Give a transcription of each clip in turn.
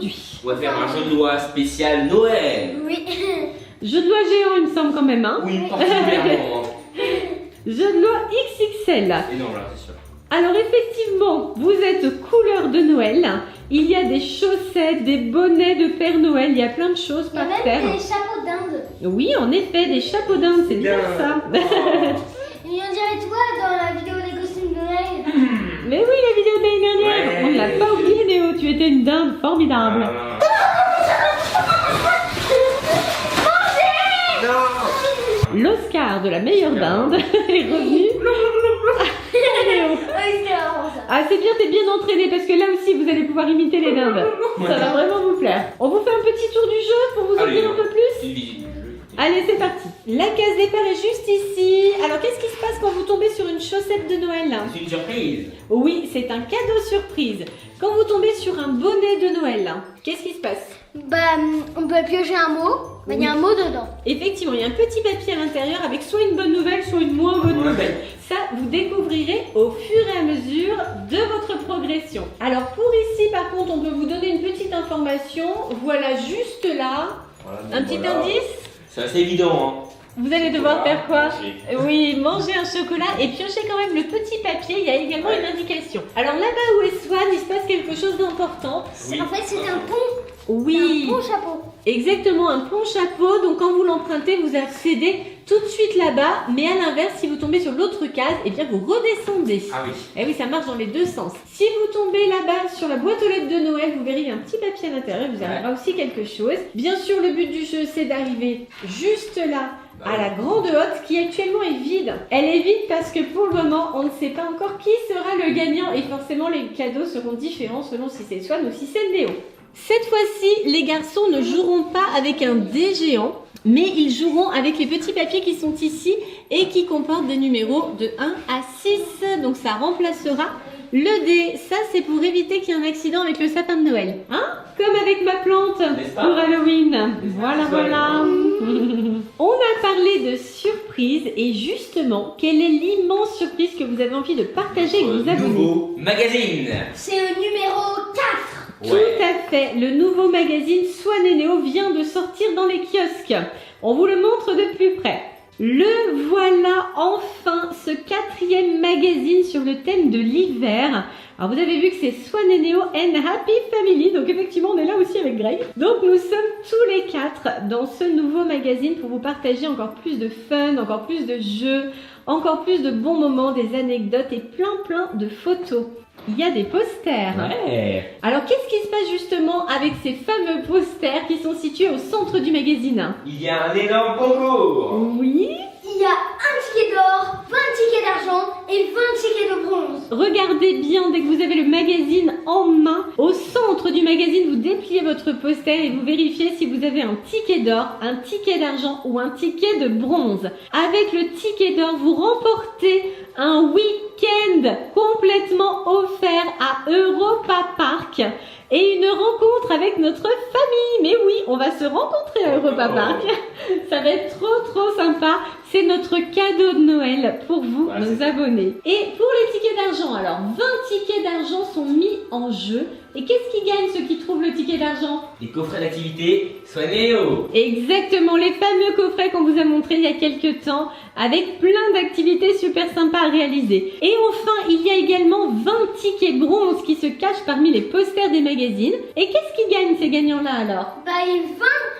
aujourd'hui? On va faire un jeu de loi spécial Noël. Oui. Jeu de loi géant, il me semble quand même, hein? Oui, particulièrement. Jeu de loi XXL. Et non, là, c'est sûr. Alors effectivement, vous êtes couleur de Noël. Il y a des chaussettes, des bonnets de Père Noël, il y a plein de choses Il y a par même terre. des chapeaux d'Inde. Oui, en effet, des chapeaux d'Inde, c'est bien ça. Et on dirait toi dans la vidéo des costumes de Noël. Mais oui, la vidéo de l'année dernière, Ouais. on ne l'a pas oublié, Néo, tu étais une dinde formidable. Non. L'Oscar de la meilleure dinde est revenu. Néo. Oui, c'est vraiment ça. Ah, c'est bien, t'es bien entraîné parce que là aussi vous allez pouvoir imiter les dindes. Ça va vraiment vous plaire. On vous fait un petit tour du jeu pour vous en Allez, dire un peu plus. une visite du jeu. Allez, c'est parti. La case départ est juste ici. Alors, qu'est-ce qui se passe quand vous tombez sur une chaussette de Noël là? C'est une surprise. Oui, c'est un cadeau surprise. Quand vous tombez sur un bonnet de Noël là, qu'est-ce qui se passe? Bah, on peut piocher un mot. Bah, il y a un mot dedans. Effectivement, il y a un petit papier à l'intérieur avec soit une bonne nouvelle, soit une moins bonne Ouais. nouvelle. Ça, vous découvrirez au fur et à mesure de votre progression. Alors, pour ici, par contre, on peut vous donner une petite information. Voilà, juste là, Voilà, un donc petit voilà. indice. C'est assez évident, hein. Vous allez devoir Voilà, faire quoi? manger. Oui, manger un chocolat et piocher quand même le petit papier. Il y a également une indication. Alors là-bas où est Swan, il se passe quelque chose d'important. Oui. En fait, c'est un pont. Oui, Un pont chapeau. exactement, un pont chapeau. Donc quand vous l'empruntez, vous accédez tout de suite là-bas. Mais à l'inverse, si vous tombez sur l'autre case, eh bien vous redescendez. Ah oui. Eh oui, ça marche dans les deux sens. Si vous tombez là-bas sur la boîte aux lettres de Noël, vous verrez il y a un petit papier à l'intérieur, il vous arrivera aussi quelque chose. Bien sûr, le but du jeu, c'est d'arriver juste là, à la grande hotte, qui actuellement est vide. Elle est vide parce que pour le moment, on ne sait pas encore qui sera le gagnant et forcément les cadeaux seront différents selon si c'est Swan ou si c'est Néo. Cette fois-ci, les garçons ne joueront pas avec un dé géant, mais ils joueront avec les petits papiers qui sont ici et qui comportent des numéros de 1 à 6. Donc ça remplacera le dé. Ça, c'est pour éviter qu'il y ait un accident avec le sapin de Noël. Hein? Comme avec ma plante N'est-ce pas? pour Halloween. Voilà, Soit voilà. On a parlé de surprise et justement, quelle est l'immense surprise que vous avez envie de partager avec vos abonnés? Nouveau magazine. C'est le numéro 4. Tout à fait, le nouveau magazine Swan et Néo vient de sortir dans les kiosques. On vous le montre de plus près. Le voilà enfin, ce 4e magazine sur le thème de l'hiver. Alors vous avez vu que c'est Swan et Néo and Happy Family, donc effectivement on est là aussi avec Greg. Donc nous sommes tous les 4 dans ce nouveau magazine pour vous partager encore plus de fun, encore plus de jeux, encore plus de bons moments, des anecdotes et plein de photos. Il y a des posters. Ouais. Alors qu'est-ce qui se passe justement avec ces fameux posters qui sont situés au centre du magazine? Il y a un énorme concours. Oui. Il y a un ticket d'or, 20 tickets d'argent et 20 tickets de bronze. Regardez bien dès que vous avez le magazine en main. Au centre du magazine, vous dépliez votre poster et vous vérifiez si vous avez un ticket d'or, un ticket d'argent ou un ticket de bronze. Avec le ticket d'or, vous remportez un week-end complètement offert à Europa Park et une rencontre avec notre famille. Mais oui, on va se rencontrer à Europa Park. Ça va être trop sympa. C'est notre cadeau de Noël pour vous, Ouais, nos abonnés. Et pour les tickets d'argent, alors 20 tickets d'argent sont mis en jeu. Et qu'est-ce qui gagne ceux qui trouvent le ticket d'argent? Les coffrets d'activité Swan et Néo. Exactement, les fameux coffrets qu'on vous a montrés il y a quelques temps, avec plein d'activités super sympas à réaliser. Et enfin, il y a également 20 tickets bronze qui se cachent parmi les posters des magazines. Et qu'est-ce qui gagne ces gagnants-là alors? Bah, il y a 20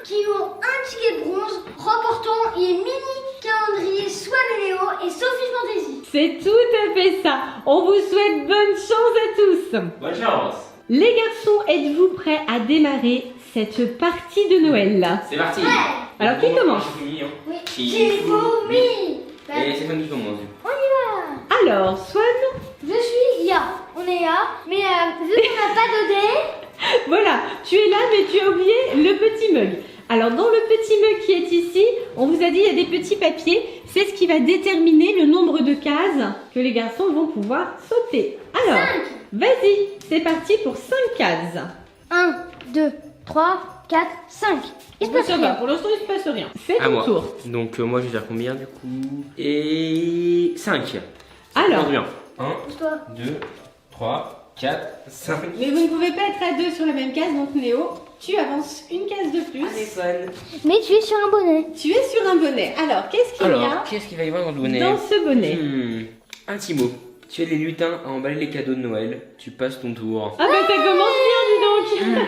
qui ont un ticket de bronze, remportant les mini calendriers Swan et Néo et Sophie Fantasy. C'est tout à fait ça. On vous souhaite bonne chance à tous. Bonne chance. Les garçons, êtes-vous prêts à démarrer cette partie de Noël là? C'est parti. Ouais. Alors, qui commence? Oui. Shifumi. Bah, Et c'est moi qui commence. du coup. on y va. Alors, Swan, Je suis Ya. On est Ya. Mais vu qu'on n'a pas de dé, voilà, tu es là mais tu as oublié le petit mug. Alors dans le petit mug qui est ici, on vous a dit il y a des petits papiers. C'est ce qui va déterminer le nombre de cases que les garçons vont pouvoir sauter. Alors, 5. vas-y, c'est parti pour 5 cases. 1, 2, 3, 4, 5. Il se passe Ça va, rien. pour l'instant il se passe rien. C'est À ton moi. tour. Donc moi je vais faire combien du coup? Et 5. Alors. bien. 1, Toi. 2, 3, 4, 5. Mais vous ne pouvez pas être à deux sur la même case, donc Néo, tu avances une case de plus. Allez, Swan. Mais tu es sur un bonnet. Tu es sur un bonnet. Alors, qu'est-ce qu'il y a Alors, qu'est-ce qu'il va y avoir dans le bonnet? dans ce bonnet? Un petit mot. Tu es les lutins à emballer les cadeaux de Noël. Tu passes ton tour. Ah bah ça commence bien, dis donc.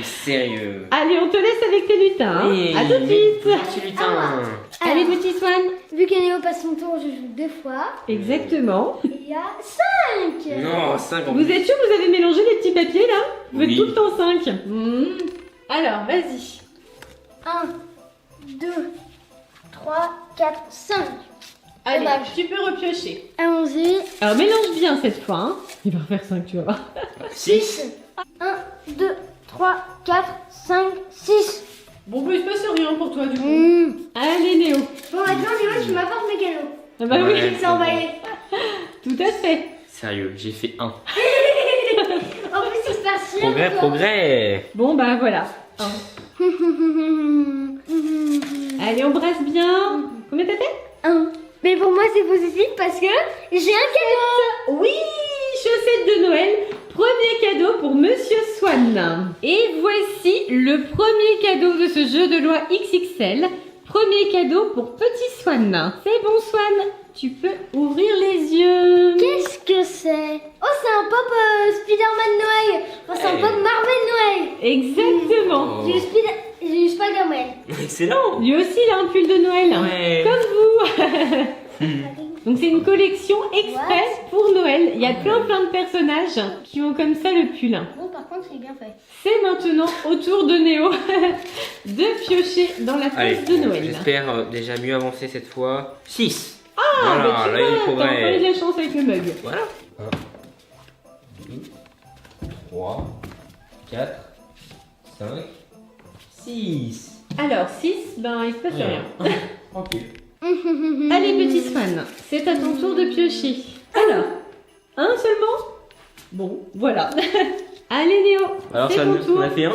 Sérieux. Allez, on te laisse avec tes lutins. Hein. Oui, À tout de suite. Petit lutin. Allez, petit Swan. Vu que Néo passe son tour, je joue 2 fois. Exactement. Il y a 5. Non, 5 en Vous plus. êtes sûr que vous avez mélangé les petits papiers là? Vous êtes Oui. tout le temps 5. Alors, vas-y. 1, 2, 3, 4, 5. Allez, Dommage. tu peux repiocher. Allons-y. Alors, mélange bien cette fois. Hein. Il va refaire 5, tu vas voir. 6. 1, 2, 3, 4, 5, 6. Bon, bah, il se passe rien pour toi du coup. Bon, Allez, Néo. maintenant, Néo, tu m'apportes mes cadeaux. Ah bah oui, Ouais. C'est emballé. tout à fait. Sérieux, j'ai fait 1. En plus, il se passe rien. Progrès, progrès. Bon, bah voilà. Allez, on brasse bien. Combien t'as fait? 1. Mais pour moi, c'est positif parce que j'ai un cadeau. Oui, chaussettes de Noël. Premier cadeau pour Monsieur Swan. Et voici le premier cadeau de ce jeu de loi XXL. Premier cadeau pour Petit Swan. C'est bon, Swan. Tu peux ouvrir les yeux. Qu'est-ce que c'est? Oh, c'est un pop Spider-Man Noël. Enfin, c'est un Hey. pop Marvel Noël. Exactement. Oh. J'ai eu Spider-Man. Excellent. Lui aussi, il a un pull de Noël. Ouais. Comme vous. Donc c'est une collection express pour Noël. Il y a plein de personnages qui ont comme ça le pull. Bon, par contre, c'est bien fait. C'est maintenant au tour de Néo de piocher dans la Allez, face de Noël. j'espère déjà mieux avancer cette fois. 6. Ah, voilà, bah tu là il vois, faut t'as encore eu de vrai. la chance avec le mug. Voilà. 1, 2, 3, 4, 5, 6. Alors 6, ben il se passe rien. Ok. Allez petit Swan, c'est à ton tour de piocher. Alors, un seulement? Bon, voilà. Allez Néo, Alors c'est ça, ton on tour. a fait 1.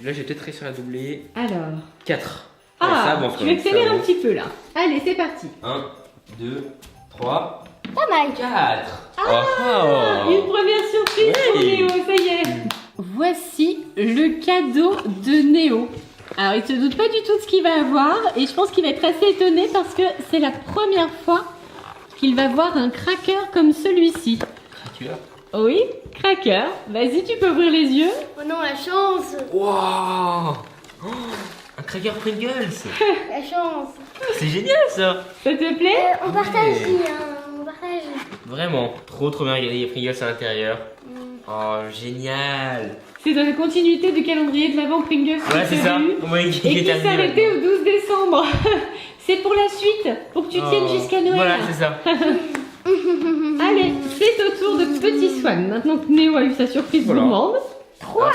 Là j'ai peut-être réussi à doubler. Alors, 4. ah, tu accélères un petit peu là. Allez, c'est parti. 1, 2, 3, Pas mal. 4. Une première surprise pour Oui. Néo, ça y est. Voici le cadeau de Néo. Alors, il se doute pas du tout de ce qu'il va avoir et je pense qu'il va être assez étonné parce que c'est la première fois qu'il va voir un cracker comme celui-ci. Oui, cracker. Vas-y, tu peux ouvrir les yeux. Oh non, la chance. Wow. Oh, un cracker Pringles. La chance. C'est génial ça. Ça te plaît? On partage, on partage. Vraiment. Trop bien. Regardez, il y a Pringles à l'intérieur. Oh, génial. C'est dans la continuité du calendrier de l'avant Pringles. Ouais, c'est ça. Ouais, Et qui s'arrêtait au 12 décembre. C'est pour la suite, pour que tu tiennes jusqu'à Noël. Voilà, c'est ça. Allez, c'est au tour de Petit Swan. Maintenant que Néo a eu sa surprise Voilà. gourmande. 3.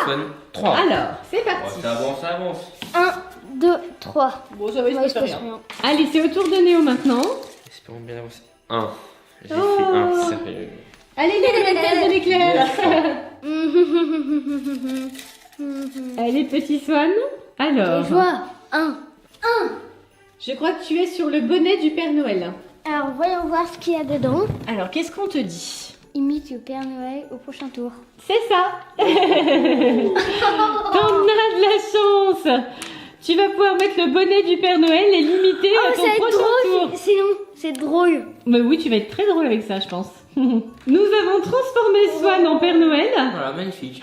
Alors, c'est parti. Ça avance, ça avance. 1, 2, 3. Bon, ça va, il Ouais, se il se passe passe rien. rien. Allez, c'est au tour de Néo maintenant. Espérons bien avancer. 1. J'ai Oh. fait 1, sérieux. Allez, Néo, la tête de l'éclair. Allez, Petit Swan. Alors, Joie. 1. je crois que tu es sur le bonnet du Père Noël. Alors, voyons voir ce qu'il y a dedans. Alors, qu'est-ce qu'on te dit? Imite le Père Noël au prochain tour. C'est ça. T'en as de la chance. Tu vas pouvoir mettre le bonnet du Père Noël et l'imiter à ton ça va être prochain tour. drôle. Sinon, c'est drôle. Mais oui, tu vas être très drôle avec ça, je pense. Nous avons transformé Swan en Père Noël. Voilà, magnifique.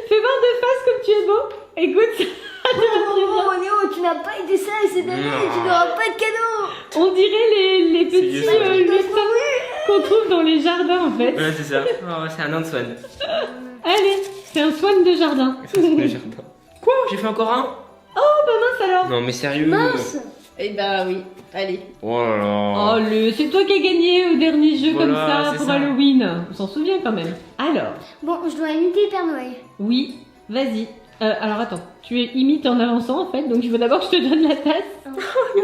Fais voir de face comme tu es beau. Écoute, Oh, Néo, tu n'as pas été sage cette année. Non. Tu n'auras pas de cadeau. on dirait les petits vieux, ça. lutins qu'on trouve dans les jardins en fait. Ouais, c'est ça. Oh, c'est un nain de Swan. Allez, c'est un Swan de jardin. Ça, c'est le jardin. Quoi? J'ai fait encore un? Oh, bah mince alors. Non, mais sérieux. Mince. Eh bah oui, allez. Oh là là. Oh, c'est toi qui as gagné au dernier jeu Voilà, comme ça c'est pour ça. Halloween. On s'en souvient quand même. Alors, Bon, je dois imiter le Père Noël. oui, vas-y. Alors attends, tu es imite en avançant en fait, donc il faut d'abord que je te donne la tasse.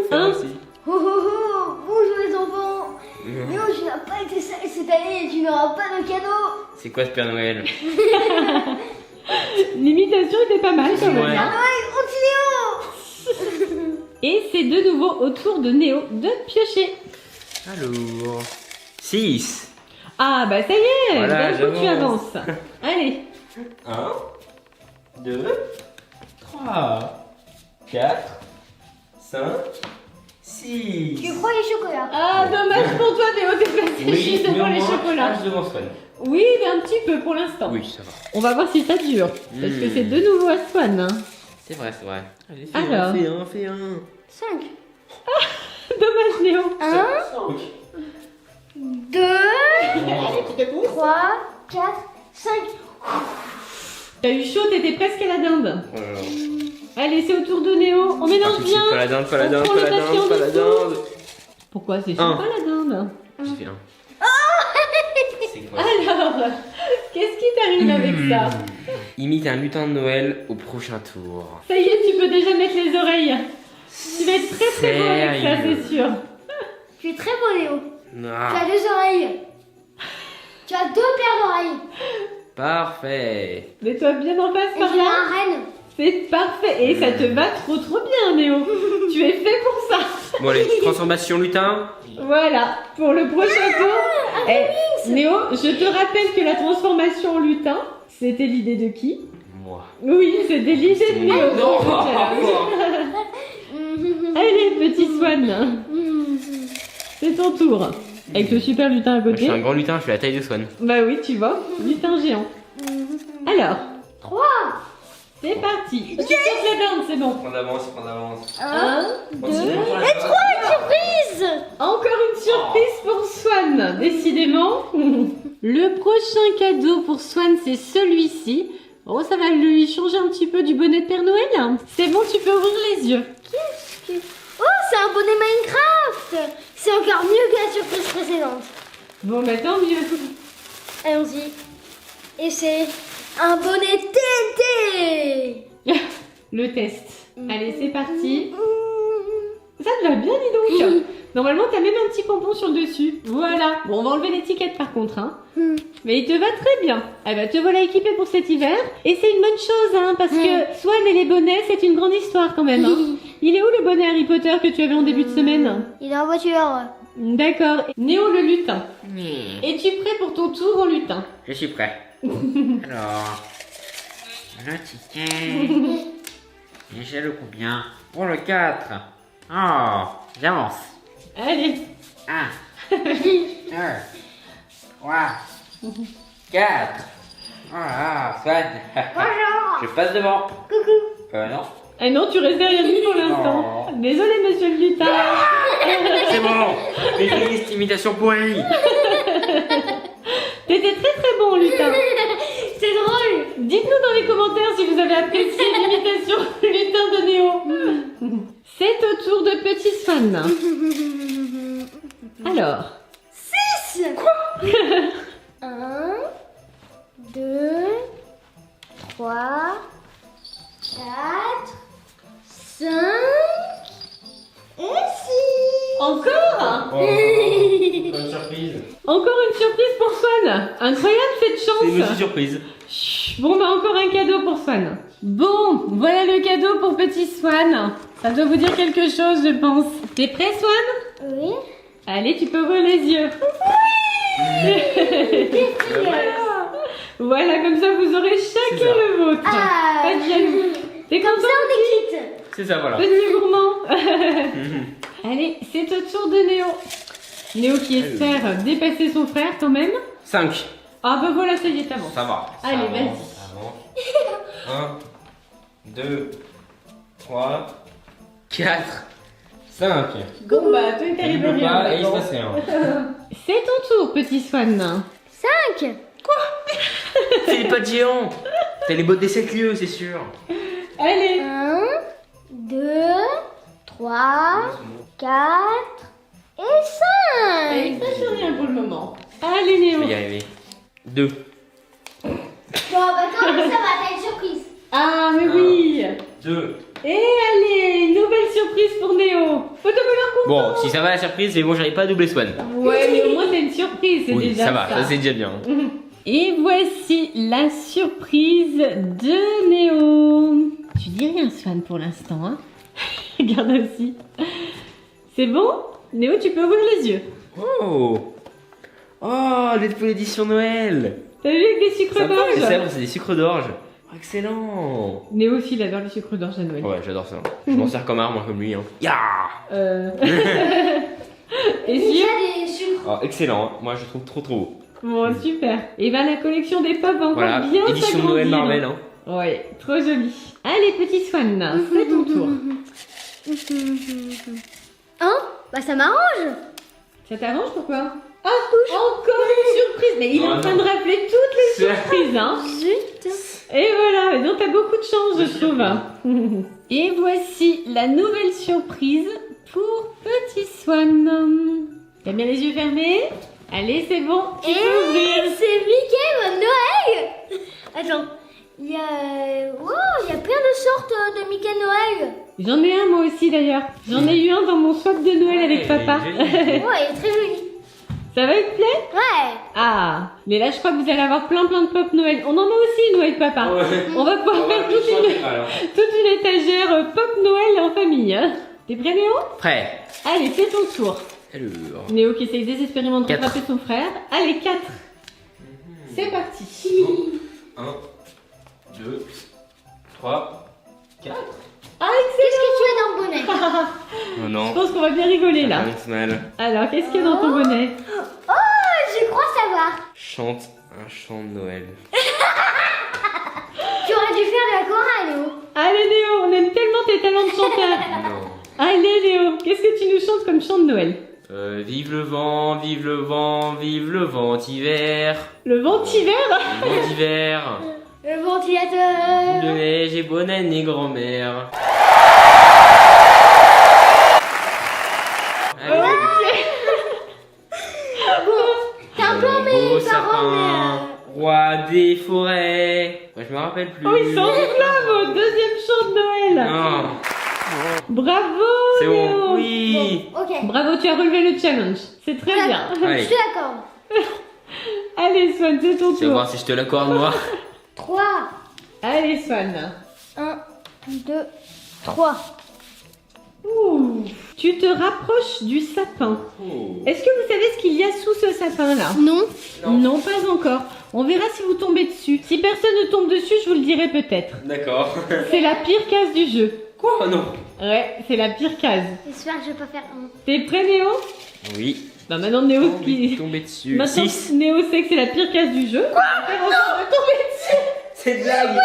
Ça Un. aussi. Oh, oh, oh. Bonjour les enfants. Néo, tu n'as pas été sage cette année et tu n'auras pas de cadeau. C'est quoi ce Père Noël? L'imitation était pas mal quand même. Ouais. hein. Noël, continuons. Et c'est de nouveau au tour de Néo de piocher. Alors. 6. Ah bah ça y est, Voilà, d'un coup tu j'avance. avances. Allez. 1, 2, 3, 4, 5, 6. Tu prends les chocolats. Ah dommage pour toi Néo, t'es passé juste devant les chocolats. Je devant Swan. Oui, mais un petit peu pour l'instant. Oui, ça va. On va voir si ça dure. Parce que c'est de nouveau à Swan. Hein. C'est vrai, c'est vrai. Allez, Alors. fais un. 5. Dommage Néo. 1, 2, 3, 4, 5. T'as eu chaud, t'étais presque à la dinde. Oh là là. Allez, c'est au tour de Néo. On mélange bien. Pas la dinde, pas la On dinde, prend pas le la papier dinde, en pas la dessous. dinde. Pourquoi c'est Un. pas la dinde? J'ai fait un. C'est quoi? Alors, qu'est-ce qui t'arrive avec ça? Imite un lutin de Noël au prochain tour. Ça y est, tu peux déjà mettre les oreilles. Tu vas être très très beau avec ça, Sérieux? c'est sûr. Tu es très beau, Léo. Tu Ah, as 2 oreilles. Tu as 2 paires d'oreilles. parfait. Mets-toi bien en face Et par tu là. as un renne. C'est parfait. Et ça te va trop trop bien, Néo. Tu es fait pour ça. Bon allez, transformation lutin. Voilà, pour le prochain tour. Eh, Néo, je te rappelle que la transformation en lutin, c'était l'idée de qui? Moi. Oui, c'était l'idée de Néo. Non. Allez, petit Swan, c'est ton tour. Avec le super lutin à Je côté. suis un grand lutin, je suis la taille de Swan. Bah oui, tu vois, lutin géant. Alors, 3. c'est parti. Tu sautes la dinde, c'est bon. Prends d'avance, prends d'avance. 1, 2, Surprise. encore une surprise pour Swan, décidément. Le prochain cadeau pour Swan, c'est celui-ci. Oh, ça va lui changer un petit peu du bonnet de Père Noël. C'est bon, tu peux ouvrir les yeux. Oh, c'est un bonnet Minecraft. C'est encore mieux que la surprise précédente. Bon, bah tant mieux. Allons-y. Et c'est un bonnet TNT. Le test. Allez, c'est parti. Ça te va bien, dis donc. Normalement, t'as même un petit pompon sur le dessus. Voilà. Bon, on va enlever l'étiquette par contre. Hein. Mais il te va très bien. Eh ben, te voilà équipé pour cet hiver. Et c'est une bonne chose, hein, parce que Swan et les bonnets, c'est une grande histoire quand même. Hein. Il est où le bonnet Harry Potter que tu avais en début de semaine? Il est en voiture. D'accord. Néo le lutin. Es-tu prêt pour ton tour en lutin? Je suis prêt. Alors, le ticket. Et j'ai le combien? Pour le 4. Oh, j'avance. Allez. 1, 2, 3, 4. Voilà, Swan. Bonjour. Je passe devant. Coucou. Non. Eh non, tu restes derrière lui pour l'instant. Désolé, monsieur le lutin. C'est bon. J'ai fini cette imitation pourrie. T'étais très très bon, lutin. C'est drôle. Dites-nous dans les commentaires si vous avez apprécié l'imitation lutin de Néo. C'est au tour de Petit Swan. Alors, 6. Quoi? 1, 2, 3, 4, 5 et 6. encore Bonne surprise. Encore une surprise pour Swan. Incroyable cette C'est une chance. petite surprise. Chut, bon, bah encore un cadeau pour Swan. Bon, voilà le cadeau pour Petit Swan. Ça doit vous dire quelque chose, je pense. T'es prêt, Swan? Oui. Allez, tu peux ouvrir les yeux. Voilà, comme ça vous aurez chacun C'est ça. le vôtre. Ah. Pas de jaloux. T'es Comme content, ça, on est quitte. C'est ça, voilà. petit gourmand? Allez, c'est au tour de Néo. Néo qui espère dépasser son frère quand même. 5. Ah bah voilà, ça y est, t'avances. Ça va. Allez, Ça vas-y. avance. 1, 2, 3, 4, 5. Bon bah, toi t'arrives Je peux rien. pas et il se d'accord. passe rien. C'est ton tour, petit Swan. 5. C'est les pattes géants. T'as les bottes des 7 lieux, c'est sûr. Allez. 1, 2, 3, 4 et 5. Allez, ça fait rien pour le moment. Allez, Néo. Je vais y arriver. 2. Bon, bah quand même, ça va, t'as une surprise. Ah, mais oui. 2. Et allez, nouvelle surprise pour Néo. Photocolleur content. Bon, si ça va la surprise, mais bon, j'arrive pas à doubler Swan. Ouais, mais au moins c'est une surprise, c'est Oui, déjà ça va, ça c'est déjà bien. Et voici la surprise de Néo. Tu dis rien, Swan, pour l'instant, hein. Regarde aussi. C'est bon? Néo, tu peux ouvrir les yeux. Oh. Oh, Deadpool édition Noël. T'as vu avec des sucres Ça d'orge? c'est des sucres d'orge. Oh, excellent. Néo aussi, il adore les sucres d'orge à Noël. Ouais, j'adore ça. Je m'en sers comme arme, moi, comme lui. Hein. Ya. Et Il y sûr? a des sucres. Oh, excellent. Hein. Moi, je trouve trop beau. Bon, super. Et ben la collection des pop va encore Voilà, bien édition s'agrandir. Noël Marvel. Hein. Ouais, trop joli. Allez, petit Swan, c'est ton tour. Hein? Bah ça m'arrange. Ça t'arrange pourquoi? Ah, encore une surprise. Mais il est en train de rappeler toutes les surprises, hein. Zut. Et voilà, donc t'as beaucoup de chance, je trouve. Et voici la nouvelle surprise pour petit Swan. T'as bien les yeux fermés? Allez, c'est bon, tu peux ouvrir. C'est Mickey, mon Noël. Attends, il y a... Wow, il y a plein de sortes de Mickey Noël. J'en ai un moi aussi d'ailleurs. J'en ai eu un dans mon swap de Noël avec papa. Ouais, il est très joli. Ça va te plaire? Ouais. Ah, mais là je crois que vous allez avoir plein de pop Noël. On en a aussi Noël papa. Ouais. On va pouvoir faire toute une étagère pop Noël en famille. T'es prêt Néo? Prêt. Allez, c'est ton tour. Alors. Néo qui essaye désespérément de 4. rattraper son frère. Allez, 4. C'est parti. 1, 2, 3, 4. Ah, Qu'est-ce excellent. que tu as dans le bonnet? Oh Je non. pense qu'on va bien rigoler là. Ça mal. Alors, qu'est-ce qu'il y a dans ton bonnet? Oh, je crois savoir. Chante un chant de Noël. Tu aurais dû faire de la chorale, Léo. Allez Néo, on aime tellement tes talents de chanteur. Non. Allez Néo, qu'est-ce que tu nous chantes comme chant de Noël? Vive le vent, vive le vent, vive le vent d'hiver. Le ventiver? Le vent d'hiver. Le ventilateur. De neige et bonne année, grand-mère. T'as un peu Beau mes sapin, parents, roi des forêts. Ouais, je me rappelle plus. Oh, il s'enflamme au deuxième chant de Noël. Non, Bravo c'est Néo. bon. Oui. Ok. Bravo, tu as relevé le challenge. C'est très bien. Je Allez, suis d'accord. Allez Swan, c'est ton tu vas tour. voir si je te l'accorde, moi. 3. Allez Swan. 1, 2, 3. Ouh. Tu te rapproches du sapin. Oh. Est-ce que vous savez ce qu'il y a sous ce sapin-là? Non. Non, pas encore. On verra si vous tombez dessus. Si personne ne tombe dessus, je vous le dirai peut-être. D'accord. C'est la pire case du jeu. Quoi? Oh non. Ouais, c'est la pire case. J'espère que je vais pas faire un. T'es prêt Néo? Oui. Bah maintenant Néo qui... Tomber dessus. Maintenant 6. Néo sait que c'est la pire case du jeu. Quoi? On va tomber dessus. C'est blague.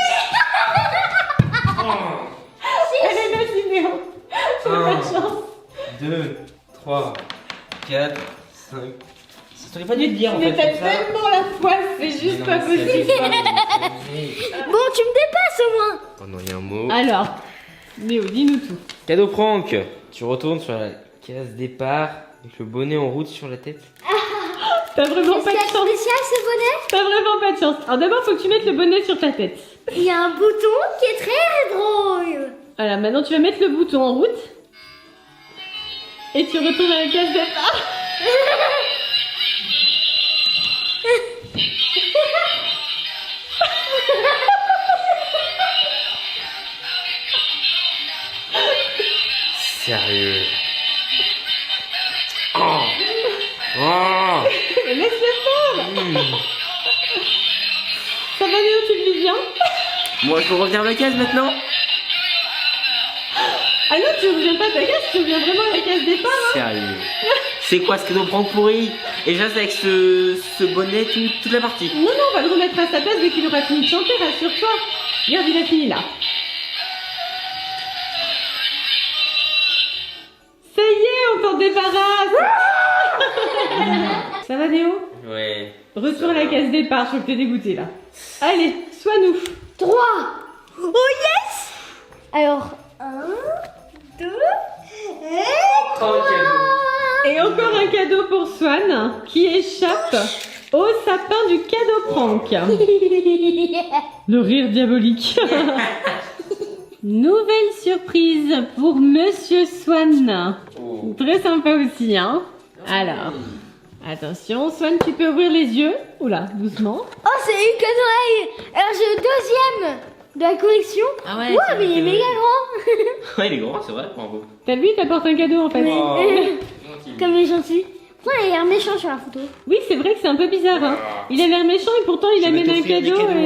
Allez, vas-y Néo. J'ai pas de chance. 2, 3, 4, 5. Ça t'aurait pas dû te dire en Mais fait. t'as comme ça. tellement la poisse, c'est juste pas possible. Bon, tu me dépasses au moins. Oh non, il y a un mot. Alors, Néo, dis-nous tout. Cadeau prank. Tu retournes sur la case départ avec le bonnet en route sur la tête. T'as vraiment Est-ce pas qu'il de y a chance. spécial ce bonnet? T'as vraiment pas de chance. Alors d'abord, faut que tu mettes le bonnet sur ta tête. Il y a un bouton qui est très drôle. Voilà, maintenant tu vas mettre le bouton en route. Et tu retournes à la case départ. Sérieux. Oh. Oh. Laisse-le faire. Ça va Néo, tu le vis bien? Moi, je peux revenir à ma case maintenant? Ah non, tu reviens pas à ta case, tu reviens vraiment à la case départ. Hein. Sérieux. C'est quoi ce cadeau prank pourri? Et je reste avec ce bonnet toute la partie. Non, non, on va le remettre à sa place dès qu'il aura fini de chanter, rassure-toi. Regarde, il a fini là. Ça y est, on t'en débarrasse. Ça va Néo? Ouais. Retour à la case départ, je crois que t'es dégoûté là. Allez, sois nous. 3. Oh yes. Alors, 1, 2, et 3. Et encore un cadeau pour Swan qui échappe au sapin du cadeau prank. Le rire diabolique. Nouvelle surprise pour Monsieur Swan. Oh. Très sympa aussi, hein. Alors, attention, Swan, tu peux ouvrir les yeux. Oula, doucement. Oh, c'est une que Noël. Alors, j'ai le deuxième de la collection. Ah ouais, Wow, mais il est méga grand. Ouais, il est grand, c'est vrai, bravo. T'as vu, il t'apporte un cadeau en fait. Oh. Comme les gentils. Ouais, il a l'air méchant sur la photo. Oui, c'est vrai que c'est un peu bizarre. Hein. Il a l'air méchant et pourtant il Je vais amène un t'offrir des cadeau cadeaux.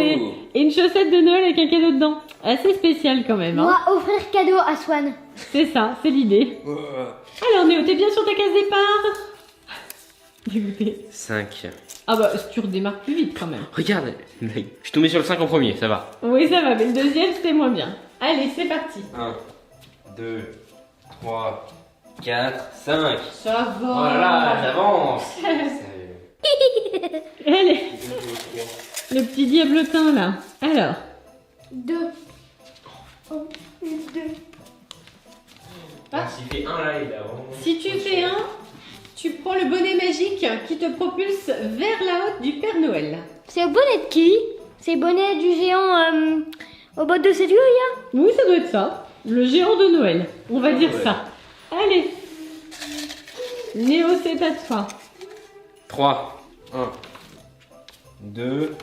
et une chaussette de Noël avec un cadeau dedans. Assez spécial quand même. Hein. Moi, offrir cadeau à Swan. C'est ça, c'est l'idée. Alors Néo, t'es bien sur ta case départ? Dégoûté. 5. Ah bah, tu redémarres plus vite quand même. Regarde, je suis tombé sur le 5 en premier, ça va. Oui, ça va, mais le deuxième c'était moins bien. Allez, c'est parti. 1, 2, 3, 4, 5. Ça va. Voilà, j'avance. Allez, le petit diablotin là. Alors, 2. 1, 2. Ah. S'il fait 1 là, il est avant. si tu fais un, tu prends le bonnet magique qui te propulse vers la haute du Père Noël. C'est le bonnet de qui? C'est le bonnet du géant au bord de cette gueule, Oui, ça doit être ça. Le géant de Noël, on va dire Ouais. ça. Allez. Néo, c'est à toi. 3, 1, 2,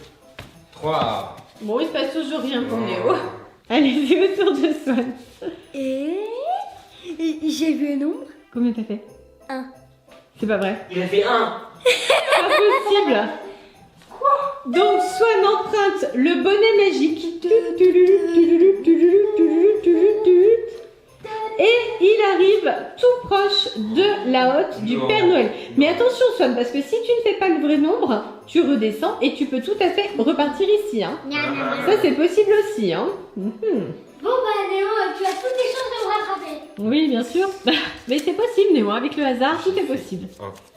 3. Bon, il se passe toujours rien pour Néo. Allez, c'est au tour de Swan. Et j'ai vu un nombre. Combien t'as fait 1. C'est pas vrai. Il a fait 1. Pas possible. Donc, Swan emprunte le bonnet magique. Et il arrive tout proche de la haute du Non. Père Noël. Mais attention Swan, parce que si tu ne fais pas le vrai nombre, tu redescends et tu peux tout à fait repartir ici. Hein. Ça c'est possible aussi. Hein. Mhm. Bon bah Néo, tu as toutes les chances de me rattraper. Oui, bien sûr. Mais c'est possible Néo, avec le hasard, tout est possible.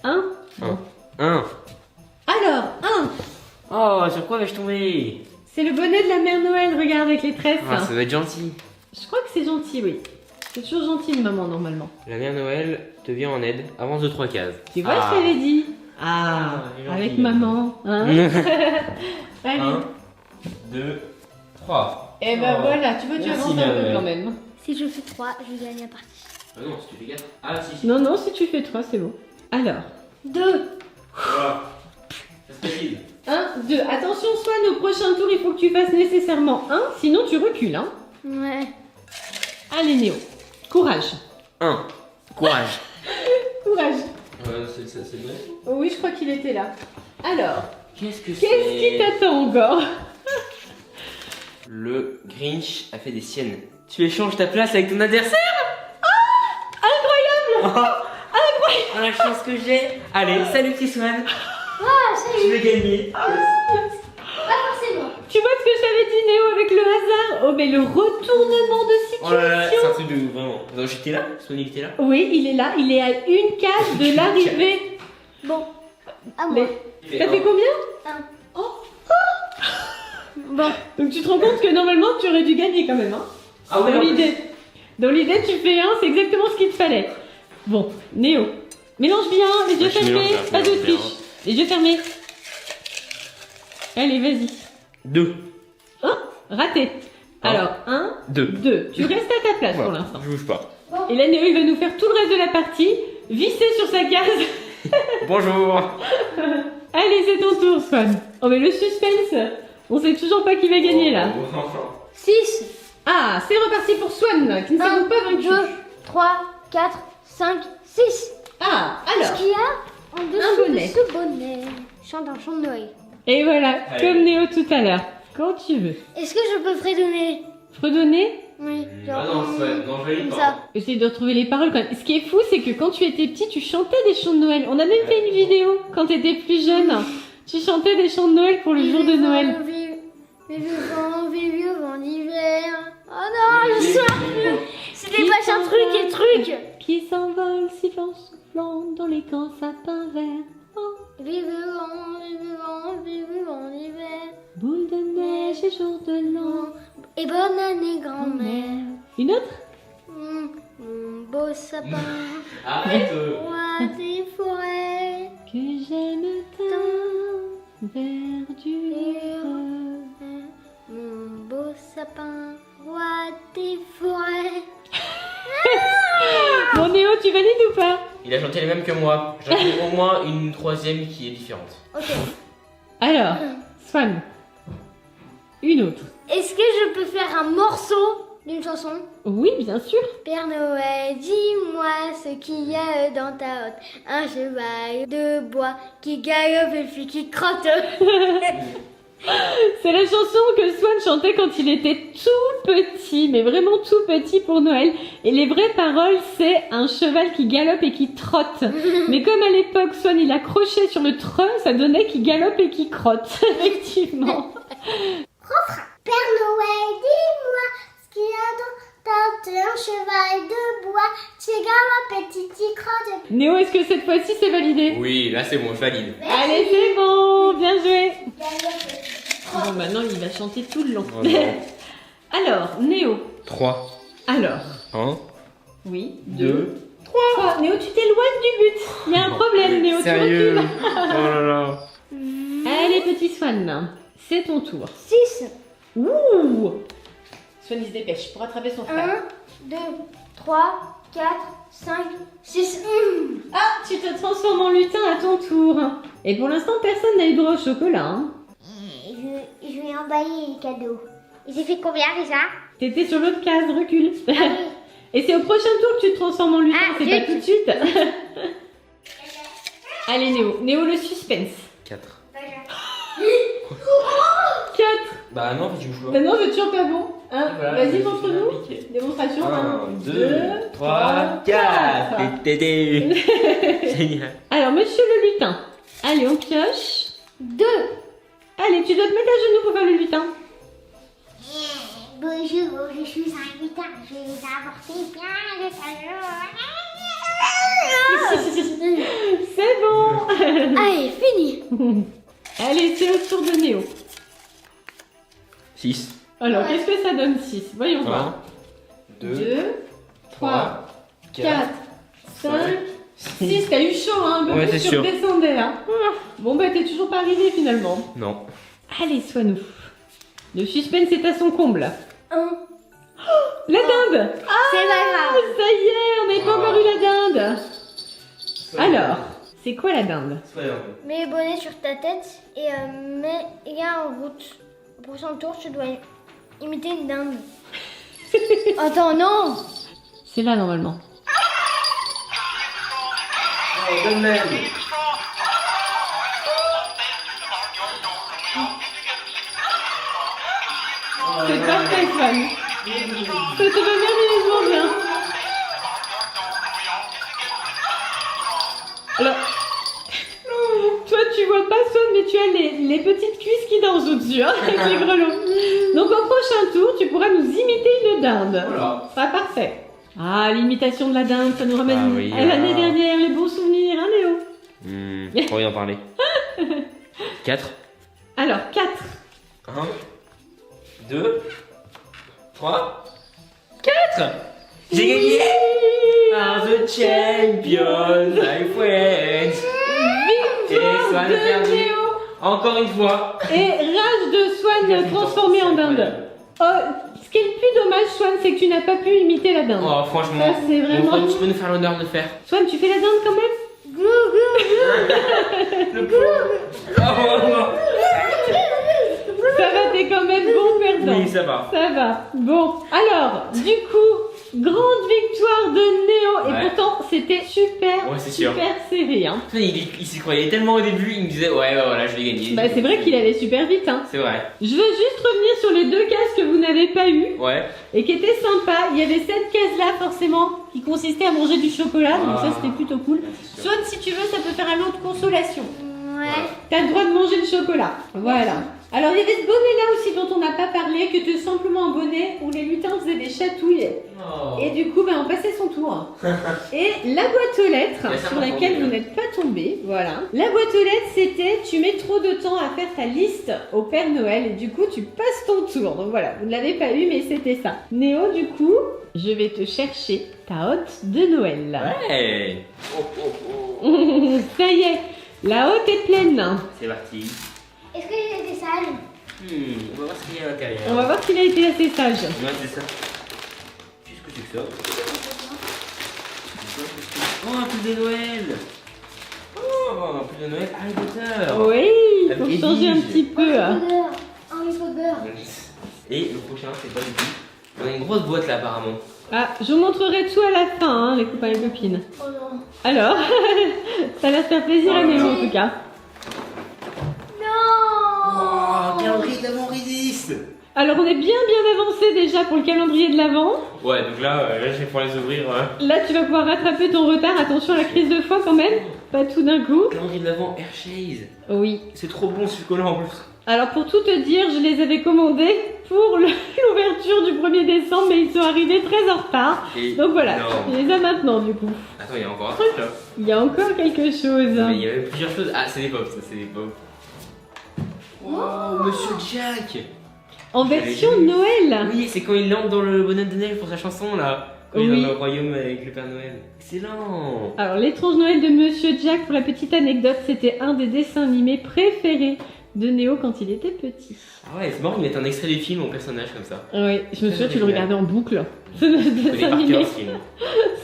Un. 1. Alors, un. Oh, sur quoi vais-je tomber? C'est le bonnet de la mère Noël, regarde avec les tresses. Ah, ça va être gentil. Je crois que c'est gentil, oui. C'est toujours gentil une maman normalement. La mère Noël te vient en aide, avance de 3 cases. Tu vois ce qu'elle avait dit? Ah, Ah, avec gentil. maman. Hein. Allez. 1, 2, 3. Et ben Oh. voilà, tu vois, tu Merci, avances un peu Noël. quand même. Si je fais 3, je gagne la partie. Ah non, si tu fais 4. Ah, si. Non, non, si tu fais 3, c'est bon. Alors, 2. Voilà. C'est facile. 1, 2. Attention, Swan, au prochain tour, il faut que tu fasses nécessairement 1, sinon tu recules. Hein. Ouais. Allez, Néo. Courage. 1. Courage. Courage. C'est vrai. Oh oui, je crois qu'il était là. Alors, Qu'est-ce que qu'est-ce qui t'attend encore? Le Grinch a fait des siennes. Tu échanges ta place avec ton adversaire? Incroyable. Oh, la chance que j'ai. Allez, salut petit Swan. Ah, Tu salut. veux gagner. Pas forcément. Tu vois ce que j'avais dit, Néo, avec le hasard? Oh, mais le retournement de situation. Oh là là, c'est un truc de ouf, vraiment. Non, j'étais là. Sonic était là. Oui, il est là, il est à une case de l'arrivée. Bon. À moi. Mais t'as fait combien? 1. Oh. Bon. Donc tu te rends compte que normalement tu aurais dû gagner quand même, hein? Ah ouais, Dans non. l'idée. Dans l'idée, tu fais 1, c'est exactement ce qu'il te fallait. Bon, Néo, mélange bien, les yeux Ouais, je mélange fermés, bien, pas de je mélange bien. triche. Les yeux fermés. Allez, vas-y. 2. Raté. Un. Alors, 1, 2. 2. Tu restes à ta place pour l'instant. Je bouge pas. Et là, Néo, il va nous faire tout le reste de la partie, visser sur sa case. Bonjour. Allez, c'est ton tour, Swan. Oh, mais le suspense. On sait toujours pas qui va gagner là. 6. Ah, c'est reparti pour Swan, qui ne s'avoue pas vaincu. 2, 3, 4, 5, 6. Ah, alors. Ce qu'il y a en Un dessous bonnet. de ce bonnet. Chante un chant de Noël. Et voilà, Allez. comme Néo tout à l'heure. Quand tu veux. Est-ce que je peux fredonner? Fredonner. Oui. Ah non, Swan, non, je vais comme pas. ça. Essaye de retrouver les paroles quand même. Ce qui est fou, c'est que quand tu étais petit, tu chantais des chants de Noël. On a même fait une vidéo quand tu étais plus jeune. Tu chantais des chants de Noël pour le jour de Noël. Vive vent d'hiver. Oh non, je sors plus. C'était pas un truc et truc. Qui s'envole sifflant, soufflant dans les grands sapins verts. Oh, Vive vent d'hiver. boule de neige et jour de l'an. Et bonne année, grand-mère. Une autre? Mon beau sapin, Arrête. roi des forêts. Que j'aime tant, verdure. Mon beau sapin, roi des forêts. Bon Néo, tu valides ou pas? Il a chanté les mêmes que moi. J'en ai au moins une troisième qui est différente. Ok. Alors, Swan. Une autre. Est-ce que je peux faire un morceau d'une chanson. Oui, bien sûr. Père Noël, dis-moi ce qu'il y a dans ta hotte. Un cheval de bois qui galope et puis qui crotte. C'est la chanson que Swan chantait quand il était tout petit, mais vraiment tout petit pour Noël. Et les vraies paroles, c'est un cheval qui galope et qui trotte. Mais comme à l'époque, Swan il accrochait sur le train, ça donnait qu'il galope et qu'il crotte. Effectivement. Père Noël, dis-moi ce qu'il y a dans ta hotte. Un cheval de bois qui galope et qui crotte. Néo, est-ce que cette fois-ci c'est validé? Oui, là c'est bon, je valide. Allez, c'est bon, bien joué. Bon, maintenant il va chanter tout le long. Oh non. Alors, Néo. 3. Alors, 1, oui, 2, 3. Néo, tu t'éloignes du but. Il y a un problème, Néo, tu Sérieux? recules. Oh là là. Allez, petit Swan, c'est ton tour. 6. Ouh! Swan, il se dépêche pour attraper son frère. 1, 2, 3, 4, 5, 6. Ah, tu te transformes en lutin à ton tour. Et pour l'instant, personne n'a eu droit au chocolat. Hein. Je vais emballer les cadeaux. Et j'ai fait combien déjà? T'étais sur l'autre case, recule. Ah oui. Et c'est au prochain tour que tu te transformes en lutin, Ah, c'est zut. pas tout de suite. Allez, Néo. Néo, le suspense. 4. 4. Bah non, tu joues Bah non, c'est toujours pas bon. Hein. Voilà, Vas-y, je montre-nous. suis piqué. Démonstration. 1, 2, 3, 4. Tété. Génial. Alors, monsieur le lutin. Allez, on pioche. 2. Allez, tu dois te mettre à genoux pour faire le lutin. Bonjour, je suis un lutin. Je vais vous apporter plein de cadeaux. C'est bon. Allez, fini. Allez, c'est au tour de Néo. 6. Alors, Ouais. qu'est-ce que ça donne 6? Voyons 1, voir. 2, 3, 4, 4, 5, 6. T'as eu chaud, hein, un peu Ouais, plus c'est tu sûr. redescendais, hein. Bon, bah, t'es toujours pas arrivé finalement. Non. Allez, sois-nous. Le suspense est à son comble. 1. La dinde! C'est pas Ah, grave. ça y est, on n'avait pas encore eu la dinde. Alors, c'est quoi la dinde? Mets le bonnet sur ta tête et mets-la en route. Au prochain tour, tu dois imiter une dinde. Attends, non. C'est là normalement. Oh, de même. C'est parfait, Swan. Ça te va merveilleusement bien. Alors, toi tu vois pas Swan, mais tu as les petites cuisses qui dansent au-dessus, hein, avec les grelots. Donc au prochain tour, tu pourras nous imiter une dinde. Voilà. Ça sera parfait. Ah, l'imitation de la dinde, ça nous ramène Ah oui, à l'année alors. dernière, les bons souvenirs, hein Léo? Trop bien parler. 4. Alors, 4. 1, 2, 3, 4. J'ai gagné. I'm the champion, I win. Et Swan a de perdu. Léo. Encore une fois. Et rage de Swan transformé en dinde. Oh, ce qui est le plus dommage, Swan, c'est que tu n'as pas pu imiter la dinde. Oh, franchement. Ça, c'est vraiment- Mon frère, tu peux nous faire l'honneur de le faire. Swan, tu fais la dinde quand même? Le pauvre. Oh, non. Ça va, t'es quand même bon perdant. Oui, ça va. Ça va. Bon, alors, du coup, grande victoire de Néo. Ouais. Et pourtant, c'était super, Ouais, c'est sûr. super serré. Hein. Il s'y croyait tellement au début, il me disait ouais, bah voilà, je vais gagner. Bah, c'est vrai qu'il allait super vite. Hein. C'est vrai. Je veux juste revenir sur les 2 cases que vous n'avez pas eues Ouais. et qui étaient sympas. Il y avait cette case-là, forcément, qui consistait à manger du chocolat. Donc ça, c'était plutôt cool. c'est sûr. Swan, si tu veux, ça peut faire un lot de consolation. Ouais. T'as le droit de manger le chocolat. Voilà. Alors, il y avait ce bonnet-là aussi dont on n'a pas parlé, qui était simplement un bonnet où les lutins faisaient des chatouilles. Oh. Et du coup, ben, on passait son tour. Et la boîte aux lettres, Il y a ça sur par laquelle contre, vous oui. n'êtes pas tombé, voilà. La boîte aux lettres, c'était tu mets trop de temps à faire ta liste au Père Noël et du coup, tu passes ton tour. Donc voilà, vous ne l'avez pas eu, mais c'était ça. Néo, du coup, je vais te chercher ta hotte de Noël. Ouais. Oh, oh, oh. Ça y est, la hotte est pleine. C'est parti. Est-ce que j'ai été sale? On va voir ce qu'il y a à l'intérieur. On va voir s'il a été assez sage. Ouais, c'est ça. Qu'est-ce que c'est que ça? Oh, un pull de Noël. Oh, un pull de Noël Harry Potter. Oui, Avec faut Eddie. changer un petit peu. Harry Potter. Et le prochain, c'est pas du tout. On a une grosse boîte là apparemment. Ah, je vous montrerai tout à la fin, hein, les copains et copines. Oh non. Alors, ça va se faire plaisir à Néo en tout cas. Non. Oh, calendrier de l'avant résiste. Alors, on est bien avancé déjà pour le calendrier de l'Avent. Ouais, donc là, je vais pouvoir les ouvrir. Là, tu vas pouvoir rattraper ton retard. Attention à la crise de foie quand même. Pas tout d'un coup. Calendrier de l'avant Hershey's. Oui. C'est trop bon ce chocolat en plus. Alors, pour tout te dire, je les avais commandés pour l'ouverture du 1er décembre, mais ils sont arrivés très en retard. Et Donc voilà, non. je les ai maintenant du coup. Attends, il y a encore un truc là. Il y a encore quelque chose. Mais il y avait plusieurs choses. Ah, c'est des pops, ça, c'est des pops. Oh, Monsieur Jack. En version Noël. Oui, c'est quand il entre dans le bonhomme de neige pour sa chanson là. Quand il est Oui. dans le royaume avec le Père Noël. Excellent. Alors, l'étrange Noël de Monsieur Jack, pour la petite anecdote, c'était un des dessins animés préférés de Néo quand il était petit. Ah ouais, c'est marrant, ils mettent un extrait des films en personnage comme ça. Oui, je me souviens, tu le regardais en boucle. Ce Je connais dessin par animé, cœur ce film.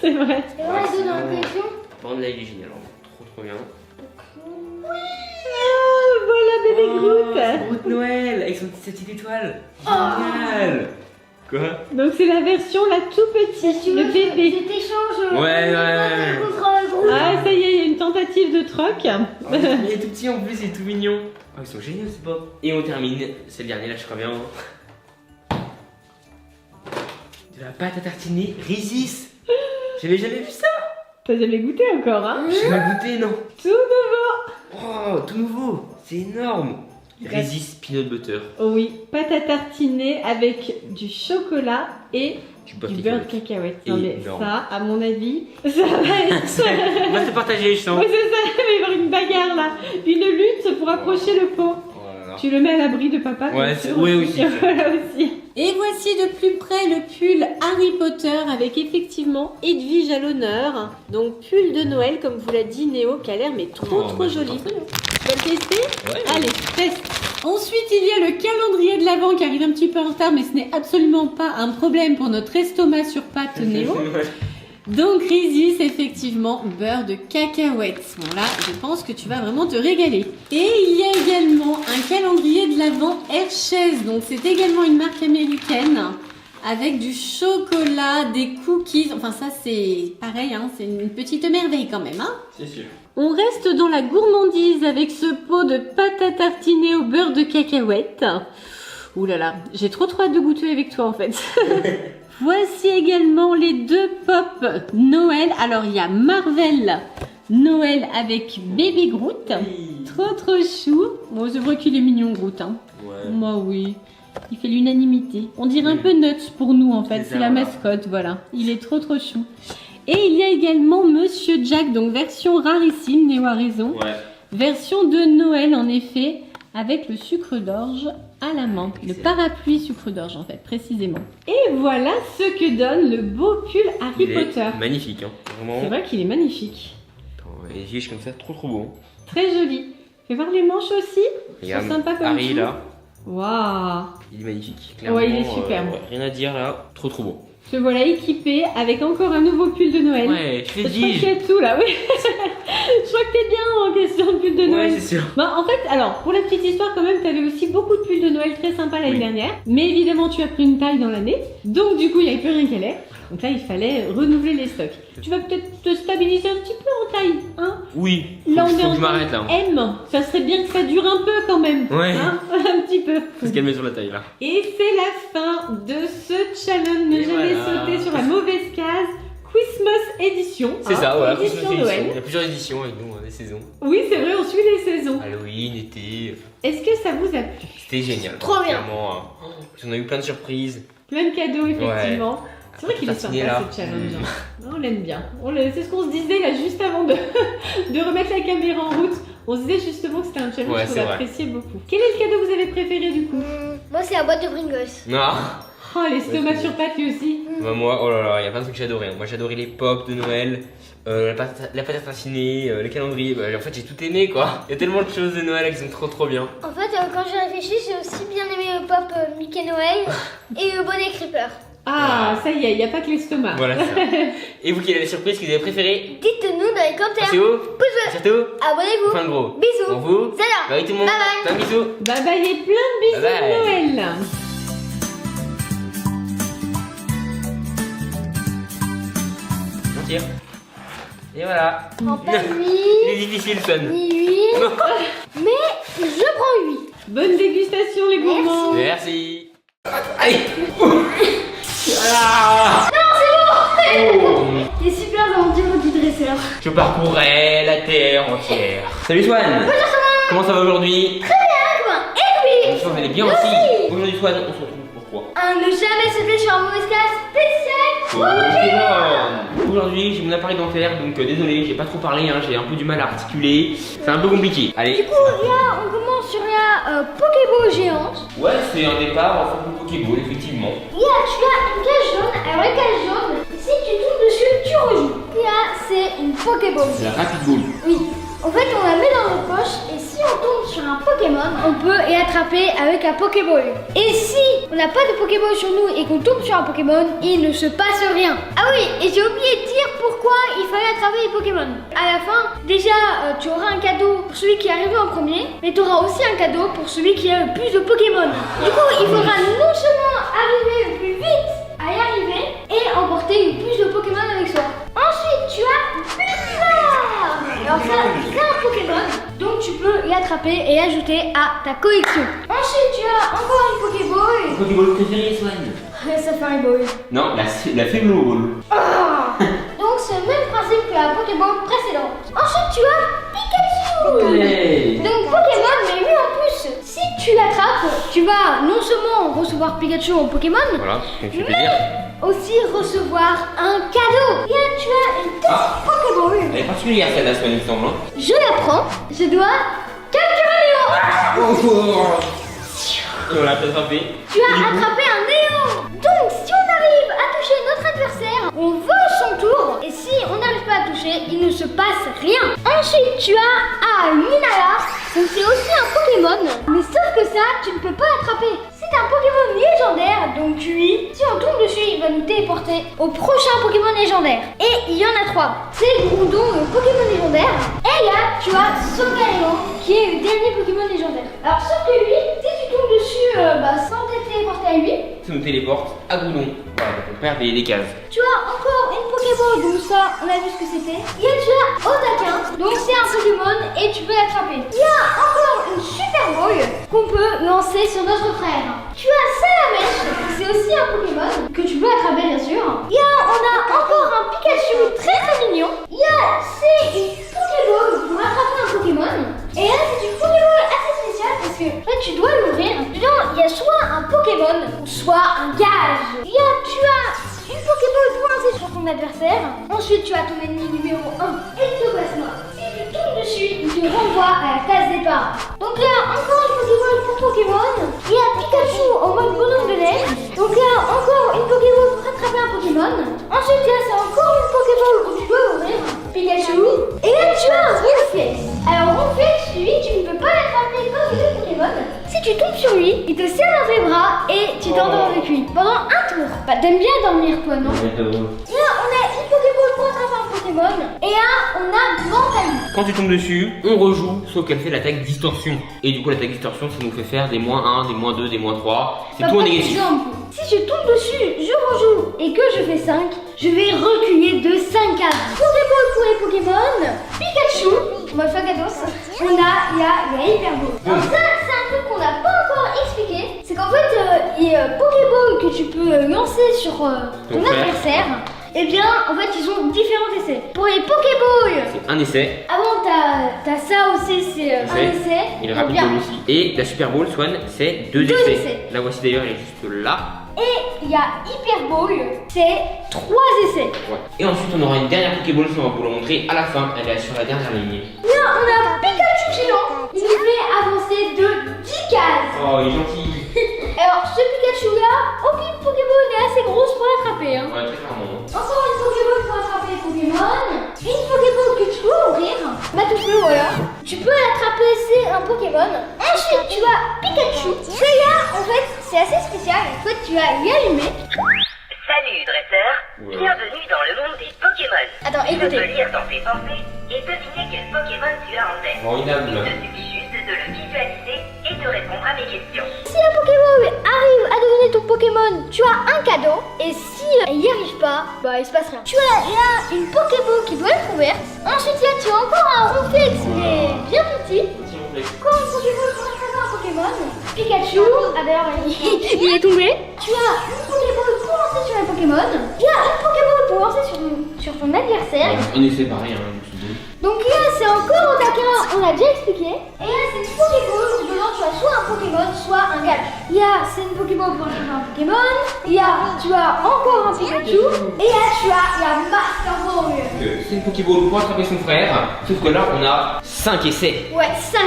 c'est vrai. Et on les donne en collection. Par contre, là, il est génial. Trop bien. Ah, voilà bébé Groot. C'est Groot Noël avec sa petite étoile. Génial. Quoi? Donc c'est la version la tout petite, Tu le veux bébé. cet échange Ouais. Ah, ça y est, il y a une tentative de troc. Oh, il est tout petit en plus, il est tout mignon. Oh, ils sont géniaux ces pop. Et on termine, c'est le dernier là, je crois bien. De la pâte à tartiner Reese's. J'avais jamais vu ça. T'as jamais goûté encore, hein? J'ai jamais goûté, non. Tout nouveau. Oh, tout nouveau. C'est énorme. Reese's Peanut Butter. Oh oui, pâte à tartiner avec du chocolat et du beurre de cacahuète. Non mais Énorme. ça, à mon avis, ça va être... On va se partager, je sens. Ouais, c'est ça, il va y avoir une bagarre là. Une lutte pour approcher le pot. Oh là là. Tu le mets à l'abri de papa. Ouais, bien c'est- sûr, oui, aussi. Voilà aussi. Et voici de plus près le pull Harry Potter avec effectivement Edwige à l'honneur. Donc pull de Noël, comme vous l'a dit Néo, qui a l'air mais trop bah, joli. parfait. Tu vas le tester? Ouais. Allez, teste. Ensuite, il y a le calendrier de l'Avent qui arrive un petit peu en retard, mais ce n'est absolument pas un problème pour notre estomac sur pâte Néo. Donc Reese's, effectivement, beurre de cacahuètes. Bon là, je pense que tu vas vraiment te régaler. Et il y a également un calendrier de l'Avent Hershey's. Donc c'est également une marque américaine avec du chocolat, des cookies. Enfin ça c'est pareil, hein, c'est une petite merveille quand même. Hein. C'est sûr. On reste dans la gourmandise avec ce pot de pâte à tartiner au beurre de cacahuètes. Ouh là là, j'ai trop hâte de goûter avec toi en fait. Voici également les deux pop Noël. Alors il y a Marvel Noël avec Baby Groot. Trop chou. Bon, je vois qu'il est mignon Groot. Hein. Ouais. Moi oui. Il fait l'unanimité. On dirait un peu Nuts pour nous en fait. C'est C'est ça, la voilà. mascotte, voilà. Il est trop chou. Et il y a également Monsieur Jack, donc version rarissime, Néo a raison. Ouais. Version de Noël en effet, avec le sucre d'orge à la main. Le Excellent. parapluie sucre d'orge en fait, précisément. Et voilà ce que donne le beau pull Harry Il est Potter. magnifique, hein. Vraiment. C'est vrai qu'il est magnifique. Attends, les fiches comme ça, trop bon. Très joli. Fais voir les manches aussi. Ils sont Regarde, sympas comme Harry tout. là, Waouh. il est magnifique. Ouais, il est Clairement, superbe. ouais, rien à dire là, trop bon. Te voilà équipé avec encore un nouveau pull de Noël. Ouais, je Je l'ai crois qu'il y dit. a tout là, oui. Je crois que t'es bien en question de pull de Ouais, Noël. c'est sûr. Bah, en fait, alors, pour la petite histoire quand même, t'avais aussi beaucoup de pulls de Noël très sympas l'année Oui. dernière. Mais évidemment, tu as pris une taille dans l'année. Donc du coup, il n'y avait plus rien qui allait. Donc là, il fallait renouveler les stocks. Tu vas peut-être te stabiliser un petit peu en taille, hein. Oui, Là, on faut est que en je m'arrête là. M. Ça serait bien que ça dure un peu quand même. Ouais. Hein, un petit peu. Faut se calmer sur la taille là. Et c'est la fin de ce challenge. Ne Et jamais voilà. sauter sur la mauvaise case. Christmas édition. C'est hein, ça, voilà. édition Christmas edition. Noël. Il y a plusieurs éditions avec nous, hein, des saisons. Oui, c'est vrai, on suit les saisons. Halloween, été. Est-ce que ça vous a plu? C'était génial. Trop bien. Clairement, hein. On a eu plein de surprises. Plein de cadeaux, effectivement. C'est vrai qu'il est Tartiner, sympa là. ce challenge. On l'aime bien. C'est ce qu'on se disait là juste avant de, de remettre la caméra en route. On se disait justement que c'était un challenge Ouais, qu'on c'est vrai. appréciait beaucoup. Quel est le cadeau que vous avez préféré du coup? Moi, c'est la boîte de Pringles. Non. Oh, l'estomac sur pâte lui aussi. Bah, moi, oh là là, il y a plein de trucs que j'adorais. Moi, j'adorais les pops de Noël, la pâte à tartiner, les calendriers. Bah, en fait, j'ai tout aimé quoi. Il y a tellement de choses de Noël qui sont trop bien. En fait, quand j'ai réfléchi, j'ai aussi bien aimé le pop Mickey Noël et le bonnet Creeper. Ah, ça y est, il n'y a pas que l'estomac. Voilà ça. Et vous, quelle est la surprise que vous avez préférée? Dites-nous dans les commentaires. C'est où? Pouce bleu. Surtout, Abonnez-vous. enfin gros. Bisous. Pour vous. Salut. Bye tout le monde. Bye bye. Un bisou. Bye bye et plein de bisous Bye bye. de Noël. tire. Et voilà. Prends pas Il 8, est difficile, Swan. ni 8, mais je prends 8. Bonne dégustation les gourmands. Merci. Allez. Voilà. T'es super gentil, petit dresseur. Je parcourais la terre entière. Salut Swan. Bonjour Swan. Comment ça va aujourd'hui? Très bien, toi. Et oui. Swan, elle est bien Merci. aussi. Aujourd'hui Swan, on se retrouve pourquoi? À ne jamais se sur un mauvais cas spécial. Pokémon. Aujourd'hui j'ai mon appareil dentaire donc désolé j'ai pas trop parlé hein, j'ai un peu du mal à articuler. C'est un peu compliqué. Allez. Du coup, là, on commence sur la Pokéball géante. Ouais c'est un départ en forme de Pokéball effectivement. Là, tu as une cage jaune. Alors, la cage jaune, si tu tombes dessus, tu rejoues. Là, c'est une Pokéball. C'est la Rapid Ball. Oui. En fait, on la met dans notre poche et si on tombe sur un Pokémon, on peut y attraper avec la Pokéball. Et si on n'a pas de Pokéball sur nous et qu'on tombe sur un Pokémon, il ne se passe rien. Ah oui, et j'ai oublié de dire pourquoi il fallait attraper les Pokémon. À la fin, déjà, tu auras un cadeau pour celui qui est arrivé en premier, mais tu auras aussi un cadeau pour celui qui a le plus de Pokémon. Du coup, il faudra non seulement arriver le plus vite à y arriver et emporter le plus de Pokémon avec soi. Ensuite, tu as Bulbizarre. Alors ça, c'est un Pokémon, donc tu peux l'attraper et l'ajouter à ta collection. Ensuite, tu as encore une Pokéball. Pokéball préféré Swan? Safari Ball. Non, la Faible Ball. Ah. Donc c'est le même principe que la Pokéball précédente. Ensuite, tu as Pikachu. Ouais. Donc Pokémon, mais lui en plus, si tu l'attrapes, tu vas non seulement recevoir Pikachu en Pokémon, Voilà, ça me fait plaisir. aussi recevoir un cadeau. Là, tu as une petite Pokéball. Elle est particulière celle-là Swan il me semble. Je la prends, je dois capturer Léon. Et on l'a peut-être attrapé. Tu as attrapé un Néon. Donc, si on arrive à toucher notre adversaire, on vole son tour. Et si on n'arrive pas à toucher, il ne se passe rien. Ensuite, tu as Lunala. Donc, c'est aussi un Pokémon. Mais sauf que ça, tu ne peux pas l'attraper. C'est un Pokémon légendaire. Donc, lui, si on tombe dessus, il va nous téléporter au prochain Pokémon légendaire. Et il y en a 3. C'est Groudon, le Pokémon légendaire. Et là, tu as Solgaleo, qui est le dernier Pokémon légendaire. Alors, sauf que lui, si tu tombes dessus sans t'être téléporté à lui, Ça nous téléporte à Groudon. Voilà, donc on perd des cases. tu as encore une Pokéball, donc ça, on a vu ce que c'était. Et tu as Odakin, donc c'est un Pokémon et tu peux l'attraper. Il y a encore une Super Ball qu'on peut lancer sur notre frère. Tu as Salamèche, c'est aussi un Pokémon que tu peux attraper bien sûr. On a encore un Pikachu très mignon. C'est une Pokéball pour attraper un Pokémon. Et là, c'est une Pokéball assez spéciale parce que en fait, tu dois l'ouvrir. Dedans, il y a soit un Pokémon, soit un gage. Tu as une Pokéball pour lancer sur ton adversaire. Ensuite, tu as ton ennemi numéro 1, Ectoplasma. Si tu tombes dessus, il te renvoie à la case départ. Donc là, encore une Pokéball pour Pokémon. Il y a Pikachu en mode bonhomme de neige. Donc là, encore une Pokéball pour attraper un Pokémon. Ensuite, là, c'est encore une Pokéball où tu dois ouvrir. Pikachu. Et là, tu as un Ronflex. Alors, Ronflex, lui, tu ne peux pas l'attraper comme les autres Pokémon. Si tu tombes sur lui, il te serre dans tes bras et tu t'endors avec lui pendant un tour. Bah, t'aimes bien dormir, toi, non? Là, on a une Pokéball pour attraper un Pokémon. Et là, on a Ventali. Quand tu tombes dessus, on rejoue, sauf qu'elle fait l'attaque distorsion. Et du coup, l'attaque distorsion, ça nous fait faire des -1, des -2, des -3. C'est tout en Par négatif. exemple, si je tombe dessus, je rejoue et que je fais 5, je vais reculer de 5 cases. Pokéball pour les Pokémon, Pikachu, on va faire cadeau. Il y a la Hyper Ball. Alors ça, c'est un truc qu'on n'a pas encore expliqué. C'est qu'en fait, les Pokéball que tu peux lancer sur ton frère. adversaire, eh bien, en fait, ils ont différents essais. Pour les Pokéball, C'est un essai. avant, t'as ça aussi, c'est un essai. Et le Donc, Rapid bien. Ball aussi. Et la Super Ball, Swan, c'est 2 Deux essais. essais. La voici d'ailleurs, elle est juste là. Et il y a Hyper Ball, c'est 3 essais. Ouais. Et ensuite, on aura une dernière Pokéball, on va vous la montrer à la fin. Elle est sur la dernière ligne. Là, on a Pikachu géant. Il nous fait avancer de 10 cases. Oh, il est gentil. Alors, ce Pikachu-là, aucune Pokéball n'est assez grosse pour l'attraper. Hein. Ouais, très clairement. Encore une Pokéball pour attraper les Pokémon. Une Pokéball que tu peux ouvrir. Bah, tu peux, voilà. Tu peux l'attraper, c'est un Pokémon. Ensuite, tu as Pikachu. Celui-là, en fait, c'est assez spécial. En fait, tu vas l'allumer. Salut, dresseur. Ouais. Bienvenue dans le monde des Pokémon. Attends, Je peux écoutez. lire dans tes pensées et deviner quel Pokémon tu as en tête. Il Formidable. te suffit juste de le visualiser et de répondre à mes questions. Si la Pokéball arrive à deviner ton Pokémon, tu as un cadeau. Et si elle n'y arrive pas, bah il se passe rien. Tu as là une Pokéball qui doit être ouverte. Ensuite là tu as encore un Ronflex mais bien petit. Quand une Pokéball pour choisir un Pokémon, Pikachu, ah d'ailleurs il est tombé. Tu as une Pokéball pour lancer sur un Pokémon. Tu as une Pokéball pour lancer sur ton adversaire. On est séparés, hein, je me suis dit. Donc là c'est encore au taquin, on l'a déjà expliqué. Et là c'est une Pokéball où dedans tu as soit un Pokémon, soit un gage. C'est une Pokéball pour choisir un Pokémon. Tu as encore un Pikachu. Et là tu as la Master Ball. C'est une Pokéball pour attraper son frère, sauf que là on a 5 essais. Ouais, 5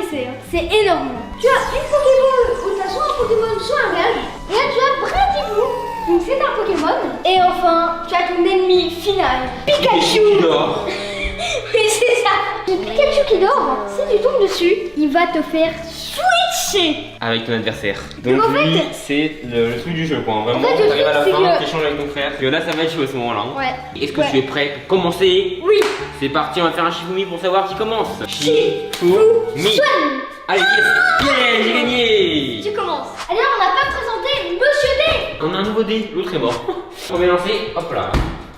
essais, hein. C'est énorme. Tu as une Pokéball où tu as soit un Pokémon, soit un gage. Et là tu as Bradibou, donc c'est un Pokémon. Et enfin, tu as ton ennemi final, Pikachu. Qui dort. Et c'est ça. Le Pikachu qui dort, si tu tombes dessus, il va te faire switcher. Avec ton adversaire. Donc en fait- lui, c'est le truc du jeu quoi. Vraiment, En fait, le t'arrives à la truc, c'est fin, que- t'échanges avec ton frère. Parce que là ça va être chaud à ce moment-là. hein. Ouais. Est-ce que Ouais. tu es prêt pour commencer? Oui. C'est parti, on va faire un Shifumi pour savoir qui commence. Shifumi. Swan, Allez, yes, yeah, j'ai gagné. tu commences. Alors, on n'a pas présenté Monsieur D. On a un nouveau dé, l'autre est mort. On va lancer, hop là.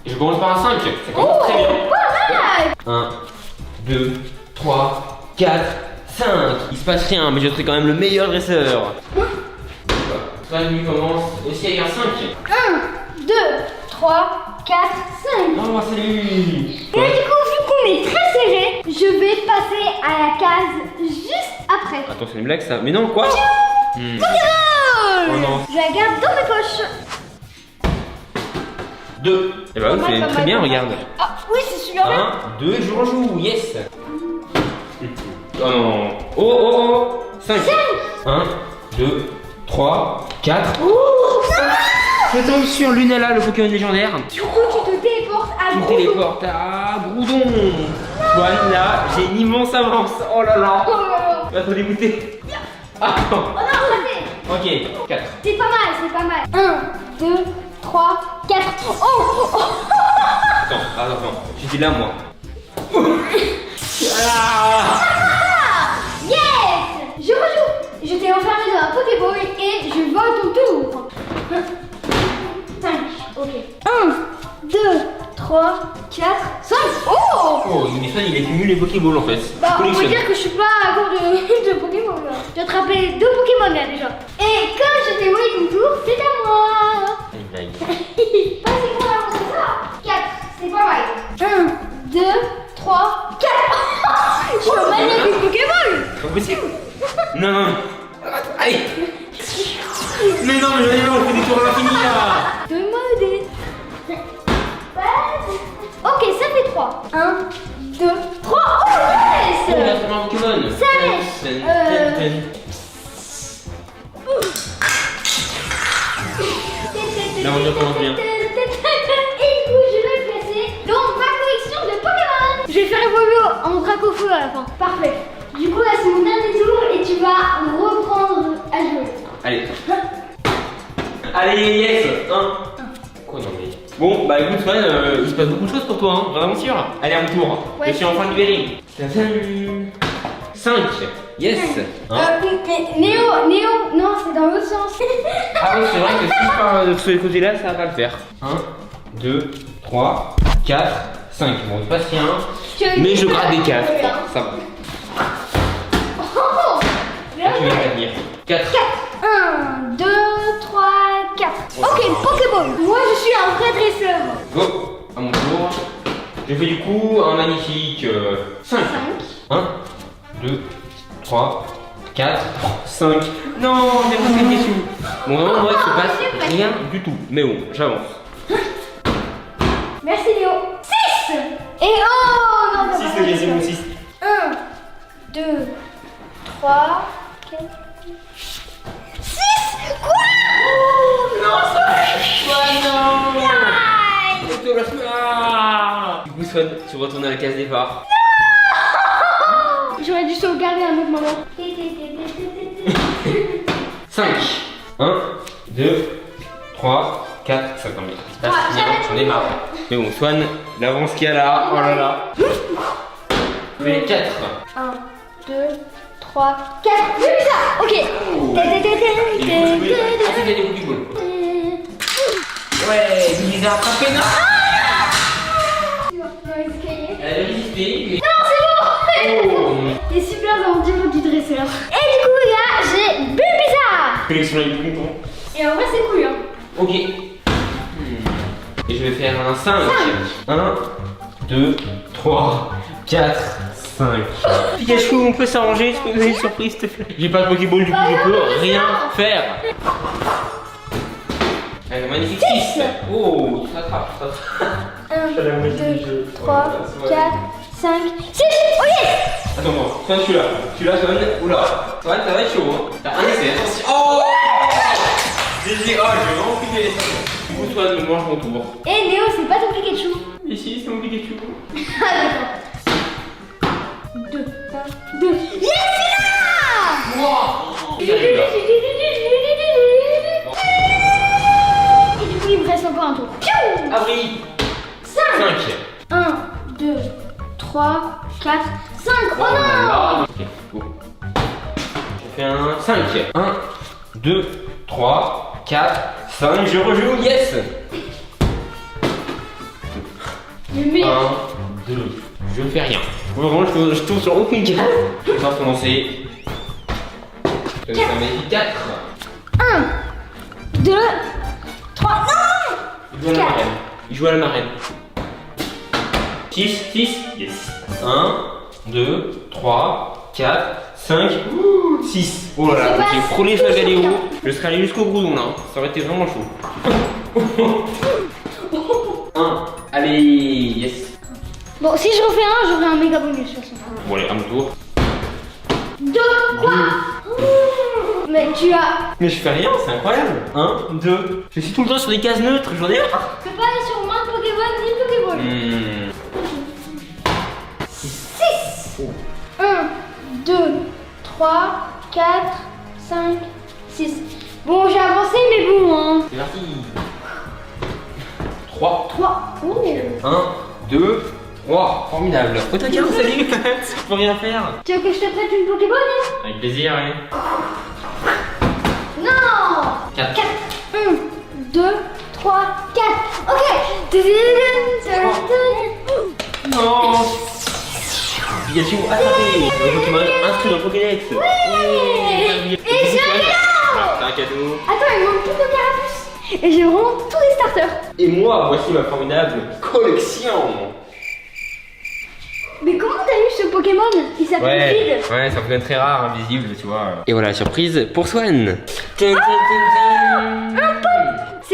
Je commence par un 5, ça commence Oh, très bien. pas mal. 1, 2, 3, 4, 5. Il se passe rien, mais je serai quand même le meilleur dresseur. Toi, lui commence aussi avec un 5. 1, 2, 3, 4, 5. Oh, salut. Et là, du coup, vu qu'on est très serré, je vais passer à la case juste après. Attends, c'est une blague ça. Mais non, quoi Pokémon. Oh non. Je la garde dans mes poches. 2. Et bah oui, Pas mal, c'est pas très mal, bien, pas mal. regarde. Ah, oui, c'est super bien. 1, 2, je rejoue, yes. Oh non. Oh, oh, oh. 5. 1, 2, 3, 4. Je tombe sur Lunala, le Pokémon légendaire. Du coup, tu te téléportes à Tu me Groudon. téléportes à Groudon. Swan, là, j'ai une immense avance. Oh là là. Oh là là. Tu vas te dégoûter. Ah, Oh non, raté. ok, 4. C'est pas mal, c'est pas mal. 1, 2, 3, 4. Oh, Attends, j'étais là, moi. Ah. Yes. Je rejoue. Je t'ai enfermé dans un Pokéball et je vole ton tour. 5, ok. 1, 2, 3, 4, 5. Oh. Oh, mais Swan, il accumule les Pokéballs en fait. Bah, on peut Collectionne. dire que je suis pas à court de Pokémon là. J'ai attrapé 2 Pokémon là déjà. Et comme je t'ai volé ton tour, c'est à moi. Une blague. Pas si bon avant c'est ça. 4, c'est pas mal. 1, 2, 3, 4. Je suis maniaque du Pokéball. Pas possible. Non, non. Allez. Mais non, mais j'en ai fait des tours à l'infini là. Donne-moi le dé. Ok, ça fait 3. 1, 2, 3. Oh Oh, on a yes. trouvé un Pokémon. Ça lèche. L'aventure commence bien. Et du coup, je vais le placer dans ma collection de Pokémon. Je vais faire évoluer en Dracofeu à la fin. Parfait. Du coup, là, c'est mon dernier tour et tu vas reprendre à jouer. Allez. Allez, yes. 1. Quoi, non, mais. Bon, bah écoute, Swan, il se passe beaucoup de choses pour toi, hein, vraiment sûr. Allez, à mon tour. Ouais. Je suis enfin libéré. 5. Yes. Hein. Mais Néo, non, c'est dans l'autre sens. Ah oui, c'est vrai que si je pars de ce côté-là, ça va pas le faire. 1, 2, 3, 4, 5. Bon, il se passe rien. Mais je gratte des cases. Ça va. Oh, Tu vas pas tenir. 4. 1, 2, 3, 4. Ok, Pokéball. Moi, je suis un vrai dresseur. Go. À mon tour. Je fais du coup un magnifique 5. 1, 2, 3, 4, 5. Non, j'ai pas fait déçu. Bon, vraiment, moi, il se passe rien du tout. Mais bon, j'avance. Merci Léo. 6. Et oh non, 6, ok, c'est bon, 6. 1, 2, 3, 4, 6. Quoi? Non, non. Du coup, Swan, tu retournes à la case départ. J'aurais dû sauvegarder un autre moment. 5. 1, 2, 3, 4, 5. Non, mais il se passe rien, j'en ai marre. Mais bon, Swan, l'avance qu'il y a là, oh là là. Je vais les 4. 1, 2, 3, 4. J'ai ça. Ok. Ensuite, il y a des Pokéballs. Ouais, il les a attrapés. Non, elle a résisté. Mais... Non, c'est bon. Il est super dans le du dresseur. Et du coup, là, j'ai Bulbizarre. Collection avec Pokémon. Et en vrai, c'est cool, hein. Ok. Et je vais faire un 5. 1, 2, 3, 4, 5. Pikachu, on peut s'arranger, je peux vous donner une surprise, s'il te plaît. J'ai pas de Pokéball, du coup, je peux rien faire. Allez, magnifique 6. Oh, tu t'attrapes, tu t'attrapes. 1, 2, 3, 4, 5, 6. Oh yes. Attends, moi, Swan, je suis là. Swan. Oula. Swan, ça va être chaud, hein. T'as un essai, attention. Oh, j'ai dit, oh, je vais vraiment piquer les Swan. Du coup, Swan me mange mon tour. Et Néo, c'est pas ton Pikachu. Ici, c'est mon Pikachu. Ah, d'accord. 2, 1, 2. Yes, c'est là. Wow. Et du coup, il me reste encore un tour. Ah oui. 5. 5. 1, 2, 3, 4, 5. Oh non. Ok, go. Je fais un 5. 1, 2, 3, 4, 5. Je rejoue, yes. Le meilleur. 1, 2. Je fais rien. Vraiment, je tourne sur aucune carte. Je vais pas commencer. Je vais faire magnifique 4. 1, 2, 3. Non. Il joue à la marraine. 6, 6, yes. 1, 2, 3, 4, 5, 6. Oh là là, C'est j'ai pas- frôlé c'est sur Galéo. bien. Je serais allé jusqu'au bout là. Ça aurait été vraiment chaud. 1, allez, yes. Bon, si je refais un, j'aurai un méga bonus de toute façon. Bon, allez, à mon tour. 2, quoi. Mais tu as. Mais je fais rien, c'est incroyable. 1, 2. Je suis tout le temps sur des cases neutres, j'en ai marre. Tu peux pas aller sur moins de Pokémon ni Pokéball. 6. 1, 2, 3, 4, 5, 6. Bon, j'ai avancé, mais bon, hein. C'est parti. 3. 3. Oh. 1, 2, 3. Formidable. Oh, t'as qu'un, salut. Je peux rien faire. Tu veux que je te prête une Pokéball, hein? Avec plaisir, oui. Non. 4. 4. 1, 2, 3, 4. Ok. Non. Pikachu, attrapé. Le Pokémon inscrit dans le Pokédex. Ouais. Et j'ai un cadeau. C'est un cadeau. Attends, il manque plus de carapuce. Et j'ai vraiment tous les starters. Et moi, voici ma formidable collection. Mais comment t'as eu ce Pokémon? Il s'appelle Feed. Ouais, c'est un Pokémon très rare, invisible, tu vois. Et voilà, surprise pour Swan. C'est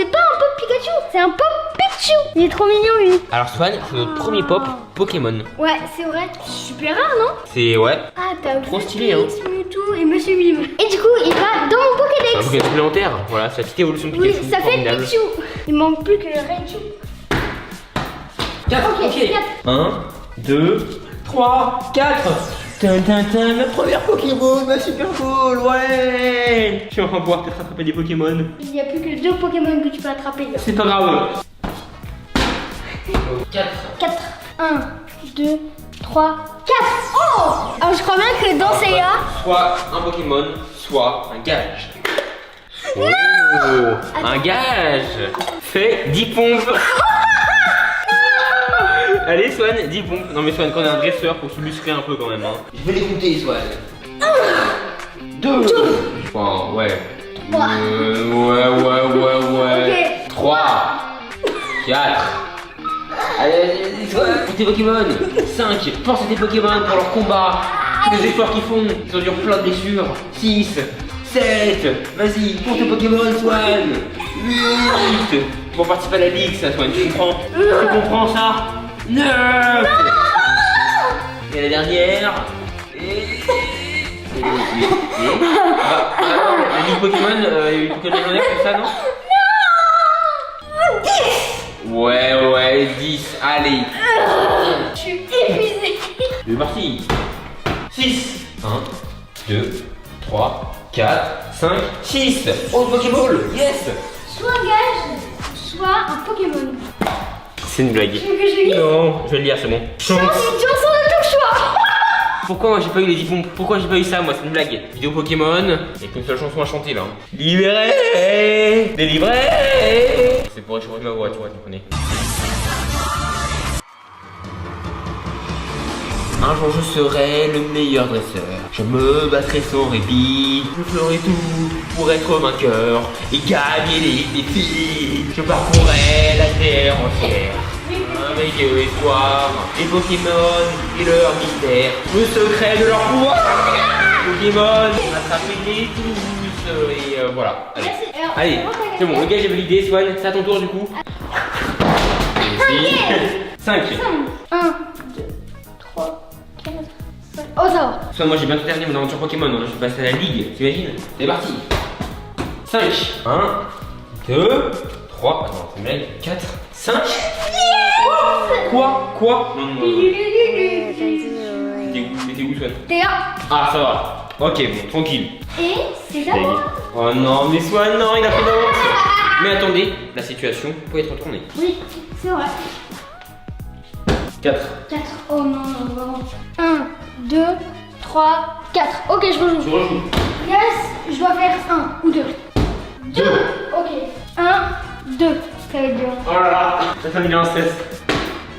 pas un Pop Pikachu, c'est un Pop Pichu. Il est trop mignon lui. Alors Swan, c'est notre premier pop Pokémon. Ouais, c'est vrai. Super rare, non? C'est ouais. Ah, t'as Trop stylé, hein. Mewtwo et Monsieur Mime. Et du coup, il va dans mon Un Pokédex. Pokémon supplémentaire. Voilà, c'est la petite évolution de Oui, Pikachu. ça fait formidable. Pichu. Il manque plus que le Raichu. 4, Ok, ok. 4. 1, 2, 3, 4. Ma première Pokéball, ma Super Bowl, ouais. Je vais enfin pouvoir peut-être attraper des Pokémon. Il n'y a plus que 2 Pokémon que tu peux attraper. Là. C'est pas grave. 4. 4. 1, 2, 3, 4. Oh! Alors je crois bien que dans ces là. Soit un Pokémon, soit un gage. Oh, un gage. Fais 10 pompes. Allez Swan, 10 pompes. Non mais Swan, quand on est un dresseur, faut se muscler un peu quand même. Hein. Je vais les compter Swan. 2. Enfin, ouais. 3. Ouais. Ok. 3. 4. Allez, Swan, pour tes Pokémon. 5. Pense à tes Pokémon pour leur combat. Tous les efforts qu'ils font, ils ont dû plein de blessures. 6. 7. Vas-y, pour tes Pokémon Swan. 8. Pour participer à la ligue, ça Swan, tu comprends? Tu comprends ça? 9. Et la dernière. Et la ligue Pokémon, il y a eu Pokémon légendaire comme ça, non? Non. Ouais, 10. Allez. Je suis épuisée. C'est parti. 6. 1, 2, 3, 4, 5, 6. Oh, Pokéball. Yes. Soit un gage, soit un Pokémon. C'est une blague. Tu veux que je le lise? Non, je vais le lire, c'est bon. Chance de ton choix. Pourquoi moi j'ai pas eu les 10 pompes? Pourquoi j'ai pas eu ça moi? C'est une blague. Vidéo Pokémon, et qu'une seule chanson à chanter là. Libéré, délivré. C'est pour réchauffer ma voix, tu vois, tu connais. Un jour je serai le meilleur dresseur. Je me battrai sans répit. Je ferai tout pour être vainqueur et gagner les défis. Je parcourrai la terre entière avec l'espoir, les Pokémon et leur mystère, le secret de leur pouvoir. Pokémon, attrapez-les tous et voilà. Allez, allez, c'est bon, le gars j'ai validé. Swan, c'est à ton tour du coup. 5. 1, 2, 3, 4, 5. Oh, ça va. Soit moi j'ai bientôt terminé mon aventure Pokémon, hein. Je suis passé à la ligue, t'imagines? C'est parti. 5. 1, 2, 3, attends, c'est une blague. 4, 5. Quoi? Non, non, non. T'étais où, Swan? T'es là. Ah, ça va. Ok, bon, tranquille. Et c'est à moi. Oh non, mais Swan, non, il a fait d'avance. Mais attendez, la situation peut être retournée. Oui, c'est vrai. 4. 4. Oh non, non. 1, 2, 3, 4. Ok, je Tu rejoue. rejoues. Yes, je dois faire 1 ou 2. 2. Ok. 1, 2. Ça va être dur. Oh là là, la famille est en stress.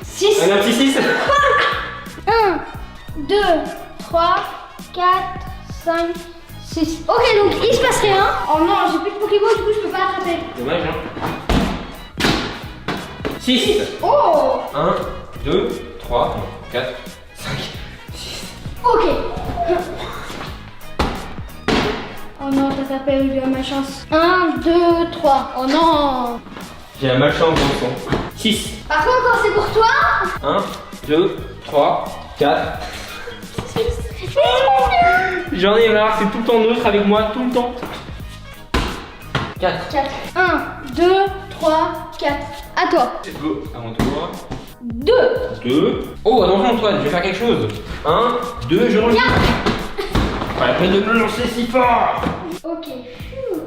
6. Un petit 6. 1, 2, 3, 4, 5, 6. Ok, donc il se passe rien. Oh non, j'ai plus de Pokéball, du coup je peux pas attraper. Dommage, hein. 6. Oh. 1, 2, 3, 4, 5, 6. Ok. Oh non, t'as tapé, eu de ma chance. 1, 2, 3. Oh non. J'ai la malchance dans le son. 6. Par contre, quand c'est pour toi. 1, 2, 3, 4. J'en ai marre, c'est tout le temps neutre avec moi, tout le temps. 4. 4. 1, 2, 3, 4. À toi. Let's go, à mon tour. 2. 2. Oh, attention Antoine, je vais faire quelque chose. 1, 2, je rejoue. Pas la peine de me lancer si fort. Ok.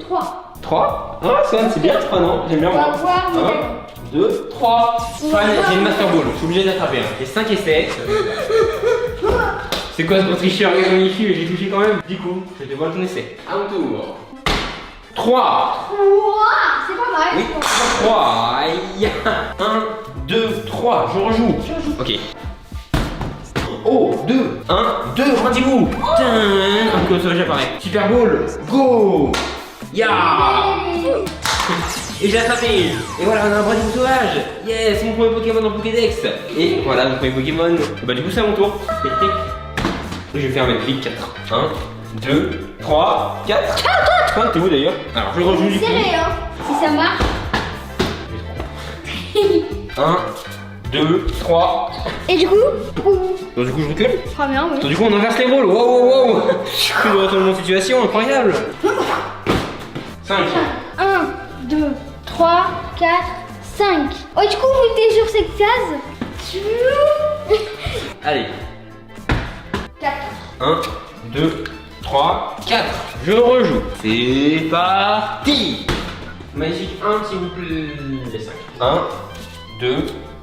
3. 3. Ah, c'est bien 3, non? J'aime bien On va moi. voir. 1, 2, 3. Fan, j'ai une Master Ball, je suis obligé d'attraper. Hein. J'ai 5 et 7. C'est quoi ce gros tricheur? Regarde mon IQ, mais j'ai touché quand même. Du coup, je vais voir ton essai. À mon tour. 3. 3. C'est pas mal. Oui, 3. Aïe. 1, 2, 3. Je rejoue. Ok. Oh, 2. 1, 2. Rendez-vous. Un peu sauvage apparaît. Super Ball. Go. Ya. Et j'ai attrapé. Et voilà, on a un brindille sauvage. Yes, mon premier Pokémon dans Pokédex. Et voilà mon premier Pokémon. Bah du coup c'est à mon tour. Je vais faire un magnifique 4. 1, 2, 3, 4. Toi, t'es où d'ailleurs? Alors je rejoue du coup. Serré, hein. Si ça marche. 1, 2, 3. Et du coup. Donc du coup je recule. Très bien, oui. Donc du coup on inverse les rôles. Wow wow wow. Je suis de retournement de situation, incroyable. 5. 1, 2, 3, 4, 5. Oh, du coup, vu que t'es sur cette case. Allez. 4. 1, 2, 3, 4. Je rejoue. C'est parti. Magnifique 1 s'il vous plaît. 5. 1, 2,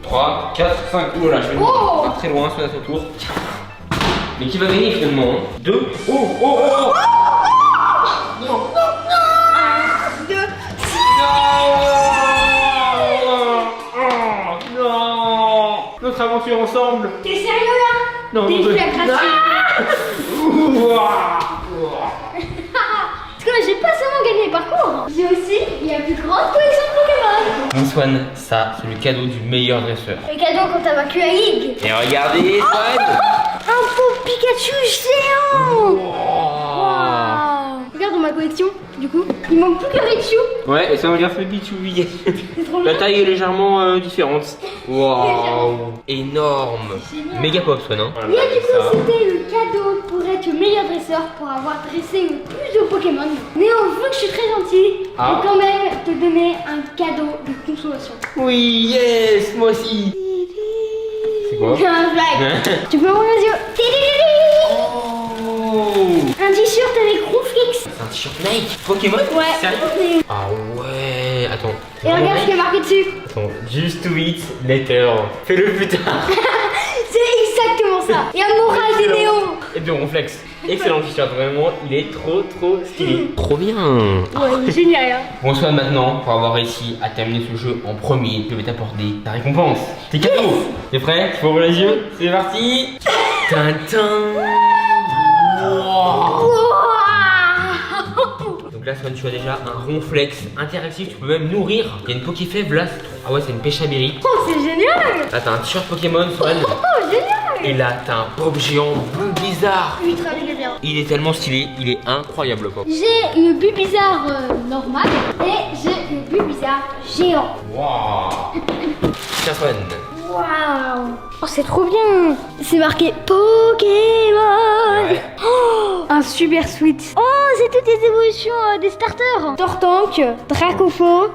3, 4, 5. Oh là, je vais Oh. pas très loin, c'est à son tour. Mais qui va gagner finalement? 2. Oh, oh, oh, oh. Non. Notre aventure ensemble. T'es sérieux là? Non, T'es non, fait gratuit. Parce que là, j'ai pas seulement gagné le parcours, j'ai aussi la plus grande collection de Pokémon. Antoine, ça, c'est le cadeau du meilleur dresseur. Le cadeau quand t'as vaincu la ligue. Et regardez, Antoine. Un faux Pikachu géant. Oh. Regarde dans ma collection, du coup, il manque plus que Raichu. Ouais, et ça regarde fait Pichu. C'est trop La bien. taille est légèrement différente. Waouh, énorme. Méga pop, Swan, hein. Et du coup, c'était le cadeau pour être le meilleur dresseur, pour avoir dressé le plus de Pokémon. Mais on veut que je suis très gentil, Ah. et quand même te donner un cadeau de consolation. Oui, yes, moi aussi. C'est quoi? Un blague. Tu peux ouvrir les yeux. Oh. Un t-shirt avec Rooflix. C'est un t-shirt Nike Pokémon? Ouais. Sérieux? Ah ouais, attends. Et regarde ce qui est marqué dessus. Attends, just do it later. Fais-le plus tard. C'est exactement ça. Et un moral des néons. et de Ronflex. Excellent t-shirt, vraiment, il est trop stylé. Trop bien. Ouais, génial. Hein. Bon, Swan, maintenant, pour avoir réussi à terminer ce jeu en premier, je vais t'apporter ta récompense. Tes cadeaux. T'es prêt? Tu peux ouvrir les yeux? C'est parti. Tintin. Wow. Donc là, Swan, tu as déjà un Ronflex interactif, tu peux même nourrir. Il y a une Pokéfève là. Ah ouais, c'est une pêche à berry. Oh, c'est génial. Là, t'as un t-shirt Pokémon, Swan. Oh, génial. Et là, t'as un pop géant bizarre. Ultra méga bien. Il est tellement stylé, il est incroyable le pop. J'ai le Bulbizarre normal et j'ai le Bulbizarre géant. Waouh. Tiens, Swan. Waouh. Oh, c'est trop bien. C'est marqué Pokémon. Ouais. Oh, un super sweet. Oh, c'est toutes les évolutions des starters. Tortank, Dracofo,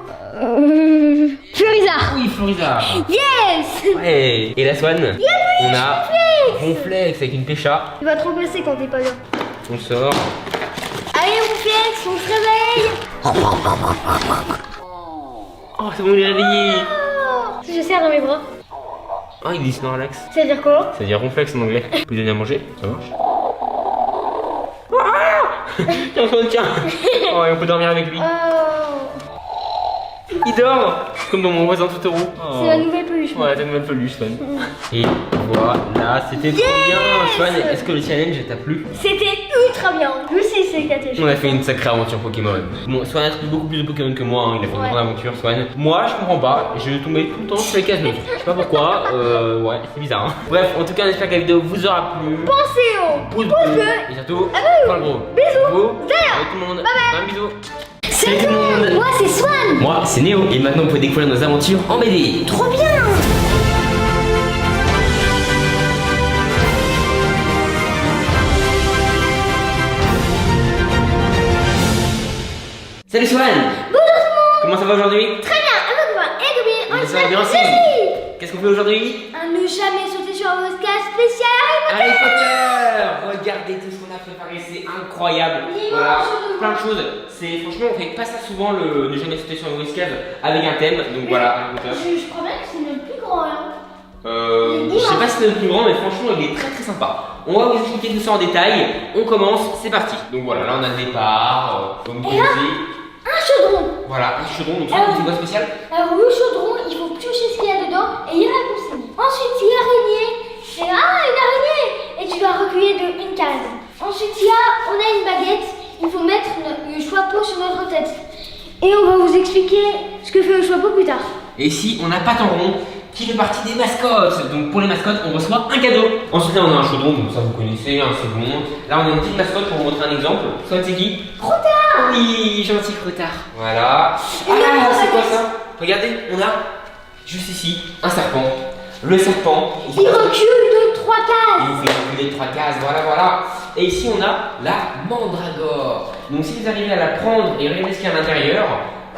Florizard. Oui, Florizard. Yes. Ouais. Et la Swan, on a Ronflex avec une pécha. Tu vas te remplacer quand t'es pas là. On sort. Allez, Ronflex, on se réveille. Oh, c'est bon, il est réveillé. Je serre dans mes bras. Oh, il dit Snorlax. Ça veut dire quoi? Ça veut dire Ronflex en anglais. Tu peux lui donner à manger? Ça marche. Ah. Tiens, Swan, tiens. Oh, et on peut dormir avec lui. Il dort. Comme dans mon voisin Totoro. Oh. C'est la nouvelle peluche. Ouais, la nouvelle peluche, Swan. Et voilà, c'était trop bien. Swan, est-ce que le challenge t'a plu? C'était ultra bien. Je sais, c'est éclaté. On a fait une sacrée aventure Pokémon. Bon, Swan a trouvé beaucoup plus de Pokémon que moi, hein. Il a fait une Ouais. grande aventure, Swan. Moi, je comprends pas, je tombais tout le temps sur les cases neutres. Je sais pas pourquoi, ouais, c'est bizarre. Hein. Bref, en tout cas, j'espère que la vidéo vous aura plu. Pensez au Pouce bleu. Et surtout, parle gros. Bisous. Avec tout le monde. Un bisou. Salut tout le monde. Moi, c'est Swan. Moi, c'est Néo. Et maintenant, vous pouvez découvrir nos aventures en BD. Trop bien. Salut Swan. Bonjour tout le monde. Comment ça va aujourd'hui? Très bien. Avec moi, et Mais on ça va bien aussi. Qu'est-ce qu'on fait aujourd'hui? À ne jamais sauter sur un podcast spécial Harry Potter. Regardez tout ce qu'on a préparé, c'est incroyable. Voilà, plein de choses. C'est franchement, on fait pas ça souvent, le ne jamais sauter sur une escave avec un thème. Donc voilà, Harry Potter. Je crois bien que c'est le plus grand. Hein. Je sais pas si c'est le plus grand, mais franchement, il est très sympa. On va vous expliquer tout ça en détail. On commence, c'est parti. Donc voilà, là on a le départ. Comme vous Et là, connaissez. un chaudron. Voilà, un chaudron. Donc Alors, c'est quoi spécial? Alors le chaudron, il faut piocher ce qu'il y a dedans et il y a la consigne. Ensuite, il y a l'araignée. Et une araignée. Et tu dois recueillir une case. Ensuite, on a une baguette. Il faut mettre le chapeau sur notre tête. Et on va vous expliquer ce que fait le chapeau plus tard. Et ici, on a Patenron qui fait partie des mascottes. Donc pour les mascottes, on reçoit un cadeau. Ensuite, là, on a un chaudron, donc ça vous connaissez, hein, c'est bon. Là, on a une petite mascotte pour vous montrer un exemple. Soit c'est qui? Crottard. Oui, gentil Crottard. Voilà. Et là, Ah, on c'est a quoi des- ça? Regardez, on a juste ici un serpent. Le serpent. Il recule de 3 Il cases. vous fait reculer 3 cases, voilà. Et ici, on a la mandragore. Donc si vous arrivez à la prendre et regarder ce qu'il y a à l'intérieur,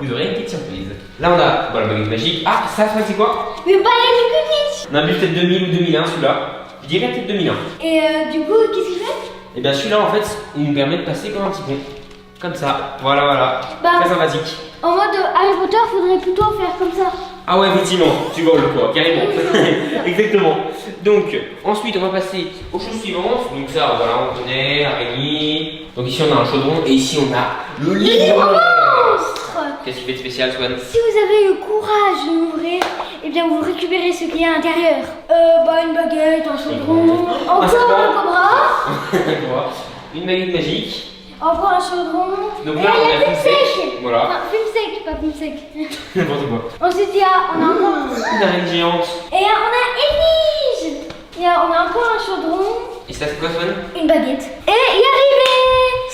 vous aurez une petite surprise. Là, on a voilà, le baguette magique. Ah, ça, c'est quoi? Le balai du Quidditch. On a vu peut-être 2000 ou 2001 celui-là. Je dirais peut-être 2001. Et du coup, qu'est-ce qu'il fait? Et bien celui-là en fait, il nous permet de passer comme un petit pont. Comme ça, voilà. Bah, Très sympathique. en mode Harry Potter, faudrait plutôt faire comme ça. Ah ouais, effectivement, tu voles quoi, carrément. Exactement. Donc, ensuite on va passer aux choses suivantes. Donc ça, voilà, on connaît, araignée. Donc ici on a un chaudron et ici on a le livre Monstre. Qu'est-ce qu'il fait de spécial, Swan? Si vous avez le courage de l'ouvrir, eh bien vous récupérez ce qu'il y a à l'intérieur. Une baguette, un chaudron, encore un cobra, Une baguette magique. encore un chaudron. Donc et là, on a il y a plume sec. Voilà. Enfin, plume sec, pas plume sec. N'importe quoi. Ensuite, on a encore. Une araignée géante. Et on a Élige. On a encore un chaudron, Et ça, c'est quoi, Swan? une baguette. Et il est arrivé.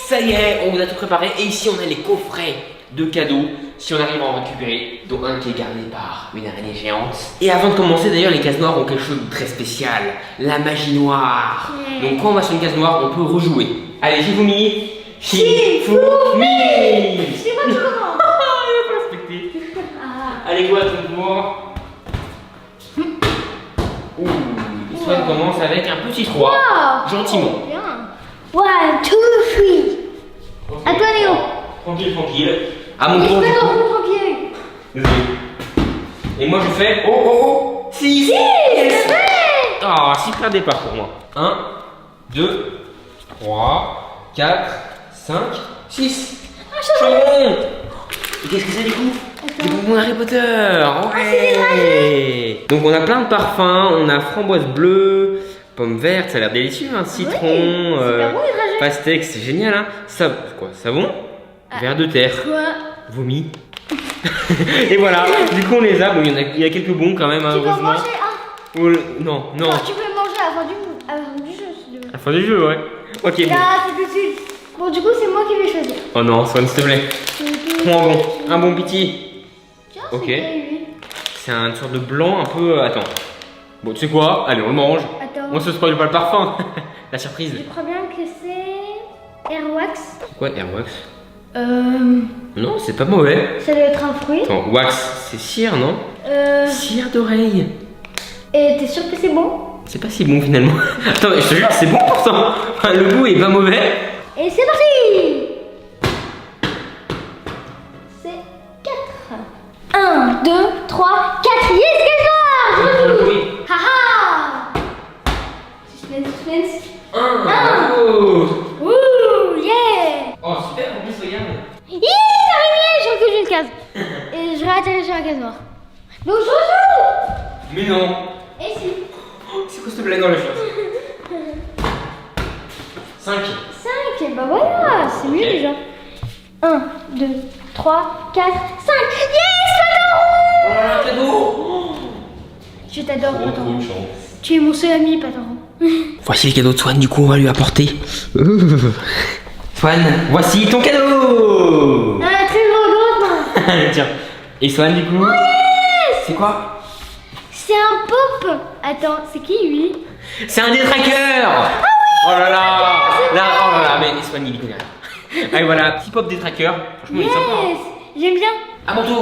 Ça y est, on vous a tout préparé. Et ici, on a les coffrets de cadeaux. Si on arrive à en récupérer, dont un qui est gardé par une araignée géante. Et avant de commencer, d'ailleurs, les cases noires ont quelque chose de très spécial. La magie noire. Donc quand on va sur une case noire, on peut rejouer. Allez, Shifumi. Shifumi. Je sais pas comment. Il a pas respecté. Allez, go à ton tour. Ouh, Swan commence avec un petit 3. Wow. Gentiment. Bien. 1, 2, 3. À toi, Léo. Tranquille. À mon tour. Je du fais coup. dans le tranquille. Désolé. Et moi je fais. Oh 6. C'est fait. Ah, super départ pour moi. 1, 2, 3, 4, 5, 6. Un chaudron. Et qu'est-ce que c'est du coup? Des bonbons Harry Potter. Ouais. Donc on a plein de parfums. On a framboise bleue, pomme verte, ça a l'air délicieux, hein. Citron, super bon, les dragées. pastèque, c'est génial, hein. Quoi, savon, verre de terre, Quoi? vomi. Et voilà, du coup on les a. Bon, il y a quelques bons quand même, hein, Tu peux en heureusement. manger un? Oh, non, non. Non, tu peux le manger à la fin du jeu si tu veux. À la fin du jeu, ouais. Ok, bon. Là, c'est tout de suite. Bon, du coup, c'est moi qui vais choisir. Oh non, Swan, s'il te plaît. Prends un bon pitié. Tiens, Ok. c'est lui. C'est une sorte de blanc un peu. Attends. Bon, tu sais quoi? Allez, on le mange. Attends. On se spoil pas le parfum. La surprise. Je crois bien que c'est Airwax. C'est quoi Airwax? Non, c'est pas mauvais. Ça doit être un fruit. Attends, wax, c'est cire, non? Cire d'oreille. Et t'es sûr que c'est bon? C'est pas si bon finalement. Attends, je te jure, c'est bon pourtant. Le goût est pas mauvais. Et c'est parti! C'est 4. 1, 2, 3, 4. Yes, quel jour! Oui. Haha! Suspense, suspense. Oh. Ouh, yeah! Oh, super, en plus, regarde. Hi, c'est arrivé! J'ai reculé une case. Et je vais atterrir sur la case noire. Donc je rejoue! Mais non. Et si? C'est quoi cette blague dans le chat? 5. 5, bah voilà, c'est mieux Ok. déjà. 1, 2, 3, 4, 5. Yes, Oh là là, cadeau. je t'adore, Trop Pataron. de chance. Tu es mon seul ami, Pataron. Voici le cadeau de Swan, du coup on va lui apporter. Swan, voici ton cadeau. Ah, très gros, Tiens. Et Swan, du coup c'est quoi? c'est un pop. Attends, c'est qui lui? C'est un détraqueur. Oh là là. Oh là là, mais Swan il y connaît rien. Allez voilà, petit pop détraqueur. Franchement il est sympa. Yes, j'aime bien. À mon tour.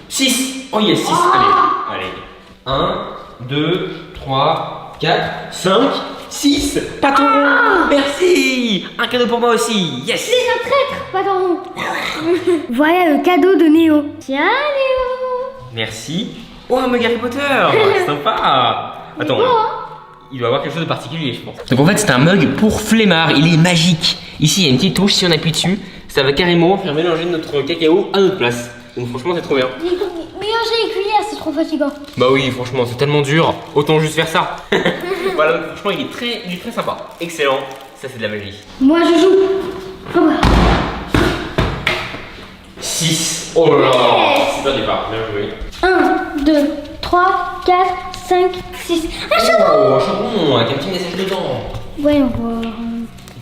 6. Oh yes, 6. Allez. 1, 2, 3, 4, 5, 6. Patron. Merci. Un cadeau pour moi aussi. Yes. C'est un traître, Pataron. Voilà le cadeau de Néo. Tiens, Néo. Merci. Oh, un mug Harry Potter. Sympa. Attends. beau, hein. Il doit avoir quelque chose de particulier, je pense. Donc en fait, c'est un mug pour flemmard. Il est magique. Ici, il y a une petite touche. Si on appuie dessus, ça va carrément faire mélanger notre cacao à notre place. Donc franchement, c'est trop bien. Mélanger les cuillères, c'est trop fatigant. Bah oui, franchement, c'est tellement dur. Autant juste faire ça. Voilà, donc, franchement, il est très sympa. Excellent. Ça, c'est de la magie. Moi, je joue. Ah ouais. 6. Oh là là. C'est pas départ. Bien joué. 1, 2, 3, 4, 5, 6. Un chaudron. Oh, un chaudron avec un petit message dedans. Voyons voir.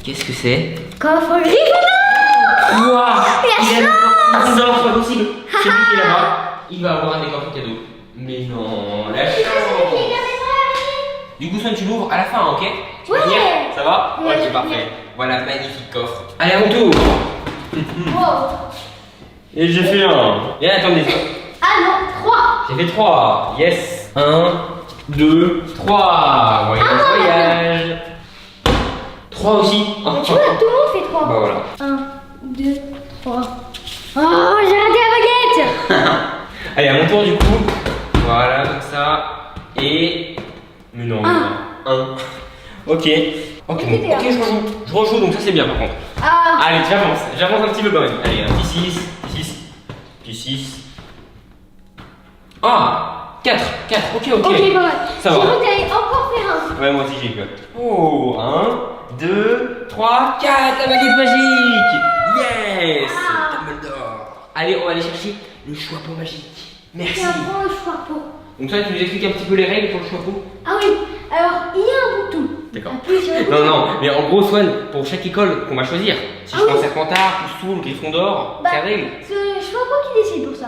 Qu'est-ce que c'est? Coffre Gryffondor. Ouah, La il a le coffre. Non, c'est pas possible. Celui qui est là-bas, il va avoir un des coffres cadeaux. Mais non, la chance. Du coup, Swan, tu l'ouvres à la fin, ok? Tu peux Ouais. venir? Ça va? Ouais, je Ok, peux parfait. venir. Voilà, magnifique coffre. Allez, à mon tour. Wow. Et j'ai fait un. Et attendez. Ah non, 3. J'ai fait 3. Yes. 1, 2, 3. Voyage. 3 aussi. Oh. Tu vois, tout le monde fait 3. Bah voilà. 1, 2, 3. Oh, j'ai raté la baguette. Allez, à mon tour du coup. Voilà, comme ça. Et. Mais non, Un. 1. Ok. Ok, C'était ok, je rejoue. Je rejoue, donc ça c'est bien par contre. Ah. Allez, j'avance un petit peu quand même. Allez, un petit 6. 6. Ah 4, ok. Ok, pas mal. Ça va. J'ai cru que t'allais encore faire un. Ouais, moi aussi j'ai peur. Oh, 1, 2, 3, 4, la baguette magique. Yes. Dumbledore. Allez, on va aller chercher le chapeau magique. Merci. C'est un bon chapeau. Donc toi, tu nous expliques un petit peu les règles pour le chapeau? Ah oui, alors il y a un bouton. D'accord. Appuie sur le bouton. Non, mais en gros, Swan, pour chaque école qu'on va choisir, si je Ah prends oui. Serpentard, Poussoul, Gryffondor, Bah, c'est la règle. c'est pas moi qui décide pour ça.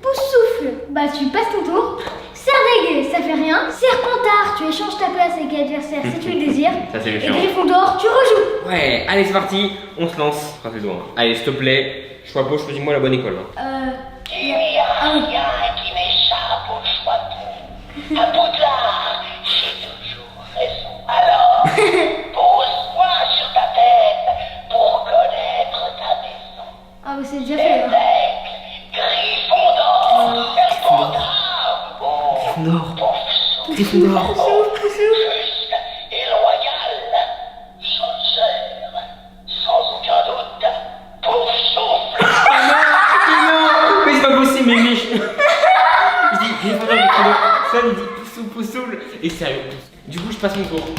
Pouce souffle, bah tu passes ton tour. Serdaigle, ça fait rien. Serpentard, tu échanges ta place avec l'adversaire si tu le désires. Ça, c'est Et méchant. Gryffondor, tu rejoues. Ouais, allez, c'est parti, on se lance. Enfin, c'est loin. Allez, s'il te plaît, chapeau, choisis-moi la bonne école. Hein. Il y a rien qui m'échappe au chapeau. À Poudlard, j'ai toujours raison. Alors, pose-moi sur ta tête pour connaître ta maison. Ah bah c'est déjà fait là. Gryffondor, Serpentard, Gryffondor. Gryffondor. juste et loyal Et sérieux. Du coup, je passe mon tour. Oui,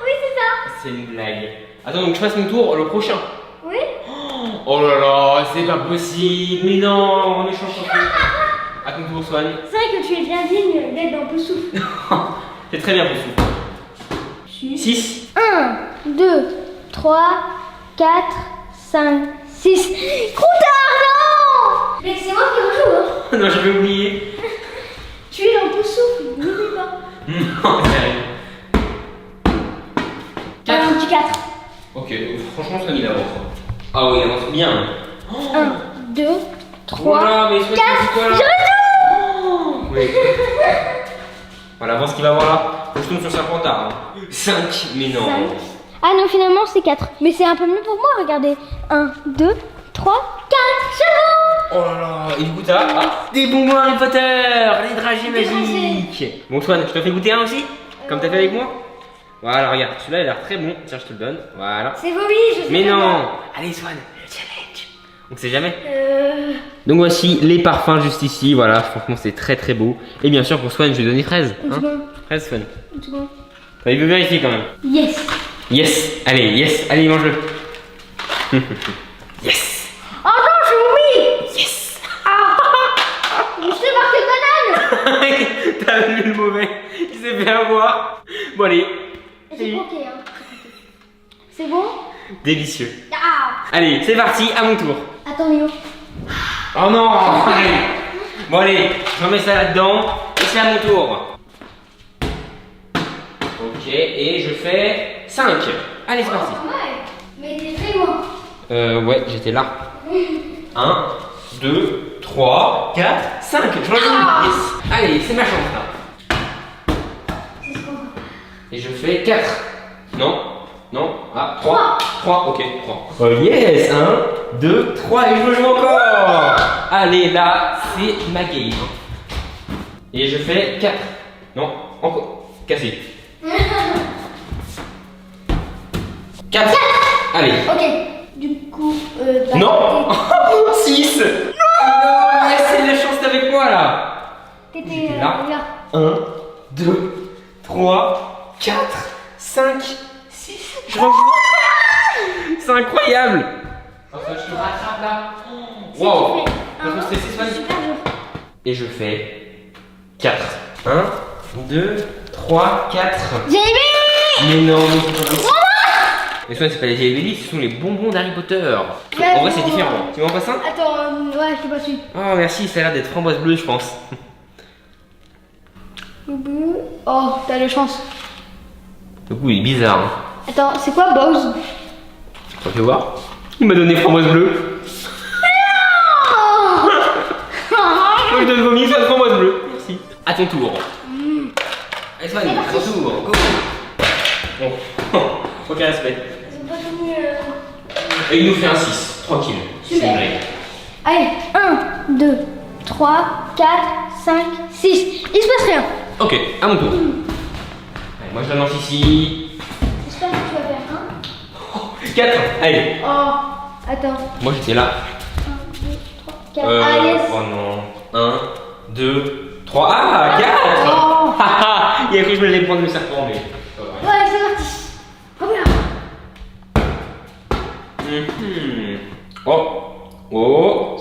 c'est ça. C'est une blague. Attends, donc je passe mon tour le prochain. Oui. Oh là là, c'est pas possible. Mais non, on est chanceux. À ton tour, Swan. C'est vrai que tu es bien digne d'être dans Poussouf. C'est très bien, Poussouf. 6. 1, 2, 3, 4, 5, 6. Croutard, non! Mais c'est moi qui rejoue, hein. Non, j'avais oublié. Tu es dans Poussouf, n'oublie pas. Non, sérieux. 4. Un petit 4. Ok, franchement, Swan il avance. Ah oui, il avance bien. 1, 2, 3, Voilà, mais Swan, 4. c'est quoi là? Je retourne! Oui. Voilà, voir ce qu'il va avoir là. Faut que je tombe sur Serpentard. 5, mais non. 5. Ah non, finalement c'est 4. Mais c'est un peu mieux pour moi, regardez. 1, 2, 3, 4. C'est bon! Oh là là, et du coup t'as des bonbons Harry Potter, les dragées Des magiques. Bon Swan, je te fais goûter un aussi, comme t'as fait avec moi. Voilà, regarde, celui-là il a l'air très bon. Tiens, je te le donne. Voilà. C'est Bobby, je sais Mais pas. non. Allez Swan, le challenge. On sait jamais. Donc voici les parfums juste ici. Voilà, franchement c'est très très beau. Et bien sûr pour Swan, je vais donner fraise. Une seconde. Fraise Swan. Une seconde. Il veut vérifier quand même. Yes. Yes. Allez, mange-le. Yes. Oh non, je oui. Yes. Je sais marqué banane. T'as vu le mauvais. Il s'est fait avoir. Bon allez. J'ai croqué, hein. C'est bon? Délicieux. Ah. Allez, c'est parti, à mon tour. Attends, Léo. Oh non. Allez. Bon allez, je remets ça là-dedans. Et c'est à mon tour. Ok, et je fais 5. Allez, c'est parti. Ouais. Mais t'es très loin. Ouais, j'étais là. 1, 2, 3, 4, 5. Je rejoins. Yes. Allez, c'est ma chance là. C'est ce qu'on va. Et je fais 4. Non. 3. 3, ok, 3. Oh yes. 1, 2, 3 et je rejoue encore. Allez, là, c'est ma game. Et je fais 4. Non, encore. Cassé. 4. Allez. Ok. Du coup, bah, Non. 6. Non, yes, c'est la chance avec moi là. T'étais là. 1, 2, 3, 4, 5, 6. Je rejoue. C'est incroyable. Enfin, je te rattrape là. Wow. Pas trop stressé, Swan. Super jeu. Et je fais 4. 1, 2, 3, 4. Jelly! Mais non, mais c'est pas possible. Mais Swan, c'est pas les Jelly, ce sont les bonbons d'Harry Potter. Ouais, En vrai, c'est bon. différent. Tu m'en passes un? Attends, ouais, je t'ai pas su. Oh, merci, ça a l'air d'être framboise bleue, je pense. Oh, t'as de chance. Du coup, il est bizarre. Hein. Attends, c'est quoi Bowser? Tu peux voir? Il m'a donné framboise bleue. Moi, je donne vomi, soit framboise bleue. Merci. À ton tour. Allez, Swan, à ton tour. Go. Bon, aucun respect. Ils ont pas tenu. Et il nous fait un 6. Tranquille. C'est Super. une règle. Allez, 1, 2, 3, 4, 5, 6. Il se passe rien. Ok, à mon tour. Allez, moi, je l'annonce ici. J'espère que tu vas faire 4. Allez. 1. Oh, attends. Moi, j'étais là. 1, 2, 3, 4. Ah, yes. Oh non. 1, 2, 3. Ah, 4. Oh. Il a cru que je me l'allais prendre le serpent, mais. Ouais, c'est parti. Combien? Oh,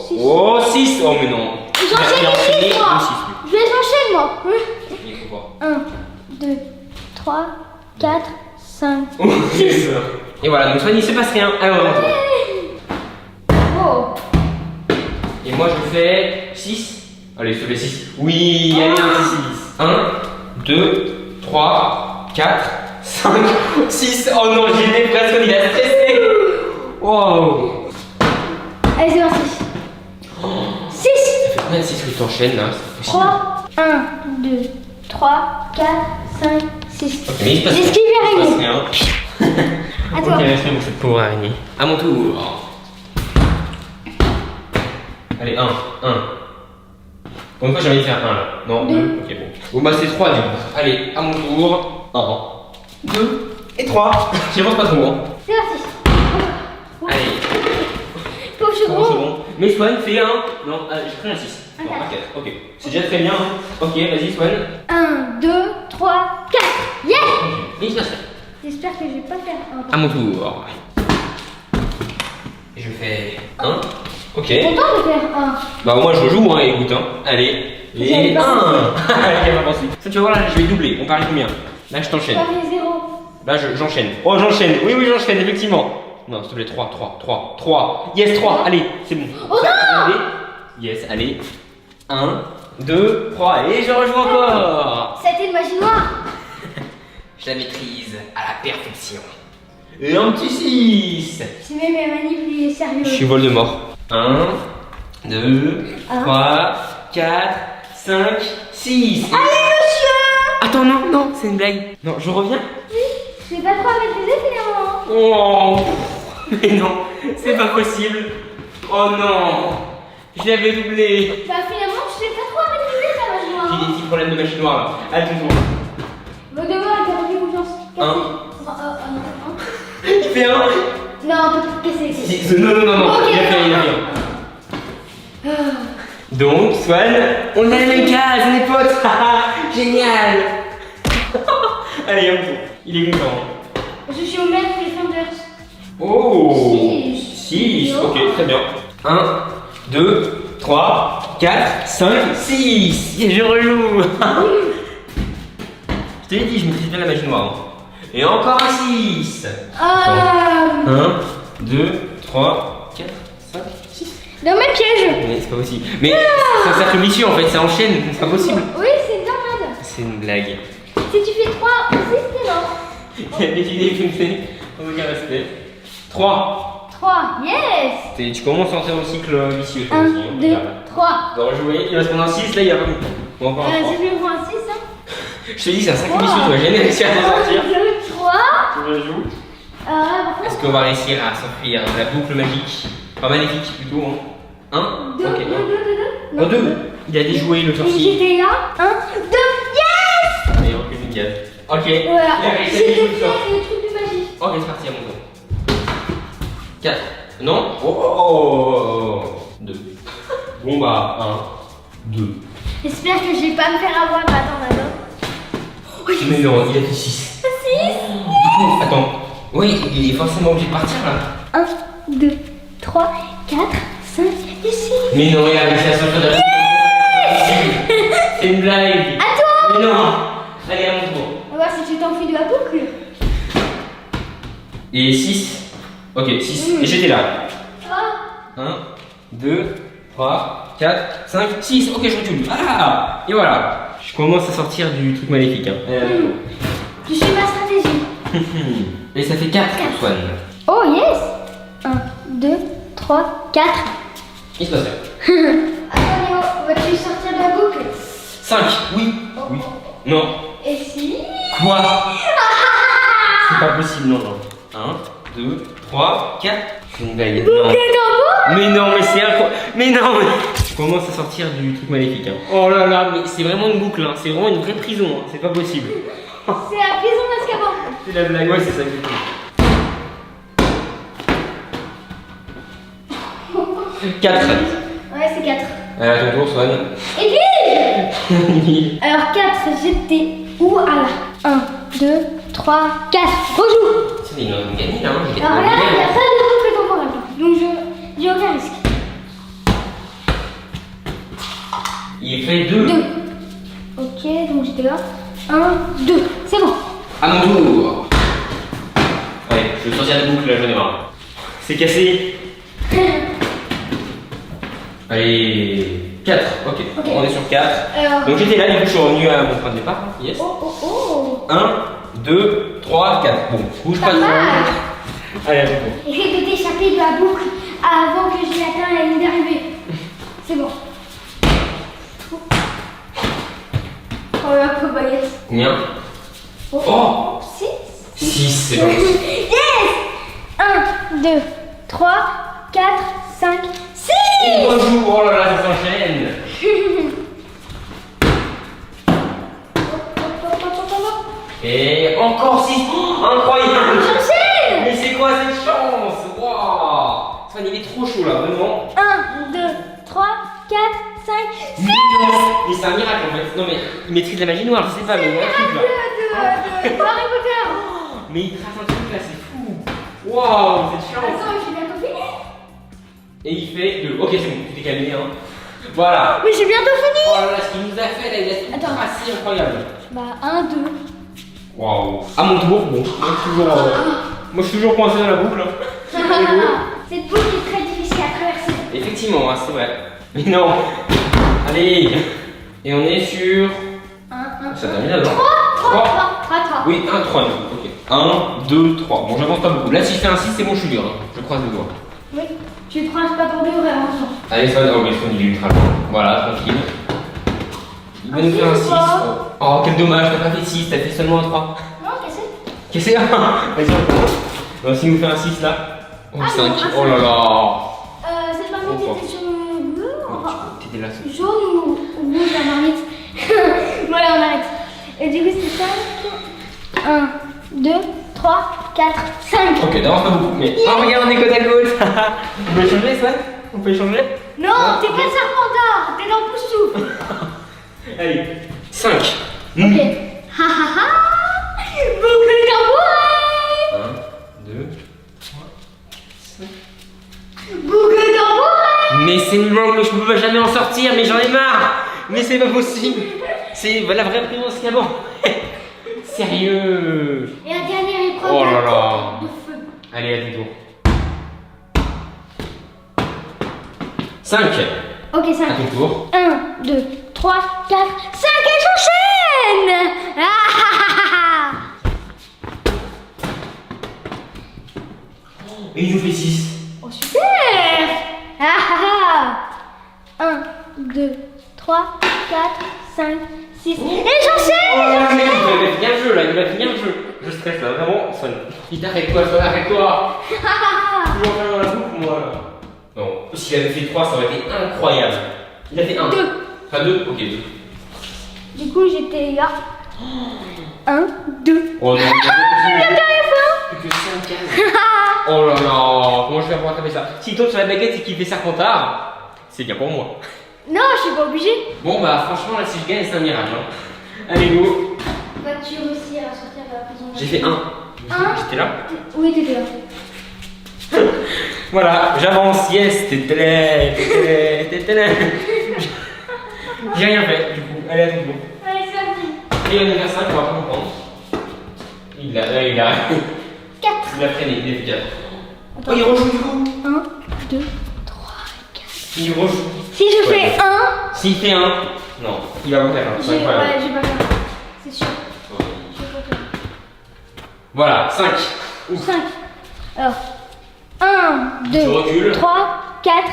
6. Oh, mais non. J'enchaîne Il a enchaîné les moi. le 6, Je les enchaîne, moi. lui. Il faut voir. 1, 2, 3, 4, 5. Et voilà, donc Swan, il se passe rien. Alors, on tour. Oh. Et moi, je fais 6. Allez, je te fais 6. Oui, allez, un petit 6. 1, 2, 3, 4, 5, 6. Oh non, j'étais presque, il a stressé. Wow. Allez, c'est parti. 6. Ça fait combien de 6 que tu enchaînes là? C'est pas possible. 3, 1, 2, 3, 4, 5, 6. Ok, mais il se passe L'esquive rien. Il se araignée. passe rien. À toi. Ok, respect pour cette pauvre araignée. À mon tour. Allez, 1. Pour une fois, j'ai envie de faire 1 là. Non, 2. Ok, bon. Bon, bah, c'est 3 du coup. Allez, à mon tour. 1, 2 et 3. J'y avance pas trop, hein. C'est parti. Allez, Pauvre c'est second. bon. Mais Swan fait 1. Non, j'ai pris un 6. Un Non, 4. un 4. Ok. C'est déjà très bien. Hein. Ok, vas-y, Swan. 1, 2, 3, 4. Yes! Félicitations. J'espère que je vais pas faire un. À mon tour. Et je fais 1. Ok. Content de faire un. Bah moi je joue, hein, écoute. Hein. Allez. J'avais Et pas 1. Allez, pas pensé. Ça tu vas voir là, je vais doubler. On parle combien? Là je t'enchaîne. Paris 0. Là j'enchaîne. Oh j'enchaîne. Oui oui j'enchaîne effectivement. Non s'il te plaît 3. Yes 3. Allez c'est bon. Oh non! Yes allez. 1, 2, 3 et je rejoue encore. Ça a été une magie noire. Je la maîtrise à la perfection. Et un petit 6. C'est même la manip, il est sérieux. Je suis Voldemort. 1, 2, 3, 4, 5, 6. Allez, monsieur! Attends, non, c'est une blague. Non, je reviens. Je vais pas trop maîtriser finalement. Oh, mais non, c'est pas possible. Oh non, je l'avais doublé. Bah finalement, je sais pas trop maîtriser ta magie J'ai noire. des petits problèmes de machine noire là. À toujours. Voldemort, il t'a fait confiance. Un. Non. Je fais 1. Non, qu'est-ce que c'est? Non. Ok, Il a fait d'accord. rien. Donc, Swan, on a la même case, on est potes. Génial. Allez, on tour. Il est content. Je suis au maître des Thunders. Oh. Six. 6. Ok, très bien. 1, 2, 3, 4, 5, 6. Et je rejoue. Je t'ai dit, je maîtrise bien la magie noire. Hein. Et encore un 6. 1, 2, 3, 4, 5, 6. Dans mes pièges. Mais c'est pas possible. Mais c'est un cercle vicieux en fait, ça enchaîne, c'est pas possible. Oui, c'est une tornade. C'est une blague. Si tu fais 3 aussi, t'es mort. Il y a des idées qui me fait aucun respect. 3. 3, yes. Tu commences à entrer dans le cycle vicieux. toi 1, aussi, hein. 2, 3. On va rejouer, il va se prendre un 6, là il y a pas beaucoup. Bon, encore un 3. Si je prends un 6, hein. Je te dis, c'est un sacré vicieux, tu vas jamais réussir à t'en sortir. 1, 2, 3. Tu rejoues. Par contre, Est-ce qu'on va réussir à s'enfuir dans la boucle magique? Pas maléfique plutôt, hein. 1. 2, Ok, 2, 2, 2, 2. Oh, 2. Il a déjoué le Et sorcier. j'étais là. 1, 2, yes. Allez, recule une case. Ok. Voilà. Il a réussi à J'ai déjouer fait le sort. le truc de magie. Ok, c'est parti à mon tour. 4. Non? Oh 2. Bon bah, 1, 2. J'espère que je vais pas me faire avoir. Attends, attends. Mais non, il a fait 6. 6. Du coup, attends. Oui, il est forcément obligé de partir là. 1, 2, 3, 4, 5 et 6. Mais non, il a réussi à sortir de la C'est une blague. À toi. Mais non. Allez, à mon tour. On va voir si tu t'enfuis de la boucle. Et 6. Ok, 6. Et j'étais là. 3. 1, 2, 3, 4, 5, 6. Ok, je recule. Ah. Et voilà. Je commence à sortir du truc maléfique. Hein. Je suis ma stratégie. Et ça fait 4 pour Swan. Oh yes. 1, 2, 3, 4. Il se passe rien. Attends Néo, vas-tu sortir de la boucle? 5. Oui. Oui. Non. Et si? Quoi? C'est pas possible, non, non. 1, 2, 3, 4. C'est une blague. Non. Mais non, mais c'est incroyable. Mais non, mais. Je commence à sortir du truc maléfique. Hein. Oh là là, mais c'est vraiment une boucle. Hein. C'est vraiment une vraie prison. Hein. C'est pas possible. C'est la prison d'Azkaban. C'est la blague. Ouais, c'est ça exactement. 4. Ouais, c'est 4. À ton tour, Swan. Et puis alors 4, j'étais où? À la 1, 2, 3, 4. Rejoue. C'est une gagné là. Hein. Alors là, il n'y a pas de boucle temporelle. Donc j'ai aucun risque. Il fait 2. 2. Ok, donc j'étais là. 1, 2. C'est bon. À mon tour. Allez, je vais sortir la boucle là, j'en ai marre. C'est cassé. Allez, 4. Ok, on est sur 4. Alors. Donc j'étais là, du coup je suis revenu à mon point de départ. Yes. Oh. 1, 2, 3, 4. Bon, bouge pas Pas trop. mal. Allez, à ton tour. Essaye de t'échapper de la boucle avant que j'ai atteint la ligne d'arrivée. C'est bon. Oh la cobaye. Combien? Oh 6. 6, c'est pas possible. Yes. 1, 2, 3, 4, 5, 6. Et rejoue, oh là là, ça s'enchaîne. Et encore 6. Oh, incroyable. J'enchaîne. Mais c'est quoi cette chance? Waouh. Swan, il est trop chaud là, vraiment. 1, 2, 3, 4, 5, Mais non, mais c'est un miracle en fait. Non mais il maîtrise la magie noire, je sais pas, mais il y a un truc là. de Harry Potter. Mais il trace un truc là, c'est fou. Waouh, c'est chiant. Attends, j'ai bientôt fini. Et il fait 2. Ok, c'est bon, tu t'es calmé hein. Voilà. Mais j'ai bientôt fini. Oh là là, ce qu'il nous a fait là, il a tout Attends. tracé, incroyable. Bah, 1, 2. Waouh. À mon tour, bon, moi je suis toujours coincé dans la boucle. Hein. Cette boucle est très difficile à traverser. Effectivement, hein, c'est vrai. Mais non. Allez. Et on est sur. 1, Ça termine là-dedans. 3. Oui, 1, 3, ok. 1, 2, 3. Bon, j'avance pas beaucoup. Là, si je fais un 6, c'est bon, je suis dur. Hein. Je croise les doigts. Oui, tu te ranges pas pour deux vraiment. Allez, ça va. Oh, mais il est ultra loin. Voilà, tranquille. Il va nous faire un 6. Oh, quel dommage, t'as pas fait 6, t'as fait seulement un 3. Non, cassé. Qu'est-ce que c'est? Vas-y, on commence. Donc, s'il nous fait un 6 là. Oh, Ah, 5. non, Oh là là. Cette marmite Oh, était sur le bleu, T'étais là. jaune ou rouge la marmite. Voilà, on arrête. Et du coup, c'est 5. 1, 2, 3, 4, 5. Ok, d'avance pas beaucoup. Mais. Oh, regarde, on est côte à côte. On peut échanger, ça? On peut échanger? Non, t'es pas Serpentard, t'es dans Poussouf. Allez, 5. Ok. Ha ha ha. Boucle tambouret. 1, 2, 3, 5. Boucle tambouret. Mais c'est une langue que je peux jamais en sortir, mais j'en ai marre. Mais c'est pas possible. C'est la vraie prison d'Azkaban. Sérieux. Et la dernière épreuve. Oh là là. De feu. Allez, à ton tour. 5. Ok, 5. À ton tour. 1, 2, 3, 4, 5 et j'enchaîne. Ah, ah, ah, ah. Et il nous fait 6. Oh super. Ah, ah, ah. 1, 2, 3, 4, 5, 6 et j'enchaîne. Oh là là, mais il va finir le jeu là, il va finir le jeu. Je stresse là, vraiment. Son. Il t'arrête quoi, Son, arrête-toi. Toujours faire dans la boucle, moi là. Non, s'il avait fait 3, ça aurait été incroyable. Il a fait 1. 2. Enfin 2, ok, 2. Du coup, j'étais là. 1, 2. Oh non, il y a La dernière fois. plus que 5 cases. Oh là là, comment je vais pouvoir taper ça? S'il tombe sur la baguette et qu'il fait Serpentard, c'est bien pour moi. Non, je suis pas obligée. Bon bah franchement là si je gagne c'est un miracle. Hein. Allez go. Vas-tu réussir à sortir de la prison? J'ai fait 1. 1. J'étais là. Oui, t'étais là. Voilà, j'avance, yes, t'étais là. J'ai rien fait du coup, allez à ton tour. Allez, c'est parti. Et on est vers 5, on va pas comprendre. Il a 4. il a freiné, il est efficace. Oh il rejoue du coup. 1, 2, 3, 4. Il rejoue. Si je fais 1. S'il fait 1, non, il va pas faire 1, c'est incroyable. Ouais, j'ai pas fait. C'est sûr. Je vais pas faire. Voilà, 5. 5. Alors, 1, Tu 2, recules. 3, 4, 5.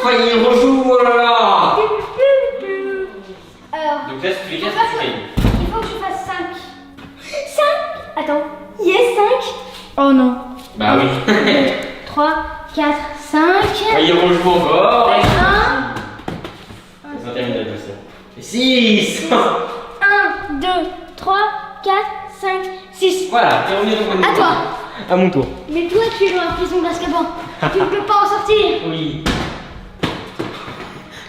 Oh il rejoue, oh là là. Alors, Donc là si tu les faut casses, faire tu ça. gagnes. Il faut que je fasse 5. 5. Attends. Yes, 5. Oh non. Bah oui. 3, 4, 5. Ah, il rejoue encore. 1. C'est interminable ça. Et 6. 1, 2, 3, 4, 5, 6. Voilà, t'es revenu dans mon À toi. À mon tour. Mais toi, tu es dans la prison d'Azkaban. Tu ne peux pas en sortir. Oui.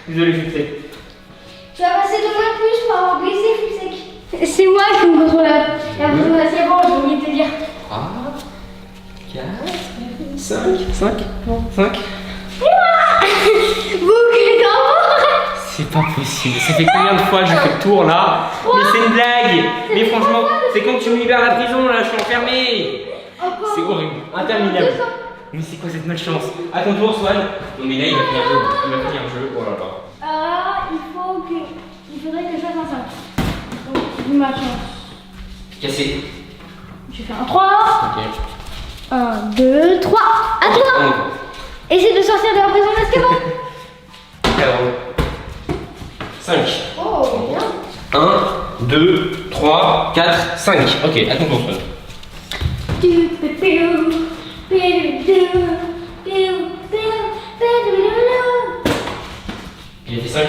Désolé, je sais. Tu vas passer 2 mois de plus pour avoir blessé Fusek. C'est moi qui me contrôle la prison d'Azkaban, j'ai oublié de te dire. 3, 4, 5, 5, 5. Boucle d'amour. C'est pas possible. Ça fait combien de fois que je fais le tour là? Mais c'est une blague. Mais franchement, c'est quand tu me libères la prison là, je suis enfermé. C'est horrible, interminable. Mais c'est quoi cette malchance? À ton tour, Swan. Non mais là il va finir le jeu. Il va finir le jeu. Oh là là. Il faudrait que je fasse un 5. Donc, vu ma chance. Cassé. Je fais un 3. Ok. 1, 2, 3. À toi. Essaye de sortir de la prison d'Azkaban. 5. Oh, bien. 1, 2, 3, 4, 5. Ok, à ton tour, Swan. Il a fait 5.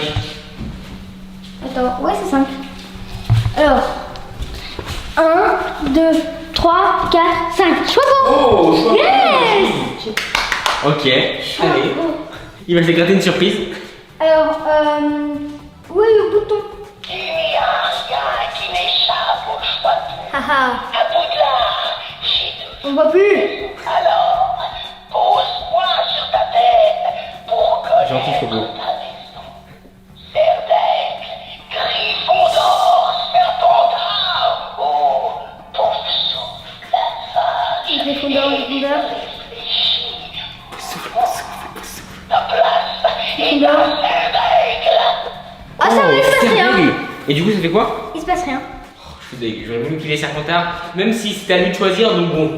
Attends, ouais, c'est 5. Alors, 1, 2, 3, 4, 5. Choix bon. Oh, je vois. Yes. Ok, allez. Il va s'éclater une surprise. Alors, où est le bouton? Il y a rien qui m'échappe au choix de tout. Haha, À Poudlard, j'ai toujours. on voit plus. Alors, pose-moi sur ta tête pour Gentil, connaître Frodo. ta maison. Serdaigle, Gryffondor, Serpentard ou Poufsouffle, la Gryffondor, Gryffondor. Ta place est Gryffondor. à Serdaigle. Ah, ça va, il se passe rien. Serdaigle. Et du coup, ça fait quoi? Il se passe rien. Je suis dégueu. J'aurais voulu qu'il ait Serpentard, même si c'était à lui de choisir, donc bon.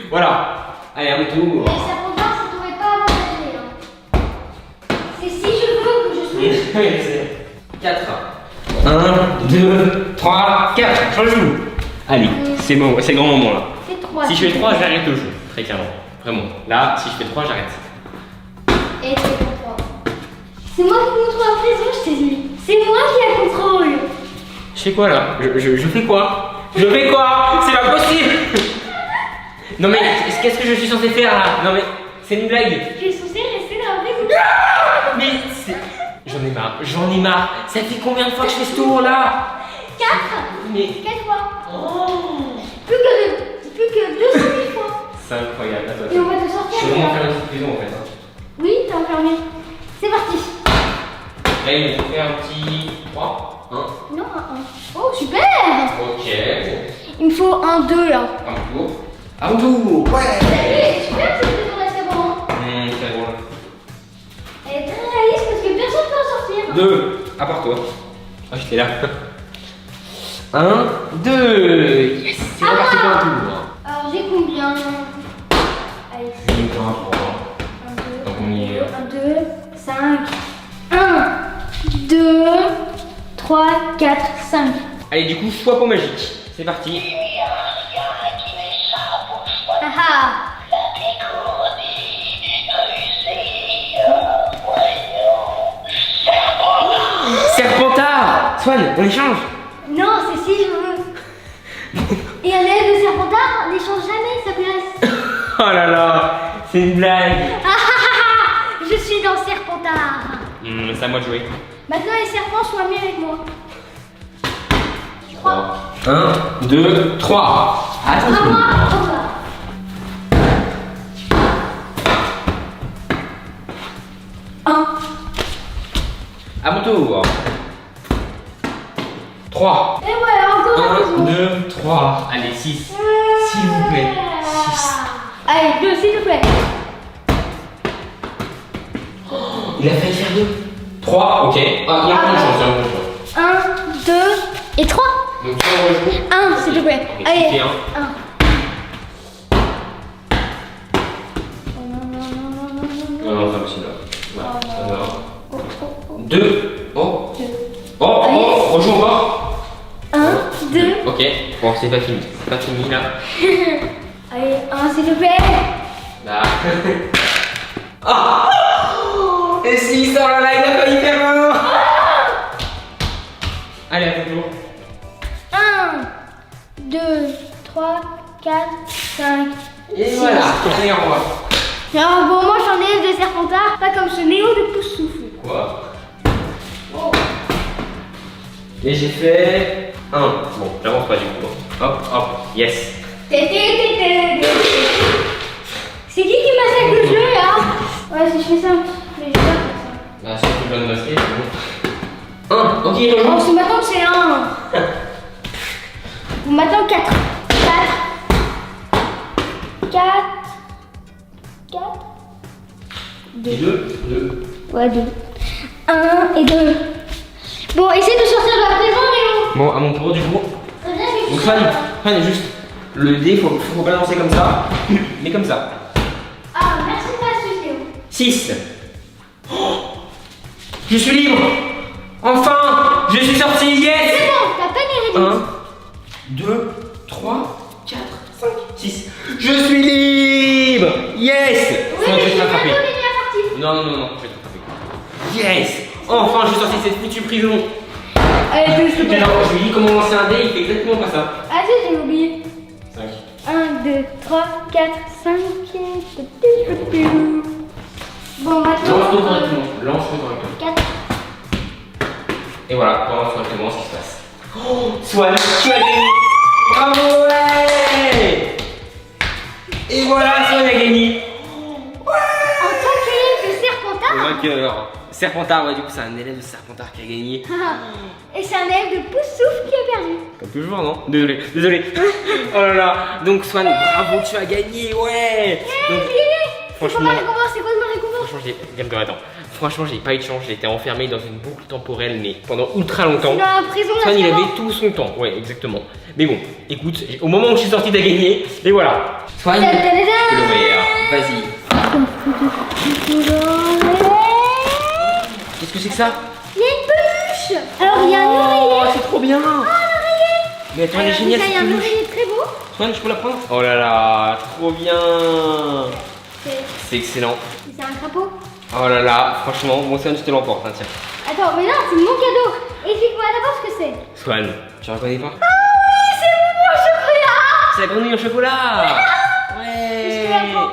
Voilà. Allez, à mon tour. Mais Serpentard, ça t'aurait pas avantagé. Hein. C'est si je veux que je suis. Oui, c'est 4. 1, 2, 3, 4. Je joue. Allez, c'est bon, c'est le grand moment là. C'est 3. Si je fais 3, j'arrête le jeu. Très clairement. Vraiment. Là, si je fais 3, j'arrête. Et c'est pour 3. C'est moi qui contrôle la prison, je t'ai dit. C'est moi qui la contrôle. Je fais quoi là je fais quoi? Je fais quoi? C'est pas possible. Non mais, qu'est-ce que je suis censé faire là? Non mais, c'est une blague. Tu es censé rester dans la prison. Mais c'est... J'en ai marre. Ça fait combien de fois que je fais ce tour là? 4. Mais... 4 fois. Plus que 200 000 fois. C'est incroyable. Attends, Et on attends. va te Je sortir. vais vraiment faire une petite prison en fait. Hein. Oui, t'es enfermé. C'est parti. Là, il faut faire un petit 3. 1. Non, un. Oh, super. Ok. Il me faut un 2 là. À mon tour. À mon tour. Ouais. C'est super cette prison là, c'est bon. Très drôle. Elle est très réaliste parce que personne ne peut en sortir. 2. À part toi. Ah, j'étais là. 1, 2. Yes. C'est Ah. reparti pour un tour. Alors j'ai combien? Allez, Il me fera 3. 1, 2, Donc on y est. 1, 2, 5. 1, 2, 3, 4, 5. Allez, du coup, choix pour magique. C'est parti. Il n'y a rien qui m'échappe au choix de tout. Ah La dégourdie, rusée, voyons, serpent. Serpentard. Swan, on échange. non, c'est si je veux. Et un élève de Serpentard n'échange jamais sa place. Oh là là, c'est une blague. Je suis dans Serpentard. C'est à moi de jouer. Maintenant les serpents sont amis avec moi. 3. 1, 2, 3. À Attention. moi, au revoir. À mon tour. 3. Et voilà, encore un 1, bisou. 2, 3. Allez, 6. S'il vous plaît. 6. Allez, 2 s'il te plaît. Il a failli faire 2. 3, ok. Ah, il y a encore une chance, il y a encore une chance. 1, 2 et 3. Donc, si on rejoue. 1 s'il te plaît. Ok, Allez. cliquez, hein. 1. Non, non, c'est possible. Voilà, ça va. 2. Oh. Oh, Allez. oh, rejoue encore. 1, 2. Ok. Bon, c'est pas fini. C'est pas fini là. Allez, 1 s'il te plaît. Là. Ah. Et si, oh là là, il a failli faire un. Allez, à ton tour. 1, 2, 3, 4, 5. Et voilà, allez, au revoir. Alors bon, moi j'en ai de Serpentard, pas comme ce Néo de Poufsouffle. Quoi? Et j'ai fait 1. Bon, j'avance pas du coup. Hop, hop, yes. C'est qui massacre le jeu là? Ouais, si je fais ça, mais je vais pas faire ça. Bah, si tu donnes masquer, c'est bon. 1, ok, il Oh, rejoue. ce matin c'est 1. Vous m'attendez 4. 4. 2, 2. Ouais, 2. 1 et 2. Bon, essaye de sortir de la prison, Léo. Bon, à mon tour du coup. C'est bien que tu Donc, sortes. Fan, juste le dé, faut balancer comme ça. Mais comme ça. Ah, merci de l'astuce, Léo. 6. Je suis libre. Enfin, je suis sorti, yes. C'est bon, t'as pas les réduits. 1, 2, 3, 4, 5, 6. Je suis libre. Yes. Oui, Sinon, mais je vais j'ai te pas rattraper. donné la partie. Non, non, non, non, je vais te rattraper. Yes. Enfin, je suis sorti de cette foutue prison. Allez, deux secondes. Alors, je lui dis comment lancer un dé, il fait exactement pas ça. Ah, si, j'ai oublié. 5. 1, 2, 3, 4, 5. Bon, maintenant. Lance-le correctement. Lance-le correctement. 4. Et voilà, pour voir correctement ce qui se passe. Oh, Swan, tu as gagné. Bravo, ouais. Et voilà, Swan a gagné. En tant qu'élève de Serpentard. Vainqueur. Serpentard, ouais, du coup, c'est un élève de Serpentard qui a gagné. Et c'est un élève de Poussouf qui a perdu. Comme toujours, non? Désolé. Oh là là. Donc, Swan, bravo, tu as gagné, ouais. Donc, C'est quoi ma récompense? C'est quoi ma récompense? franchement, attends. Franchement, j'ai pas eu de chance. J'ai été enfermé dans une boucle temporelle, mais pendant ultra longtemps. Dans la prison Swan, il nationale. avait tout son temps. Ouais, exactement. Mais bon, écoute, au moment où je suis sorti, t'as gagné. Et voilà. Swan, Tadadada. tu peux l'ouvrir. Vas-y. Qu'est-ce que c'est que ça? Il y a une peluche. Alors il y a un Oh, oreiller. c'est trop bien. Mais attends, elle est Alors, géniale, déjà, il y a cette un peluche. oreiller très beau. Swan, je peux la prendre? Oh là là, trop bien. C'est excellent. C'est un crapaud. Oh là là, franchement, bon Swan, je te l'emporte, hein, tiens. Attends, mais non, c'est mon cadeau. Explique-moi d'abord ce que c'est. Swan, tu reconnais pas? C'est mon chocolat. C'est la grenouille en chocolat. Je te la Ouais. prends.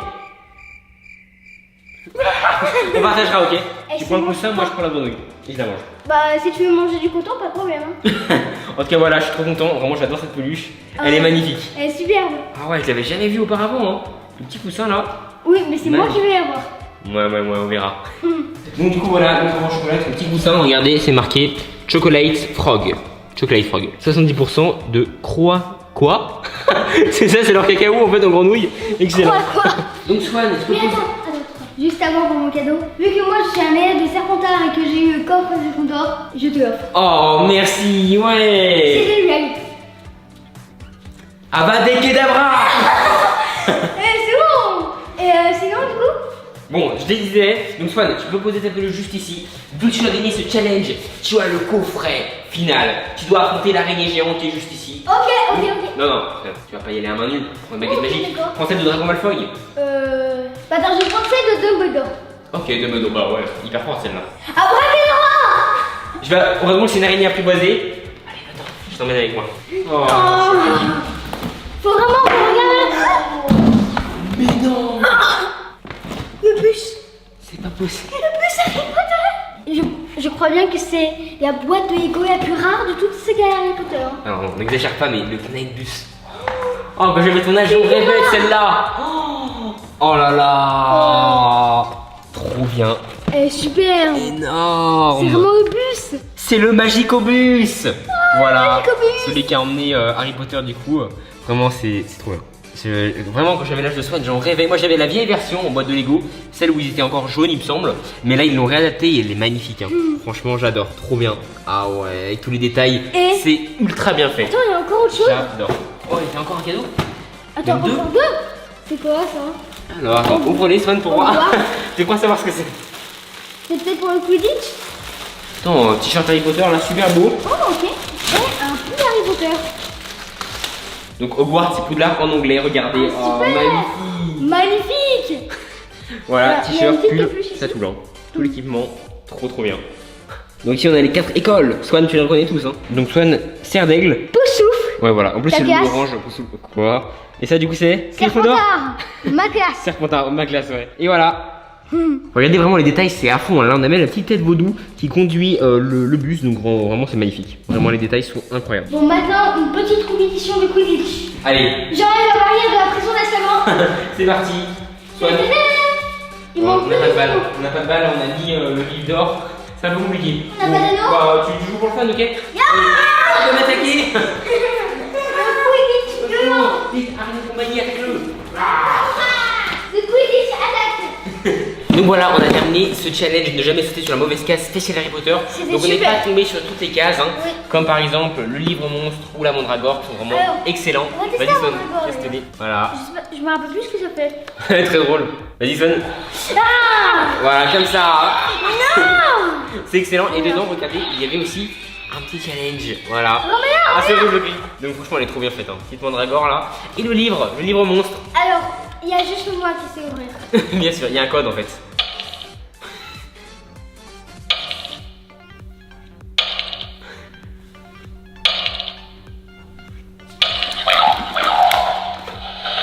On partagera, ok? Et Tu prends le c'est coussin, bon. moi je prends la grenouille. Et je la mange. Bah, si tu veux manger du coton, pas de problème. Hein. En tout cas, voilà, je suis trop content. Vraiment, j'adore cette peluche. Elle est magnifique. Elle est superbe. Ah ouais, je l'avais jamais vue auparavant, hein. Le petit coussin là. Oui, mais c'est moi Magnifique. qui vais l'avoir. Ouais, on verra. Donc du coup voilà, donc en chocolat, ce petit coussin, regardez, c'est marqué Chocolate Frog. Chocolate Frog. 70% de Quoi c'est ça, c'est leur cacao en fait en grenouille. Excellent. Quoi Donc Swan, est-ce que Mais attends. Juste avant pour mon cadeau, vu que moi je suis un élève de Serpentard et que j'ai eu le coffre de Gryffondor, je te l'offre. Oh merci, ouais. C'est génial. Abadekadabra. C'est bon. Et sinon du coup, Bon, je te disais, donc Swan, tu peux poser ta peluche juste ici. Vu que tu as gagné ce challenge, tu as le coffret final. Tu dois affronter l'araignée géante qui est juste ici. ok. Non, tu vas pas y aller à main nue. Prends une baguette Ok, magique. d'accord. Prends celle de Dragon Malfoy. Bah attends, je prends celle de Dumbledore. Ok, Dumbledore, bah ouais, hyper fort celle-là. Abracadabra. Heureusement que c'est une araignée apprivoisée. Allez, attends, je t'emmène avec moi. Oh, Faut vraiment qu'on regarde. mais non. Le bus. C'est pas possible. Le bus Harry Potter. Je crois bien que c'est la boîte de Lego la plus rare de toutes ces gars Harry Potter. Alors, on n'exagère pas, mais le Knight Bus. Oh, quand j'avais ton âge, je rêvais de celle-là. Oh là là. Trop bien. Elle est super. Énorme. C'est vraiment le bus. C'est le Magicobus. Voilà. Magicobus. Celui qui a emmené Harry Potter du coup. Vraiment, c'est trop bien. Vraiment, quand j'avais l'âge de Swan, j'en rêvais. Moi, j'avais la vieille version en boîte de Lego, celle où ils étaient encore jaunes, il me semble. Mais là, ils l'ont réadapté et elle est magnifique. Hein. Franchement, j'adore. Trop bien. Ah ouais, avec tous les détails. Et c'est ultra bien fait. attends, il y a encore autre chose. J'adore. Oh, il y a encore un cadeau. Attends, même deux. encore deux. C'est quoi ça? Alors, attends, ouvre-les, Swan, pour voir. voir. Tu crois savoir ce que c'est? C'est peut-être pour le Quidditch. Attends, un t-shirt Harry Potter là, super beau. Oh ok. Et un pull Harry Potter. Donc, Hogwarts, c'est Poudlard en anglais, regardez. Oh, super. magnifique. Magnifique. Voilà, Il y a une t-shirt, petite pull, capuche ici. ça tout blanc. Tout l'équipement, trop bien. Donc ici on a les 4 écoles. Swan, tu les reconnais tous hein. Donc Swan, serre d'aigle. Poussouf. Ouais voilà, en plus Ta c'est le classe. orange. Quoi? Et ça du coup c'est Gryffondor. Serpentard. Ma classe. Serpentard, ma classe ouais. Et voilà. Regardez vraiment les détails, c'est à fond. Là on a même la petite tête vaudou qui conduit le bus, donc vraiment c'est magnifique. Vraiment les détails sont incroyables. Bon maintenant une petite compétition de Quidditch. Allez, J'enlève la barrière de la prison d'Azkaban. c'est parti. Swan. Il Oh, manque on n'a pas de balle, deux. on n'a pas de balle, on a mis le livre d'or. C'est un peu compliqué. On n'a pas d'anneau. Bah, tu joues pour le fun, ok? Tu peux m'attaquer. Le Quidditch devant. Vite, arrête de compagnie, arrête-le. Le Quidditch attaque. Donc voilà, on a terminé ce challenge de ne jamais sauter sur la mauvaise case spéciale Harry Potter. C'était Donc on n'est super. pas tombé sur toutes les cases, hein, Oui. comme par exemple le livre monstre ou la mandragore qui sont vraiment Alors, excellents. on va tester Vas-y la Son, mandragore, teste-les. d'ailleurs. Voilà, Je me rappelle plus ce que ça fait. très drôle. Vas-y Son. Ah. Voilà, comme ça. Non. C'est excellent. Et dedans, regardez, il y avait aussi un petit challenge. Voilà. Non mais non. Ah, c'est horrible. Donc franchement, elle est trop bien faite. Hein. Petite mandragore là. Et le livre monstre. Alors, il y a juste moi qui sais ouvrir. Bien sûr, il y a un code en fait.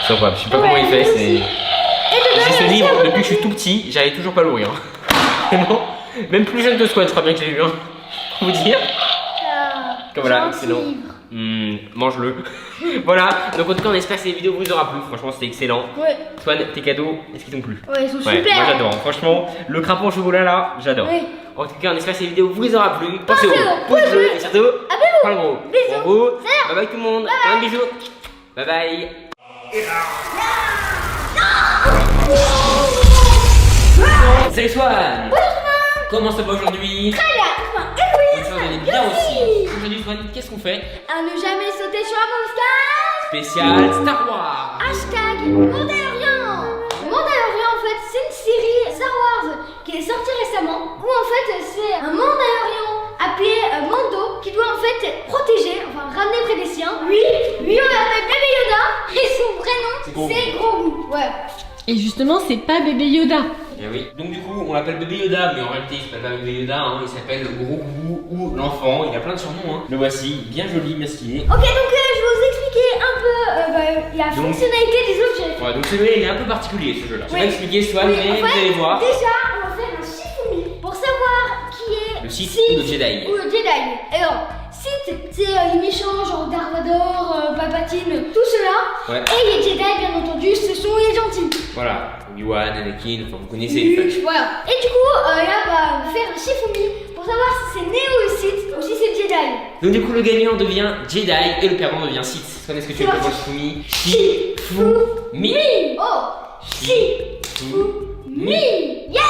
C'est incroyable, je sais pas comment il fait, c'est... J'ai ce livre depuis que je suis tout petit, j'arrive toujours pas à l'ouvrir. Vraiment, même plus jeune que Squad, je crois bien que j'ai lu. Hein. Pour vous dire. Comme voilà, gentil excellent. livre. Mange-le. Voilà, donc en tout cas on espère que cette vidéo vous aura plu, franchement c'était excellent. Ouais. Swan, tes cadeaux, est-ce qu'ils t'ont plu? Ouais, ils sont Ouais, super. moi j'adore, franchement, le crapaud au chocolat là, j'adore. Oui. En tout cas on espère que cette vidéo vous aura plu. Pensez au au pouce bleu et surtout, Abonnez-vous. pas le gros. Bisous. Pour vous, Salut. bye bye tout le monde, un bisou. Bye bye. Salut Swan. Comment ça va aujourd'hui? Très bien. Enfin, Bonne chose, elle est bien aussi. Aujourd'hui Swan, qu'est-ce qu'on fait? à ne jamais sauter sur un monstre. Spécial Star Wars. Hashtag Mandalorian. Mandalorian en fait c'est une série Star Wars qui est sortie récemment où en fait c'est un Mandalorian appelé Mando qui doit en fait protéger, enfin ramener près des siens. Lui on l'appelle Bébé Yoda et son vrai nom c'est Grogu. Ouais. Et justement, c'est pas bébé Yoda. Eh oui. Donc du coup, on l'appelle bébé Yoda, mais en réalité, il s'appelle pas bébé Yoda, hein. Il s'appelle le gros goût ou l'enfant. Il a plein de surnoms. Hein. Le voici, bien joli, bien stylé. Ok donc je vais vous expliquer un peu la Donc- fonctionnalité des objets. Ouais, donc celui-là, il est un peu particulier ce jeu-là. Je vais Oui. pas expliquer Swan, Oui, mais en vous fait, allez voir. Déjà, on va faire un Shifumi pour savoir qui est Le Sith ou le Jedi. Ou le Jedi. Alors, Sith, c'est les méchants, genre Dark Vador, Palpatine, tout cela. Ouais. Et les Jedi, bien entendu, ce sont les gentils. Voilà, Obi-Wan, Anakin, enfin vous connaissez les fans. Voilà. Et du coup, là, on va faire un Shifumi pour savoir si c'est Neo le Sith ou si c'est Jedi. Donc du coup, le gagnant devient Jedi et le perdant devient Sith. Swan, est-ce que tu es C'est prêt pour le parti. Shifumi? Shifumi. Oh, Shifumi. Yeah.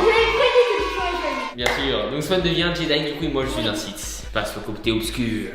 Vous avez prédit que tu ferais choisir. Bien sûr. Donc Swan devient Jedi, du coup, et moi je suis un Sith. Passe au côté obscur.